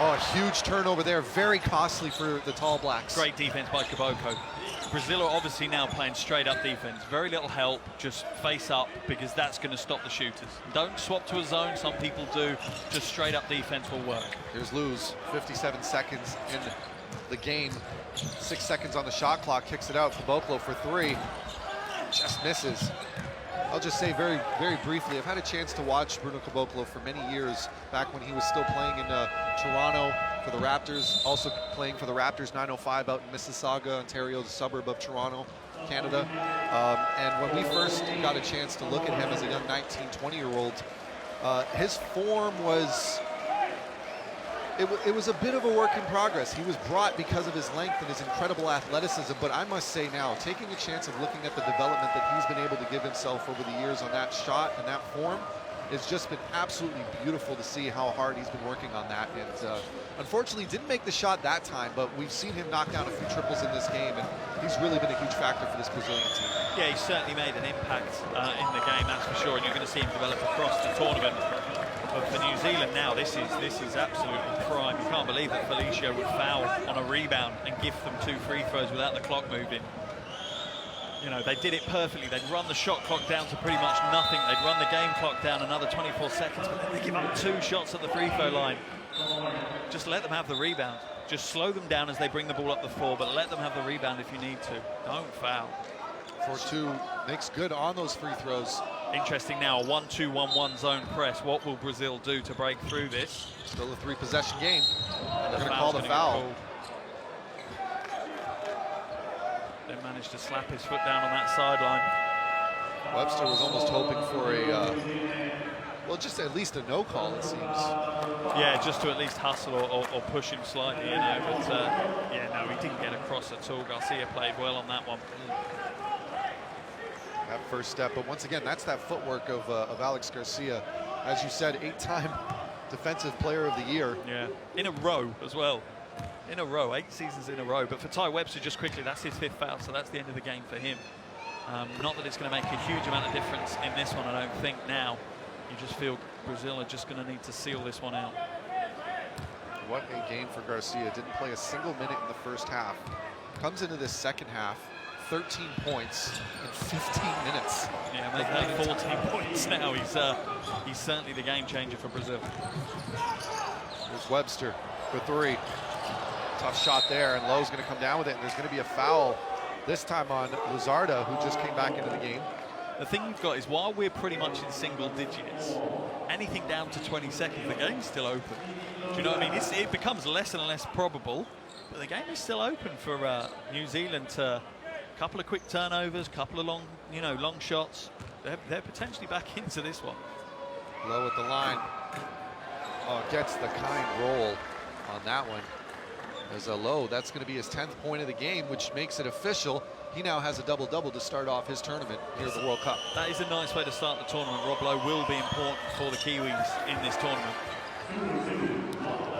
Oh, a huge turnover there. Very costly for the Tall Blacks. Great defense by Caboclo. Brazil are obviously now playing straight up defense. Very little help, just face up, because that's going to stop the shooters. Don't swap to a zone, some people do. Just straight up defense will work. Here's Luz, 57 seconds in the game. 6 seconds on the shot clock, kicks it out. Caboclo for three, just misses. I'll just say very, very briefly, I've had a chance to watch Bruno Caboclo for many years, back when he was still playing in Toronto for the Raptors, also playing for the Raptors 905 out in Mississauga, Ontario, the suburb of Toronto, Canada. And when we first got a chance to look at him as a young 19, 20-year-old, his form was, it was a bit of a work in progress. He was brought because of his length and his incredible athleticism, but I must say now, taking a chance of looking at the development that he's been able to give himself over the years on that shot and that form, it's just been absolutely beautiful to see how hard he's been working on that. And unfortunately didn't make the shot that time, but we've seen him knock down a few triples in this game, and he's really been a huge factor for this Brazilian team. Yeah, he's certainly made an impact in the game, that's for sure, and you're going to see him develop across the tournament. But for New Zealand now, this is absolutely prime. You can't believe that Felicio would foul on a rebound and give them 2 free throws without the clock moving. You know, they did it perfectly. They'd run the shot clock down to pretty much nothing. They'd run the game clock down another 24 seconds, but then they give up 2 shots at the free throw line. Just let them have the rebound. Just slow them down as they bring the ball up the floor, but let them have the rebound if you need to. Don't foul. 4-2 makes good on those free throws. Interesting now, a 1-2-1-1 zone press. What will Brazil do to break through this? Still a 3-possession game. They're going to call the foul. They managed to slap his foot down on that sideline. Webster was almost hoping for a, well, just at least a no call, it seems. Yeah, just to at least hustle or push him slightly, you know. But yeah, no, he didn't get across at all. Garcia played well on that one. That first step, but once again, that's that footwork of Alex Garcia. As you said, 8-time Defensive Player of the Year. Yeah, in a row as well. In a row, 8 seasons in a row. But for Ty Webster, just quickly, that's his 5th foul, so that's the end of the game for him. Not that it's going to make a huge amount of difference in this one, I don't think now. You just feel Brazil are just going to need to seal this one out. What a game for Garcia. Didn't play a single minute in the first half. Comes into this second half, 13 points in 15 minutes. Yeah, make that 14 points now. He's certainly the game changer for Brazil. There's Webster for 3. Tough shot there, and Lowe's going to come down with it, and there's going to be a foul this time on Luzarda, who just came back into the game. The thing you've got is, while we're pretty much in single digits, anything down to 20 seconds, the game's still open. Do you know what I mean? It becomes less and less probable, but the game is still open for New Zealand to couple of quick turnovers, couple of long shots. They're potentially back into this one. Low at the line. Oh, gets the kind roll on that one. There's a Low. That's going to be his 10th point of the game, which makes it official. He now has a double-double to start off his tournament here at the World Cup. That is a nice way to start the tournament. Rob Lowe will be important for the Kiwis in this tournament.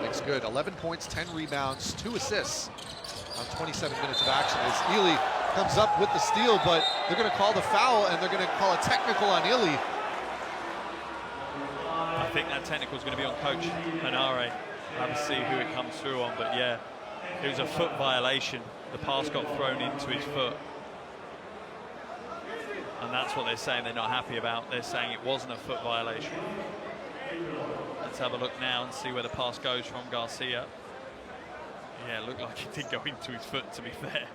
Makes good. 11 points, 10 rebounds, 2 assists on 27 minutes of action as Ely comes up with the steal, but they're going to call the foul, and they're going to call a technical on Ely. I think that technical is going to be on Coach Hanare. We'll have to see who it comes through on, but yeah, it was a foot violation. The pass got thrown into his foot. And that's what they're saying they're not happy about. They're saying it wasn't a foot violation. Let's have a look now and see where the pass goes from Garcia. Yeah, it looked like it did go into his foot, to be fair.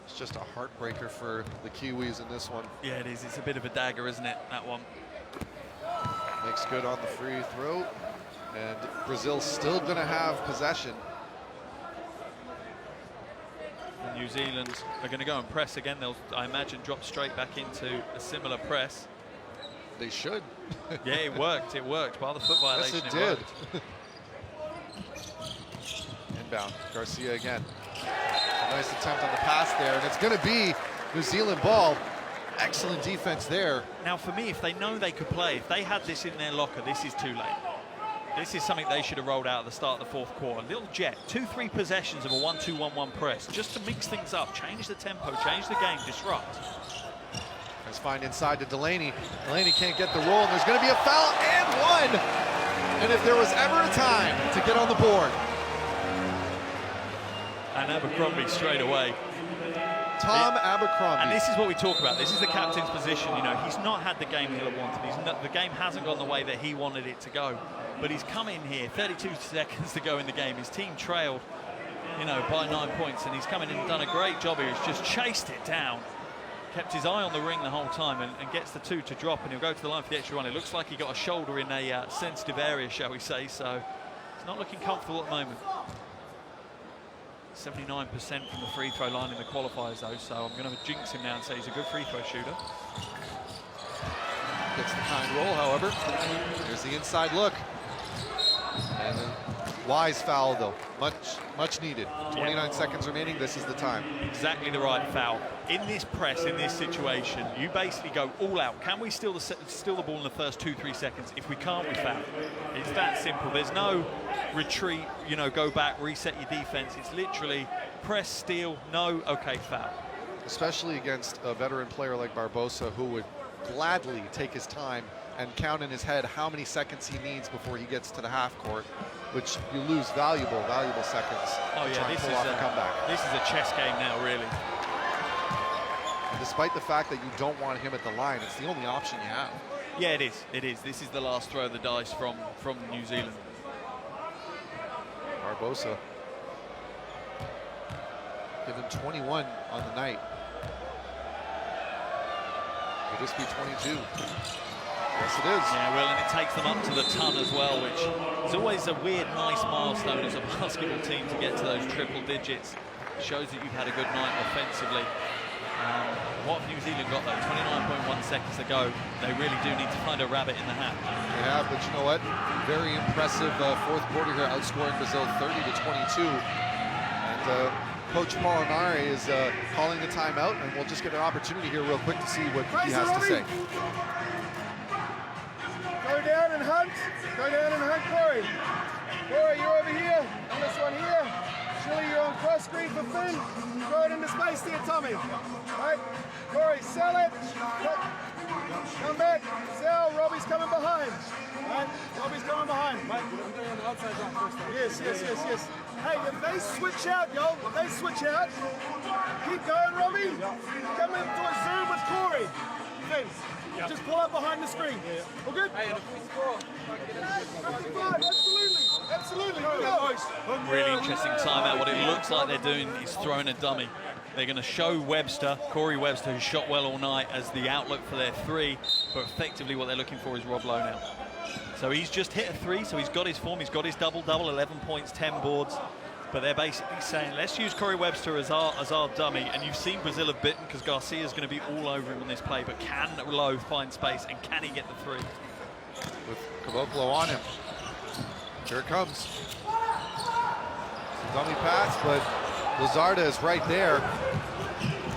It's just a heartbreaker for the Kiwis in this one. Yeah, it is. It's a bit of a dagger, isn't it, that one? Makes good on the free throw. And Brazil's still going to have possession. And New Zealand are going to go and press again. They'll, I imagine, drop straight back into a similar press. They should. Yeah, it worked. It worked. While the foot violation, yes, it did. Inbound, Garcia again. A nice attempt on the pass there, and it's going to be New Zealand ball. Excellent defense there. Now, for me, if they know they could play, if they had this in their locker, this is too late. This is something they should have rolled out at the start of the fourth quarter. Little jet, 2-3 possessions of a 1-2-1-1 press, just to mix things up, change the tempo, change the game, disrupt. Let's find inside to Delaney. Delaney can't get the roll, and there's going to be a foul and one. And if there was ever a time to get on the board. And Abercrombie straight away. Tom Abercrombie. And this is what we talk about. This is the captain's position. You know, he's not had the game he'll have wanted. The game hasn't gone the way that he wanted it to go. But he's come in here, 32 seconds to go in the game. His team trailed, you know, by 9 points, and he's come in and done a great job here. He's just chased it down, kept his eye on the ring the whole time, and gets the 2 to drop, and he'll go to the line for the extra one. It looks like he got a shoulder in a sensitive area, shall we say, so it's not looking comfortable at the moment. 79% from the free throw line in the qualifiers, though, so I'm going to jinx him now and say he's a good free throw shooter. Gets the kind roll, however. Here's the inside look. And a wise foul, though. Much needed. 29 seconds remaining. This is the time. Exactly the right foul. In this press, in this situation, you basically go all out. Can we steal the ball in the first 2-3 seconds? If we can't, we foul. It's that simple. There's no retreat, you know, go back, reset your defense. It's literally press, steal, no, okay, foul. Especially against a veteran player like Barbosa, who would gladly take his time and count in his head how many seconds he needs before he gets to the half court, which you lose valuable seconds. Oh yeah, this is a comeback. This is a chess game now, really. And despite the fact that you don't want him at the line, it's the only option you have. Yeah, it is. It is. This is the last throw of the dice from New Zealand. Barbosa given 21 on the night. Will this be 22? Yes, it is. Yeah, well, and it takes them up to the ton as well, which is always a weird, nice milestone as a basketball team to get to those triple digits. It shows that you've had a good night offensively. What have New Zealand got, though? 29.1 seconds to go. They really do need to find a rabbit in the hat. They have, but you know what? Very impressive fourth quarter here, outscoring Brazil 30-22. And Coach Molinari is calling the timeout, and we'll just get an opportunity here real quick to see what he has to say. Go down and hunt. Go down and hunt, Corey. Corey, you're over here. On this one here. Chili, you're on cross screen for Finn. Throw it into space there, Tommy. Right. Corey, sell it. Come back. Sell. Robbie's coming behind. Right. Robbie's coming behind. Right. We're doing on the outside run first. Yes. Hey, if they switch out, yo, if they switch out, keep going, Robbie. Come in for a zoom with Corey. Finn. Just pull up behind the screen. All good? Hey, and if we score, absolutely. Really interesting timeout. What it looks like they're doing is throwing a dummy. They're going to show Webster, Corey Webster, who shot well all night, as the outlook for their 3, but effectively what they're looking for is Rob Lowe now. So he's just hit a 3, so he's got his form, he's got his double-double, 11 points, 10 boards. But they're basically saying, let's use Corey Webster as our dummy. And you've seen Brazil have bitten because Garcia's going to be all over him on this play. But can Lowe find space, and can he get the 3? With Caboclo on him. Here it comes. It's a dummy pass, but Lizarda is right there.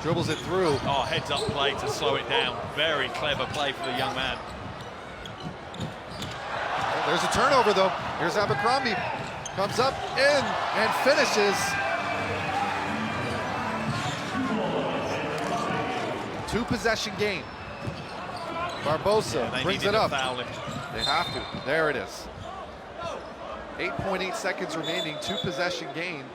Dribbles it through. Oh, heads-up play to slow it down. Very clever play for the young man. There's a turnover, though. Here's Abercrombie. Comes up, in, and finishes. 2-possession game. Barbosa brings it up. They have to. There it is. 8.8 seconds remaining, 2-possession game.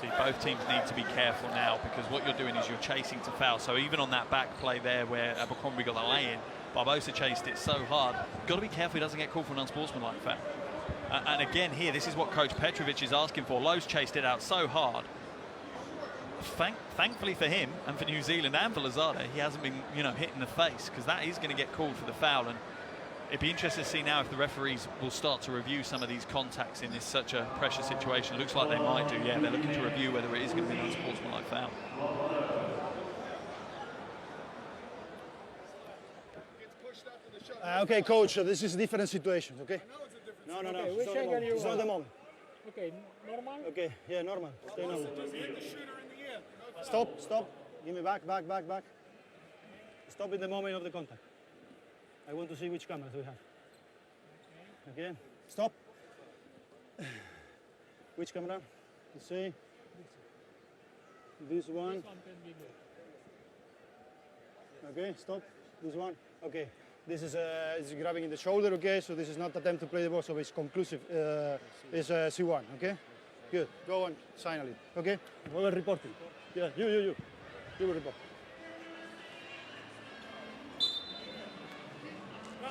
See, both teams need to be careful now, because what you're doing is you're chasing to foul. So even on that back play there where Abercrombie got the lay-in, Barbosa chased it so hard. Got to be careful he doesn't get called for an unsportsmanlike foul. And again here, this is what Coach Petrovic is asking for. Lowe's chased it out so hard. Thankfully for him and for New Zealand and for Lozada, he hasn't been, hit in the face, because that is going to get called for the foul. And it'd be interesting to see now if the referees will start to review some of these contacts in this such a pressure situation. Looks like they might do. Yeah, they're looking to review whether it is going to be an unsportsmanlike foul. Okay, coach, this is a different situation, okay? No. Okay, It's not the moment. Okay, normal? Okay, yeah, normal. Stay normal. Stop. Give me back. Stop in the moment of the contact. I want to see which cameras we have. Okay, stop. Which camera? Let's see. This one. Okay, stop. This one. Okay. This is grabbing in the shoulder, okay? So this is not attempt to play the ball, so it's conclusive. It's C1, okay? Good. Go on, sign a lead, okay? We're reporting. Yeah, you will report.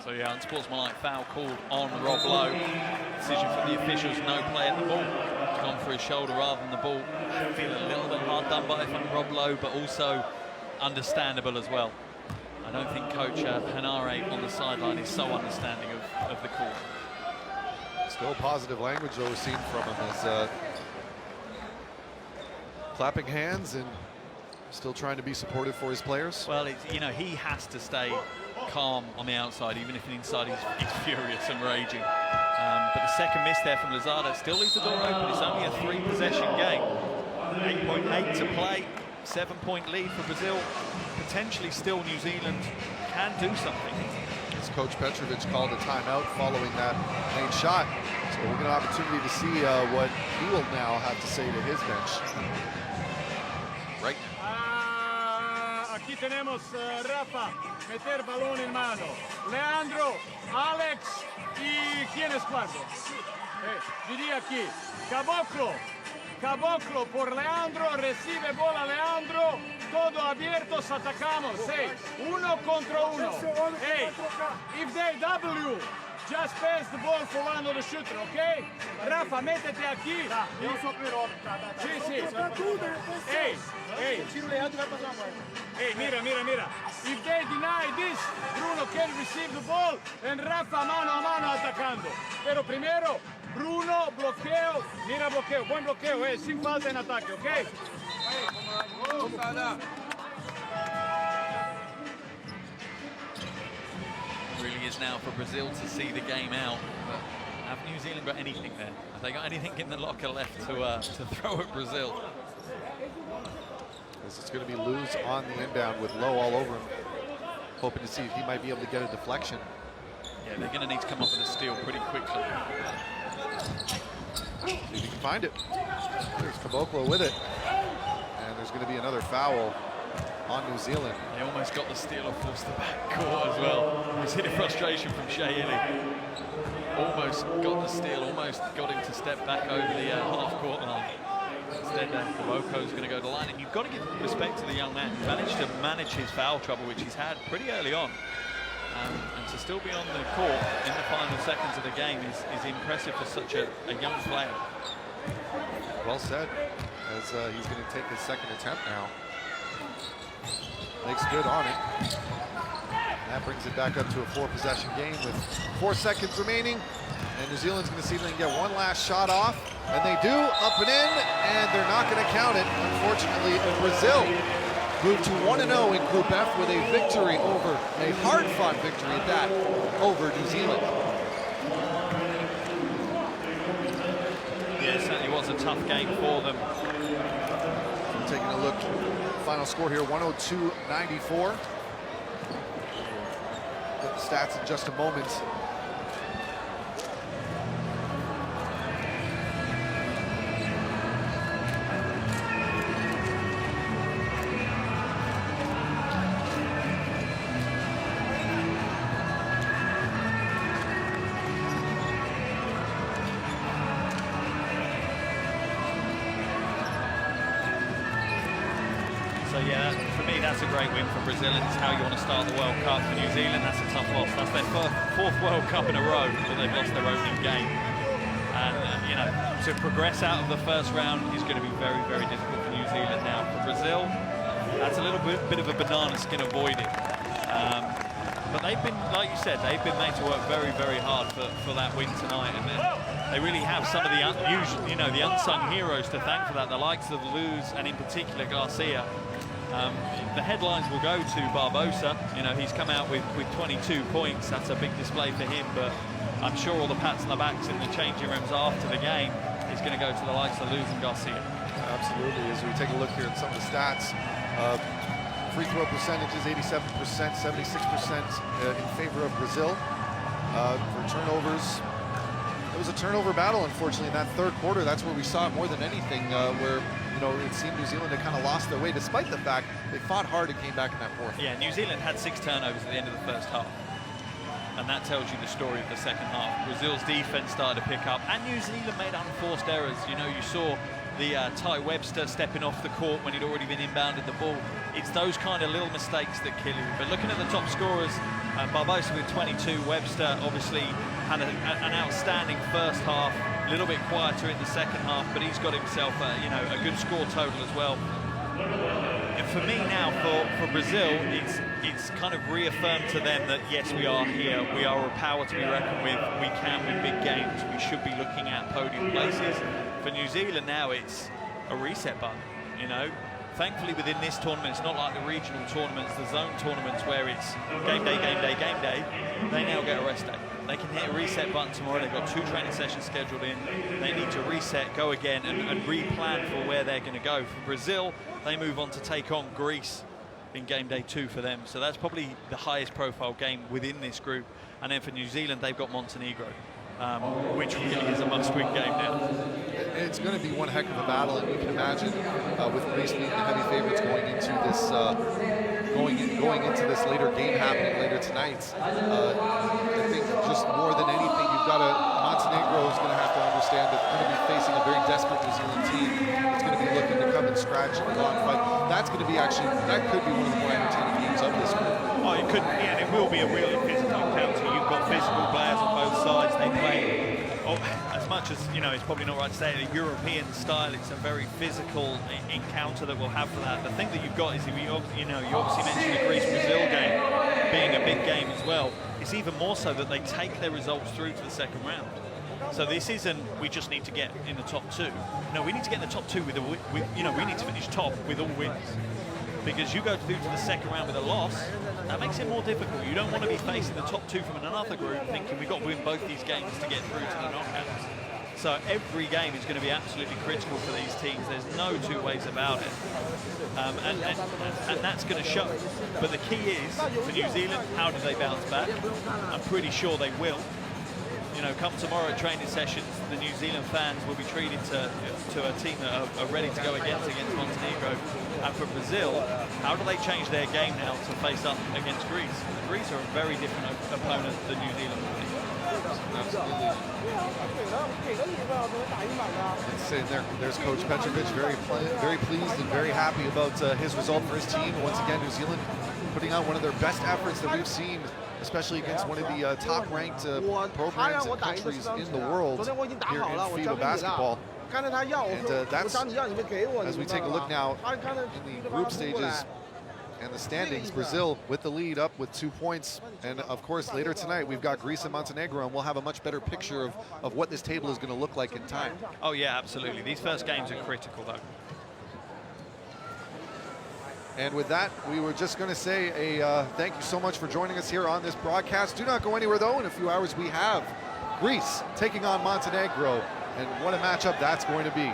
So yeah, unsportsmanlike foul called on Rob Lowe. Decision from the officials, no play at the ball. He's gone for his shoulder rather than the ball. Feeling a little bit hard done by from Rob Lowe, but also understandable as well. I don't think Coach Hanare on the sideline is so understanding of the call. Still positive language though we're seeing from him, as clapping hands and still trying to be supportive for his players. Well, he has to stay calm on the outside, even if inside he's furious and raging. But the second miss there from Lozada still leaves the door open. It's only a 3-possession game. 8.8 to play, 7-point lead for Brazil. Potentially still New Zealand can do something. As Coach Petrovic called a timeout following that main shot. So we're going to have an opportunity to see what he will now have to say to his bench. Right. Aquí tenemos Rafa, meter balón en mano. Leandro, Alex y ¿quién es cuarto? Diría aquí, Caboclo por Leandro, recibe bola Leandro, todo abiertos, atacamos, 1 contra 1. Hey, if they W, just pass the ball for one of the shooter, okay? Rafa, métete aquí. Sí. Hey, mira. If they deny this, Bruno can receive the ball and Rafa mano a mano atacando. Pero primero, Bruno, bloqueo, mira bloqueo, buen bloqueo, sin falta en ataque, ¿ok? Really is now for Brazil to see the game out. But have New Zealand got anything there? Have they got anything in the locker left to throw at Brazil? This is going to be Luz on the inbound with Lowe all over him. Hoping to see if he might be able to get a deflection. Yeah, they're going to need to come up with a steal pretty quickly. See if he can find it. There's Caboclo with it. And there's going to be another foul on New Zealand. They almost got the steal or forced the backcourt as well. You see the frustration from Shea Ili. Almost got the steal, almost got him to step back over the half-court line. Instead, Kaboko's going to go to the line. And you've got to give respect to the young man. He managed to manage his foul trouble, which he's had pretty early on. And to still be on the court in the final seconds of the game is impressive for such a young player. Well said, as he's going to take his second attempt now. Makes good on it. And that brings it back up to a 4-possession game with 4 seconds remaining. And New Zealand's going to see if they can get one last shot off. And they do, up and in, and they're not going to count it, unfortunately. And Brazil moved to 1-0 in Group F with a victory over, a hard-fought victory at that, over New Zealand. Yeah, it certainly was a tough game for them. Taking a look, final score here, 102-94. Get the stats in just a moment. yeah, for me, that's a great win for Brazil, and it's how you want to start the World Cup. For New Zealand, that's a tough loss. That's their fourth World Cup in a row that they've lost their opening game. And, you know, to progress out of the first round is going to be very, very difficult for New Zealand now. For Brazil, that's a little bit of a banana skin avoiding. But they've been, like you said, they've been made to work very, very hard for that win tonight. And they really have some of the the unsung heroes to thank for that. The likes of Luz and in particular Garcia. The headlines will go to Barbosa. You know, he's come out with 22 points. That's a big display for him. But I'm sure all the pats on the backs in the changing rooms after the game is going to go to the likes of Luz and Garcia. Absolutely. As we take a look here at some of the stats. Free throw percentages, 87%, 76% in favor of Brazil. For turnovers, it was a turnover battle, unfortunately, in that third quarter. That's where we saw it more than anything, where, you know, it seemed New Zealand had kind of lost their way, despite the fact they fought hard and came back in that fourth. Yeah, New Zealand had 6 turnovers at the end of the first half. And that tells you the story of the second half. Brazil's defense started to pick up, and New Zealand made unforced errors. You know, you saw the Ty Webster stepping off the court when he'd already been inbounded the ball. It's those kind of little mistakes that kill you. But looking at the top scorers, Barbosa with 22, Webster obviously had an outstanding first half, a little bit quieter in the second half, but he's got himself a good score total as well. And for me now, for Brazil, it's kind of reaffirmed to them that yes, we are here, we are a power to be reckoned with, we can win big games, we should be looking at podium places. For New Zealand now, it's a reset button, you know. Thankfully within this tournament, it's not like the regional tournaments, the zone tournaments where it's game day, game day, game day. They now get a rest day. They can hit a reset button tomorrow. They've got 2 training sessions scheduled in. They need to reset, go again, and re-plan for where they're going to go. For Brazil, they move on to take on Greece in game day 2 for them. So that's probably the highest profile game within this group. And then for New Zealand, they've got Montenegro, which really is a must-win game now. It's going to be one heck of a battle, and you can imagine with Greece being the heavy favorites going into this going into this later game happening later tonight. I think just more than anything, Montenegro is going to have to understand that they're going to be facing a very desperate New Zealand team. It's going to be looking to come and scratch and go on fight. That's going to be that could be one of the more entertaining games of this group. Oh, it could, yeah, and it will be a really physical encounter. You've got physical players on both sides. They play, as much as, you know, it's probably not right to say it, a European style. It's a very physical encounter that we'll have for that. The thing that you've got is, you obviously mentioned the Greece-Brazil game being a big game as well. It's even more so that they take their results through to the second round. So this isn't, we just need to get in the top 2. No, we need to get in the top 2 we need to finish top with all wins. Because you go through to the second round with a loss, that makes it more difficult. You don't want to be facing the top 2 from another group thinking we've got to win both these games to get through to the knockouts. So every game is going to be absolutely critical for these teams. There's no 2 ways about it. And that's going to show. But the key is, for New Zealand, how do they bounce back? I'm pretty sure they will. You know, come tomorrow at training sessions, the New Zealand fans will be treated to a team that are ready to go against Montenegro. And for Brazil, how do they change their game now to face up against Greece? Greece are a very different opponent than New Zealand will be. Absolutely. There's Coach Petrovic, very pleased and very happy about his result for his team. Once again, New Zealand putting out one of their best efforts that we've seen, especially against one of the top-ranked programs and countries in the world here in FIBA basketball. And that's, as we take a look now in the group stages and the standings, Brazil with the lead up with 2 points. And of course, later tonight, we've got Greece and Montenegro, and we'll have a much better picture of what this table is going to look like in time. Oh yeah, absolutely. These first games are critical though. And with that, we were just going to say thank you so much for joining us here on this broadcast. Do not go anywhere, though. In a few hours, we have Greece taking on Montenegro. And what a matchup that's going to be.